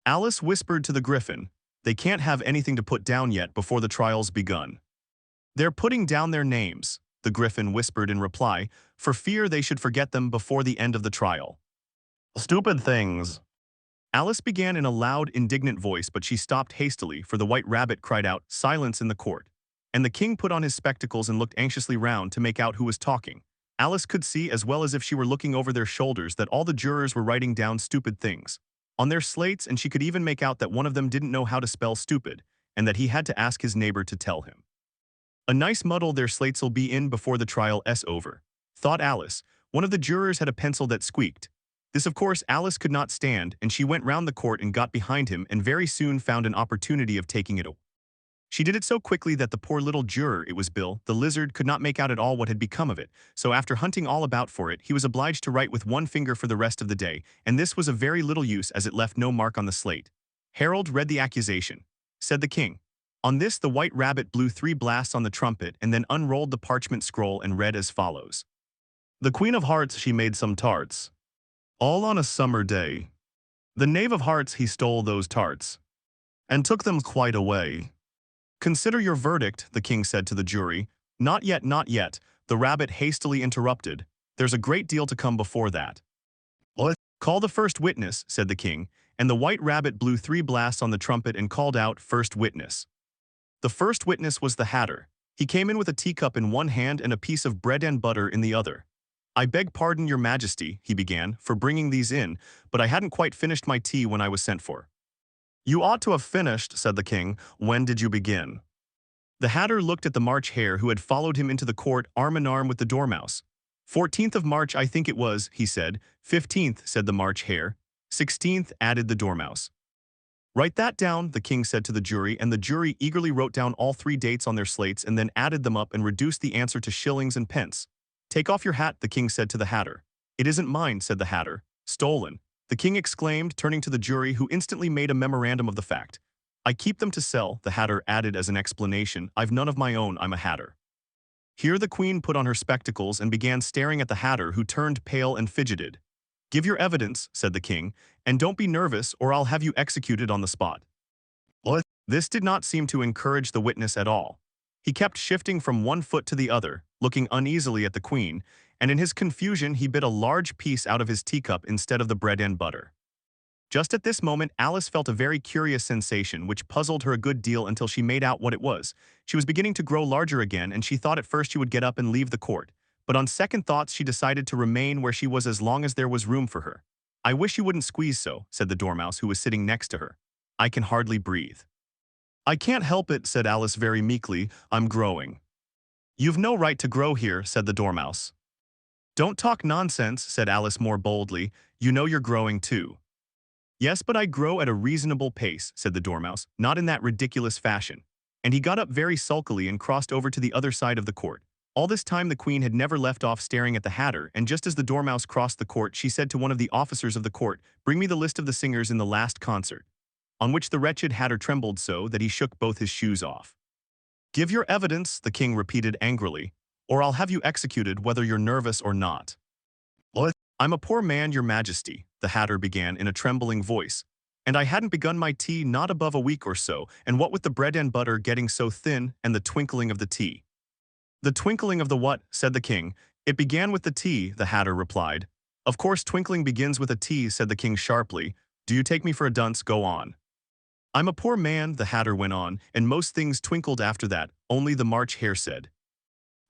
Alice whispered to the griffin, they can't have anything to put down yet before the trial's begun. They're putting down their names, the griffin whispered in reply, for fear they should forget them before the end of the trial. Stupid things. Alice began in a loud, indignant voice, but she stopped hastily, for the white rabbit cried out, silence in the court. And the king put on his spectacles and looked anxiously round to make out who was talking. Alice could see, as well as if she were looking over their shoulders, that all the jurors were writing down stupid things on their slates, and she could even make out that one of them didn't know how to spell stupid, and that he had to ask his neighbor to tell him. A nice muddle their slates'll be in before the trial's over, thought Alice. One of the jurors had a pencil that squeaked. This, of course, Alice could not stand, and she went round the court and got behind him, and very soon found an opportunity of taking it away. She did it so quickly that the poor little juror, it was Bill, the lizard, could not make out at all what had become of it, so after hunting all about for it, he was obliged to write with one finger for the rest of the day, and this was of very little use as it left no mark on the slate. Harold read the accusation. Said the king. On this the white rabbit blew 3 blasts on the trumpet and then unrolled the parchment scroll and read as follows. The Queen of Hearts, she made some tarts, all on a summer day. The Knave of Hearts, he stole those tarts, and took them quite away. Consider your verdict, the king said to the jury. Not yet, not yet, the rabbit hastily interrupted. There's a great deal to come before that. What? Call the first witness, said the king, and the white rabbit blew 3 blasts on the trumpet and called out, first witness. The first witness was the Hatter. He came in with a teacup in one hand and a piece of bread and butter in the other. I beg pardon, your majesty, he began, for bringing these in, but I hadn't quite finished my tea when I was sent for. You ought to have finished, said the king. When did you begin? The Hatter looked at the March Hare, who had followed him into the court arm in arm with the Dormouse. 14th of March, I think it was, he said. 15th, said the March Hare. 16th, added the Dormouse. Write that down, the king said to the jury, and the jury eagerly wrote down all 3 dates on their slates and then added them up and reduced the answer to shillings and pence. Take off your hat, the king said to the Hatter. It isn't mine, said the Hatter. Stolen, the king exclaimed, turning to the jury, who instantly made a memorandum of the fact. I keep them to sell, the Hatter added as an explanation. I've none of my own, I'm a Hatter. Here the queen put on her spectacles and began staring at the Hatter, who turned pale and fidgeted. Give your evidence, said the king, and don't be nervous or I'll have you executed on the spot. What? This did not seem to encourage the witness at all. He kept shifting from one foot to the other, looking uneasily at the queen, and in his confusion he bit a large piece out of his teacup instead of the bread and butter. Just at this moment, Alice felt a very curious sensation which puzzled her a good deal until she made out what it was. She was beginning to grow larger again, and she thought at first she would get up and leave the court. but on second thoughts she decided to remain where she was as long as there was room for her. "I wish you wouldn't squeeze so," said the Dormouse, who was sitting next to her. "I can hardly breathe." "I can't help it," said Alice very meekly. "I'm growing." "You've no right to grow here," said the Dormouse. "Don't talk nonsense," said Alice more boldly. "You know you're growing too." "Yes, but I grow at a reasonable pace," said the Dormouse, "not in that ridiculous fashion." And he got up very sulkily and crossed over to the other side of the court. All this time the Queen had never left off staring at the Hatter, and just as the Dormouse crossed the court, she said to one of the officers of the court, "Bring me the list of the singers in the last concert." On which the wretched Hatter trembled so that he shook both his shoes off. "Give your evidence," the king repeated angrily, "or I'll have you executed whether you're nervous or not." "What?" "I'm a poor man, your majesty," the Hatter began in a trembling voice, "and I hadn't begun my tea not above a week or so, and what with the bread and butter getting so thin and the twinkling of the tea." "The twinkling of the what?" said the king. "It began with the tea," the Hatter replied. "Of course twinkling begins with a T," said the king sharply. "Do you take me for a dunce? Go on." "I'm a poor man," the Hatter went on, "and most things twinkled after that, only the March Hare said."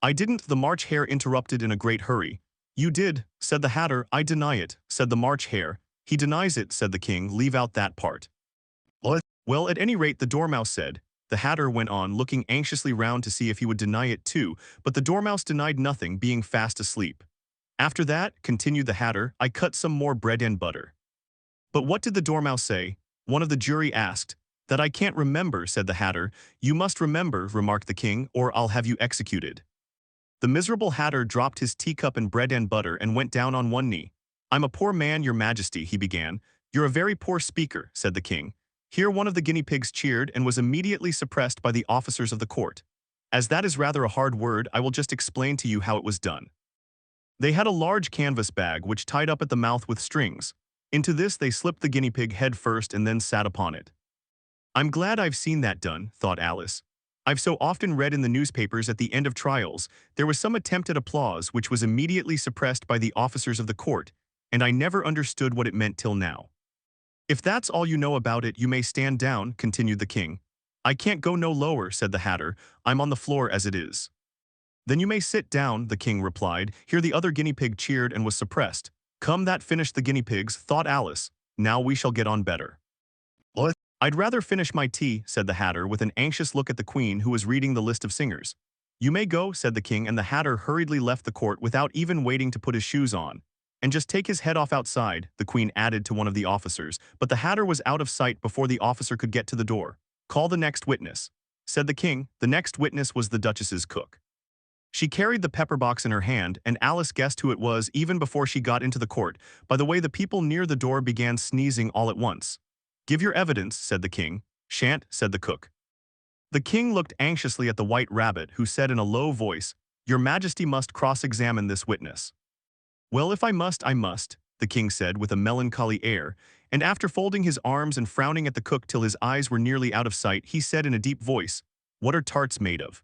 "I didn't," the March Hare interrupted in a great hurry. "You did," said the Hatter. "I deny it," said the March Hare. "He denies it," said the king. "Leave out that part." "What?" "Well, at any rate," the Dormouse said. The Hatter went on, looking anxiously round to see if he would deny it too, but the Dormouse denied nothing, being fast asleep. "After that," continued the Hatter, "I cut some more bread and butter." "But what did the Dormouse say?" one of the jury asked. "That I can't remember," said the Hatter. "You must remember," remarked the king, "or I'll have you executed." The miserable Hatter dropped his teacup and bread and butter and went down on one knee. "I'm a poor man, your majesty," he began. "You're a very poor speaker," said the king. Here one of the guinea pigs cheered and was immediately suppressed by the officers of the court. "As that is rather a hard word, I will just explain to you how it was done." They had a large canvas bag which tied up at the mouth with strings. Into this they slipped the guinea pig head first and then sat upon it. "I'm glad I've seen that done," thought Alice. "I've so often read in the newspapers at the end of trials, there was some attempt at applause which was immediately suppressed by the officers of the court, and I never understood what it meant till now." "If that's all you know about it, you may stand down," continued the king. "I can't go no lower," said the Hatter. "I'm on the floor as it is." "Then you may sit down," the king replied. Here the other guinea pig cheered and was suppressed. "Come, that finished the guinea pigs," thought Alice. "Now we shall get on better." "What?" "I'd rather finish my tea," said the Hatter, with an anxious look at the Queen, who was reading the list of singers. "You may go," said the king, and the Hatter hurriedly left the court without even waiting to put his shoes on. "And just take his head off outside," the Queen added to one of the officers, but the Hatter was out of sight before the officer could get to the door. "Call the next witness," said the king. The next witness was the Duchess's cook. She carried the pepper box in her hand, and Alice guessed who it was even before she got into the court, by the way the people near the door began sneezing all at once. "Give your evidence," said the king. "Shan't," said the cook. The king looked anxiously at the White Rabbit, who said in a low voice, "Your Majesty must cross-examine this witness." "Well, if I must, I must," the king said with a melancholy air, and after folding his arms and frowning at the cook till his eyes were nearly out of sight, he said in a deep voice, "What are tarts made of?"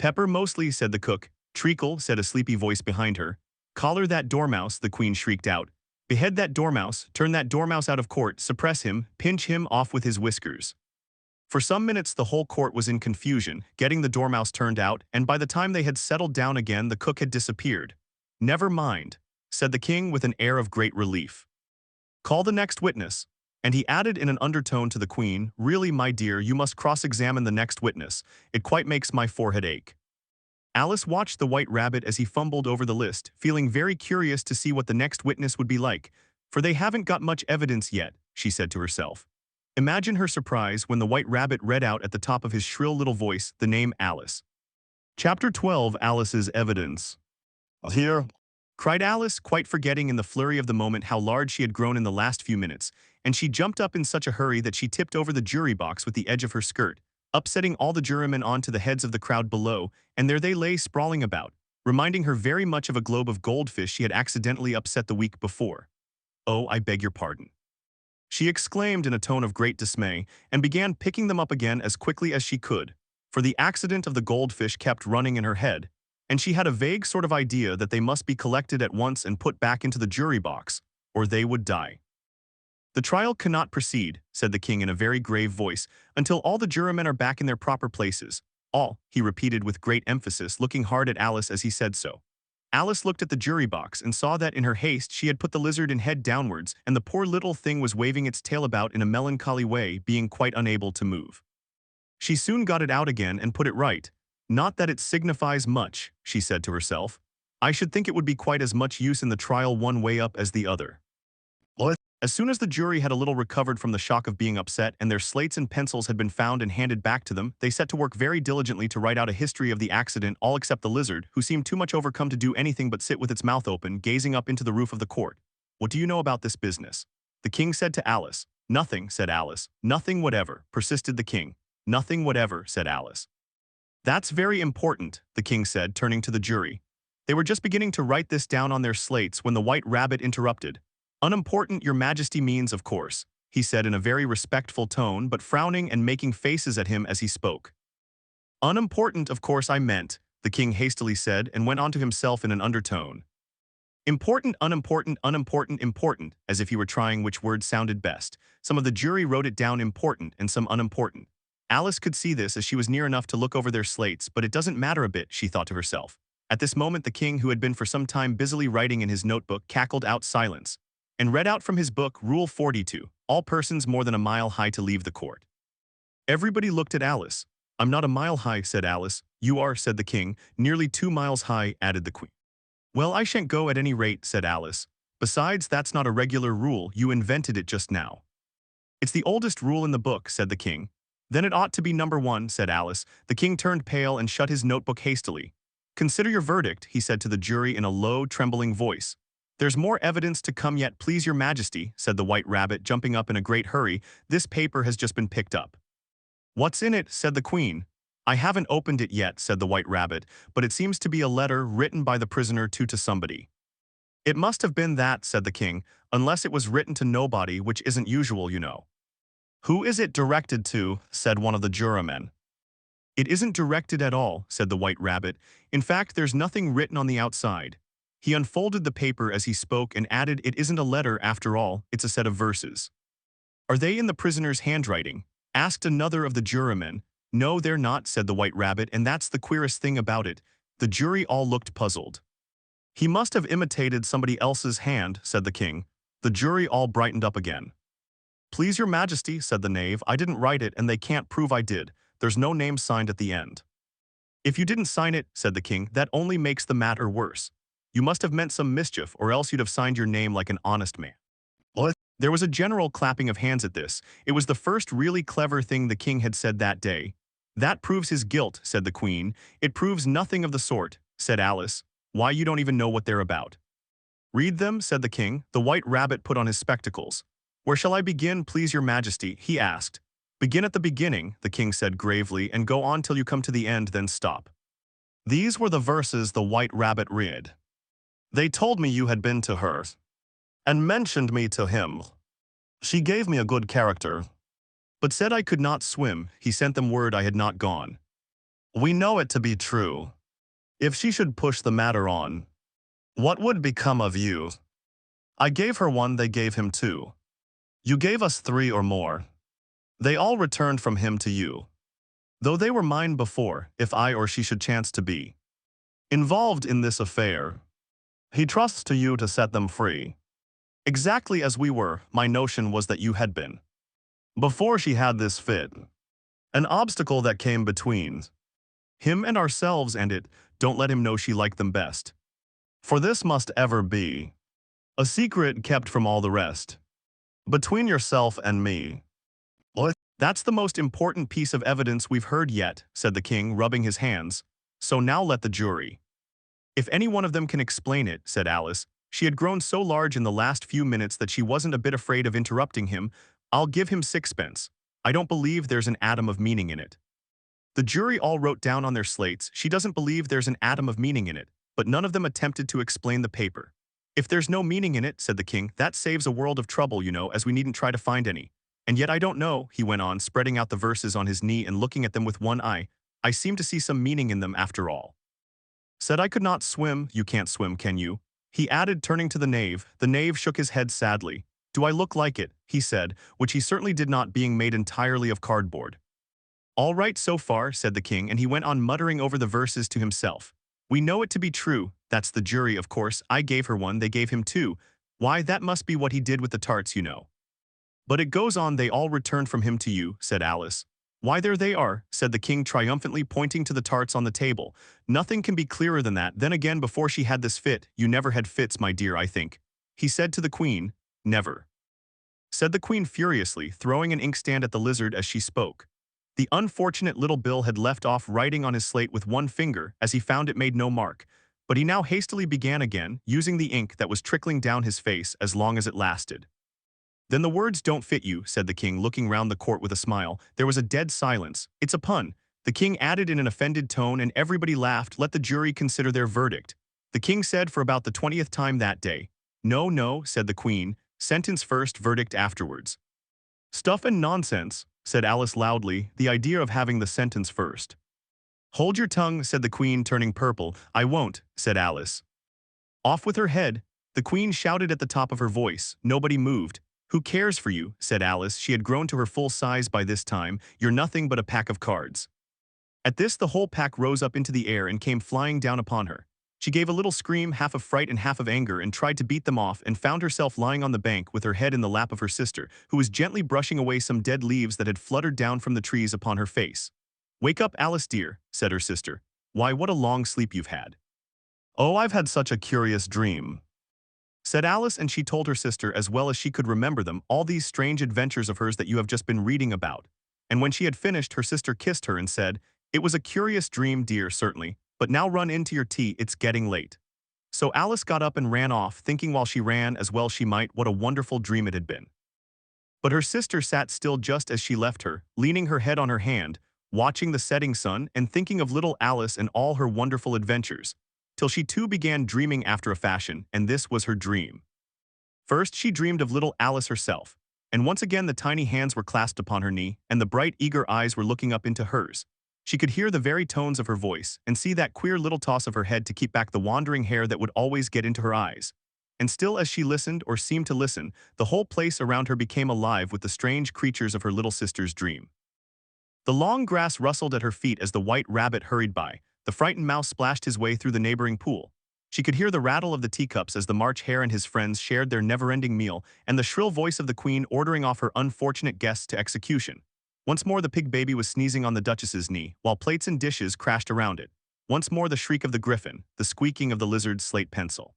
"Pepper mostly," said the cook. "Treacle," said a sleepy voice behind her. "Collar that dormouse," the queen shrieked out. "Behead that dormouse, turn that dormouse out of court, suppress him, pinch him off with his whiskers." For some minutes the whole court was in confusion, getting the dormouse turned out, and by the time they had settled down again the cook had disappeared. "Never mind," said the king with an air of great relief. "Call the next witness." And he added in an undertone to the queen, "Really, my dear, you must cross-examine the next witness. It quite makes my forehead ache." Alice watched the White Rabbit as he fumbled over the list, feeling very curious to see what the next witness would be like. "For they haven't got much evidence yet," she said to herself. Imagine her surprise when the White Rabbit read out at the top of his shrill little voice the name Alice. Chapter 12, Alice's Evidence. "Here," cried Alice, quite forgetting in the flurry of the moment how large she had grown in the last few minutes, and she jumped up in such a hurry that she tipped over the jury box with the edge of her skirt, upsetting all the jurymen onto the heads of the crowd below, and there they lay sprawling about, reminding her very much of a globe of goldfish she had accidentally upset the week before. "Oh, I beg your pardon," she exclaimed in a tone of great dismay, and began picking them up again as quickly as she could, for the accident of the goldfish kept running in her head, and she had a vague sort of idea that they must be collected at once and put back into the jury box, or they would die. "The trial cannot proceed," said the king in a very grave voice, "until all the jurymen are back in their proper places. All," he repeated with great emphasis, looking hard at Alice as he said so. Alice looked at the jury box and saw that in her haste she had put the lizard in head downwards, and the poor little thing was waving its tail about in a melancholy way, being quite unable to move. She soon got it out again and put it right. Not that it signifies much, she said to herself. I should think it would be quite as much use in the trial one way up as the other. As soon as the jury had a little recovered from the shock of being upset and their slates and pencils had been found and handed back to them, they set to work very diligently to write out a history of the accident, all except the lizard, who seemed too much overcome to do anything but sit with its mouth open, gazing up into the roof of the court. What do you know about this business? The king said to Alice. Nothing, said Alice. Nothing whatever, persisted the king. Nothing whatever, said Alice. That's very important, the king said, turning to the jury. They were just beginning to write this down on their slates when the White Rabbit interrupted. Unimportant, your majesty means, of course, he said in a very respectful tone, but frowning and making faces at him as he spoke. Unimportant, of course I meant, the king hastily said, and went on to himself in an undertone. Important, unimportant, unimportant, important, as if he were trying which word sounded best. Some of the jury wrote it down important and some unimportant. Alice could see this as she was near enough to look over their slates, but it doesn't matter a bit, she thought to herself. At this moment the king, who had been for some time busily writing in his notebook, cackled out silence, and read out from his book Rule 42, all persons more than a mile high to leave the court. Everybody looked at Alice. I'm not a mile high, said Alice. You are, said the king. Nearly 2 miles high, added the queen. Well, I shan't go at any rate, said Alice. Besides, that's not a regular rule, you invented it just now. It's the oldest rule in the book, said the king. Then it ought to be number 1, said Alice. The king turned pale and shut his notebook hastily. Consider your verdict, he said to the jury in a low, trembling voice. There's more evidence to come yet, please your majesty, said the White Rabbit, jumping up in a great hurry. This paper has just been picked up. What's in it, said the queen. I haven't opened it yet, said the White Rabbit, but it seems to be a letter written by the prisoner to somebody. It must have been that, said the king, unless it was written to nobody, which isn't usual, you know. Who is it directed to, said one of the jurymen. It isn't directed at all, said the White Rabbit. In fact, there's nothing written on the outside. He unfolded the paper as he spoke and added, it isn't a letter after all, it's a set of verses. Are they in the prisoner's handwriting? Asked another of the jurymen. No, they're not, said the White Rabbit, and that's the queerest thing about it. The jury all looked puzzled. He must have imitated somebody else's hand, said the king. The jury all brightened up again. Please your majesty, said the knave, I didn't write it and they can't prove I did. There's no name signed at the end. If you didn't sign it, said the king, that only makes the matter worse. You must have meant some mischief, or else you'd have signed your name like an honest man. What? There was a general clapping of hands at this. It was the first really clever thing the king had said that day. That proves his guilt, said the queen. It proves nothing of the sort, said Alice. Why, you don't even know what they're about. Read them, said the king. The White Rabbit put on his spectacles. Where shall I begin, please your majesty, he asked. Begin at the beginning, the king said gravely, and go on till you come to the end, then stop. These were the verses the White Rabbit read. They told me you had been to her, and mentioned me to him. She gave me a good character, but said I could not swim. He sent them word I had not gone. We know it to be true. If she should push the matter on, what would become of you? I gave her 1, they gave him 2. You gave us 3 or more. They all returned from him to you. Though they were mine before, if I or she should chance to be involved in this affair, he trusts to you to set them free. Exactly as we were, my notion was that you had been. Before she had this fit, an obstacle that came between him and ourselves, and it, don't let him know she liked them best. For this must ever be a secret kept from all the rest, between yourself and me. What? That's the most important piece of evidence we've heard yet, said the king, rubbing his hands. So now let the jury. If any one of them can explain it, said Alice. She had grown so large in the last few minutes that she wasn't a bit afraid of interrupting him. I'll give him 6pence. I don't believe there's an atom of meaning in it. The jury all wrote down on their slates, she doesn't believe there's an atom of meaning in it, but none of them attempted to explain the paper. If there's no meaning in it, said the king, that saves a world of trouble, you know, as we needn't try to find any. And yet I don't know, he went on, spreading out the verses on his knee and looking at them with one eye. I seem to see some meaning in them after all. Said I could not swim, you can't swim, can you? He added, turning to the knave. The knave shook his head sadly. Do I look like it? He said, which he certainly did not, being made entirely of cardboard. All right so far, said the king, and he went on muttering over the verses to himself. We know it to be true. That's the jury, of course. I gave her one, they gave him two. Why, that must be what he did with the tarts, you know. But it goes on, they all returned from him to you, said Alice. Why, there they are, said the king triumphantly, pointing to the tarts on the table. Nothing can be clearer than that. Then again, before she had this fit, you never had fits, my dear, I think. He said to the queen. Never, said the queen furiously, throwing an inkstand at the lizard as she spoke. The unfortunate little Bill had left off writing on his slate with one finger, as he found it made no mark. But he now hastily began again, using the ink that was trickling down his face as long as it lasted. Then the words don't fit you, said the king, looking round the court with a smile. There was a dead silence. It's a pun, the king added in an offended tone, and everybody laughed. Let the jury consider their verdict. The king said for about the 20th time that day. No, no, said the queen. Sentence first, verdict afterwards. Stuff and nonsense, said Alice loudly, the idea of having the sentence first. Hold your tongue, said the queen, turning purple. I won't, said Alice. Off with her head, the queen shouted at the top of her voice. Nobody moved. Who cares for you, said Alice. She had grown to her full size by this time. You're nothing but a pack of cards. At this, the whole pack rose up into the air and came flying down upon her. She gave a little scream, half of fright and half of anger, and tried to beat them off, and found herself lying on the bank with her head in the lap of her sister, who was gently brushing away some dead leaves that had fluttered down from the trees upon her face. Wake up, Alice dear, said her sister. Why, what a long sleep you've had. Oh, I've had such a curious dream, said Alice, and she told her sister, as well as she could remember them, all these strange adventures of hers that you have just been reading about. And when she had finished, her sister kissed her and said, It was a curious dream, dear, certainly, but now run in to your tea, it's getting late. So Alice got up and ran off, thinking while she ran, as well she might, what a wonderful dream it had been. But her sister sat still just as she left her, leaning her head on her hand, watching the setting sun and thinking of little Alice and all her wonderful adventures, till she too began dreaming after a fashion, and this was her dream. First she dreamed of little Alice herself, and once again the tiny hands were clasped upon her knee, and the bright eager eyes were looking up into hers. She could hear the very tones of her voice, and see that queer little toss of her head to keep back the wandering hair that would always get into her eyes. And still as she listened, or seemed to listen, the whole place around her became alive with the strange creatures of her little sister's dream. The long grass rustled at her feet as the white rabbit hurried by. The frightened mouse splashed his way through the neighboring pool. She could hear the rattle of the teacups as the March Hare and his friends shared their never-ending meal, and the shrill voice of the queen ordering off her unfortunate guests to execution. Once more the pig baby was sneezing on the duchess's knee, while plates and dishes crashed around it. Once more the shriek of the griffin, the squeaking of the lizard's slate pencil,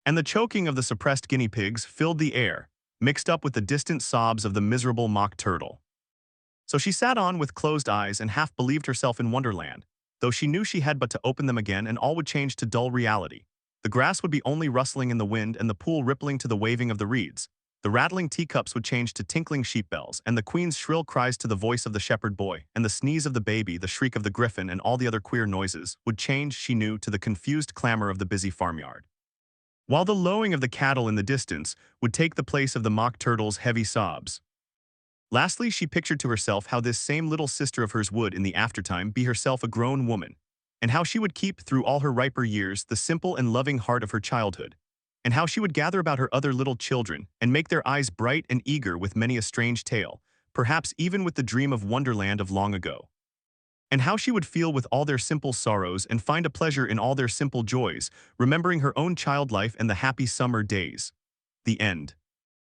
and the choking of the suppressed guinea pigs filled the air, mixed up with the distant sobs of the miserable mock turtle. So she sat on with closed eyes and half believed herself in Wonderland, though she knew she had but to open them again and all would change to dull reality. The grass would be only rustling in the wind and the pool rippling to the waving of the reeds. The rattling teacups would change to tinkling sheep bells, and the queen's shrill cries to the voice of the shepherd boy, and the sneeze of the baby, the shriek of the griffin, and all the other queer noises would change, she knew, to the confused clamor of the busy farmyard, while the lowing of the cattle in the distance would take the place of the mock turtle's heavy sobs. Lastly, she pictured to herself how this same little sister of hers would, in the aftertime, be herself a grown woman, and how she would keep, through all her riper years, the simple and loving heart of her childhood, and how she would gather about her other little children and make their eyes bright and eager with many a strange tale, perhaps even with the dream of Wonderland of long ago, and how she would feel with all their simple sorrows and find a pleasure in all their simple joys, remembering her own child life and the happy summer days. The end.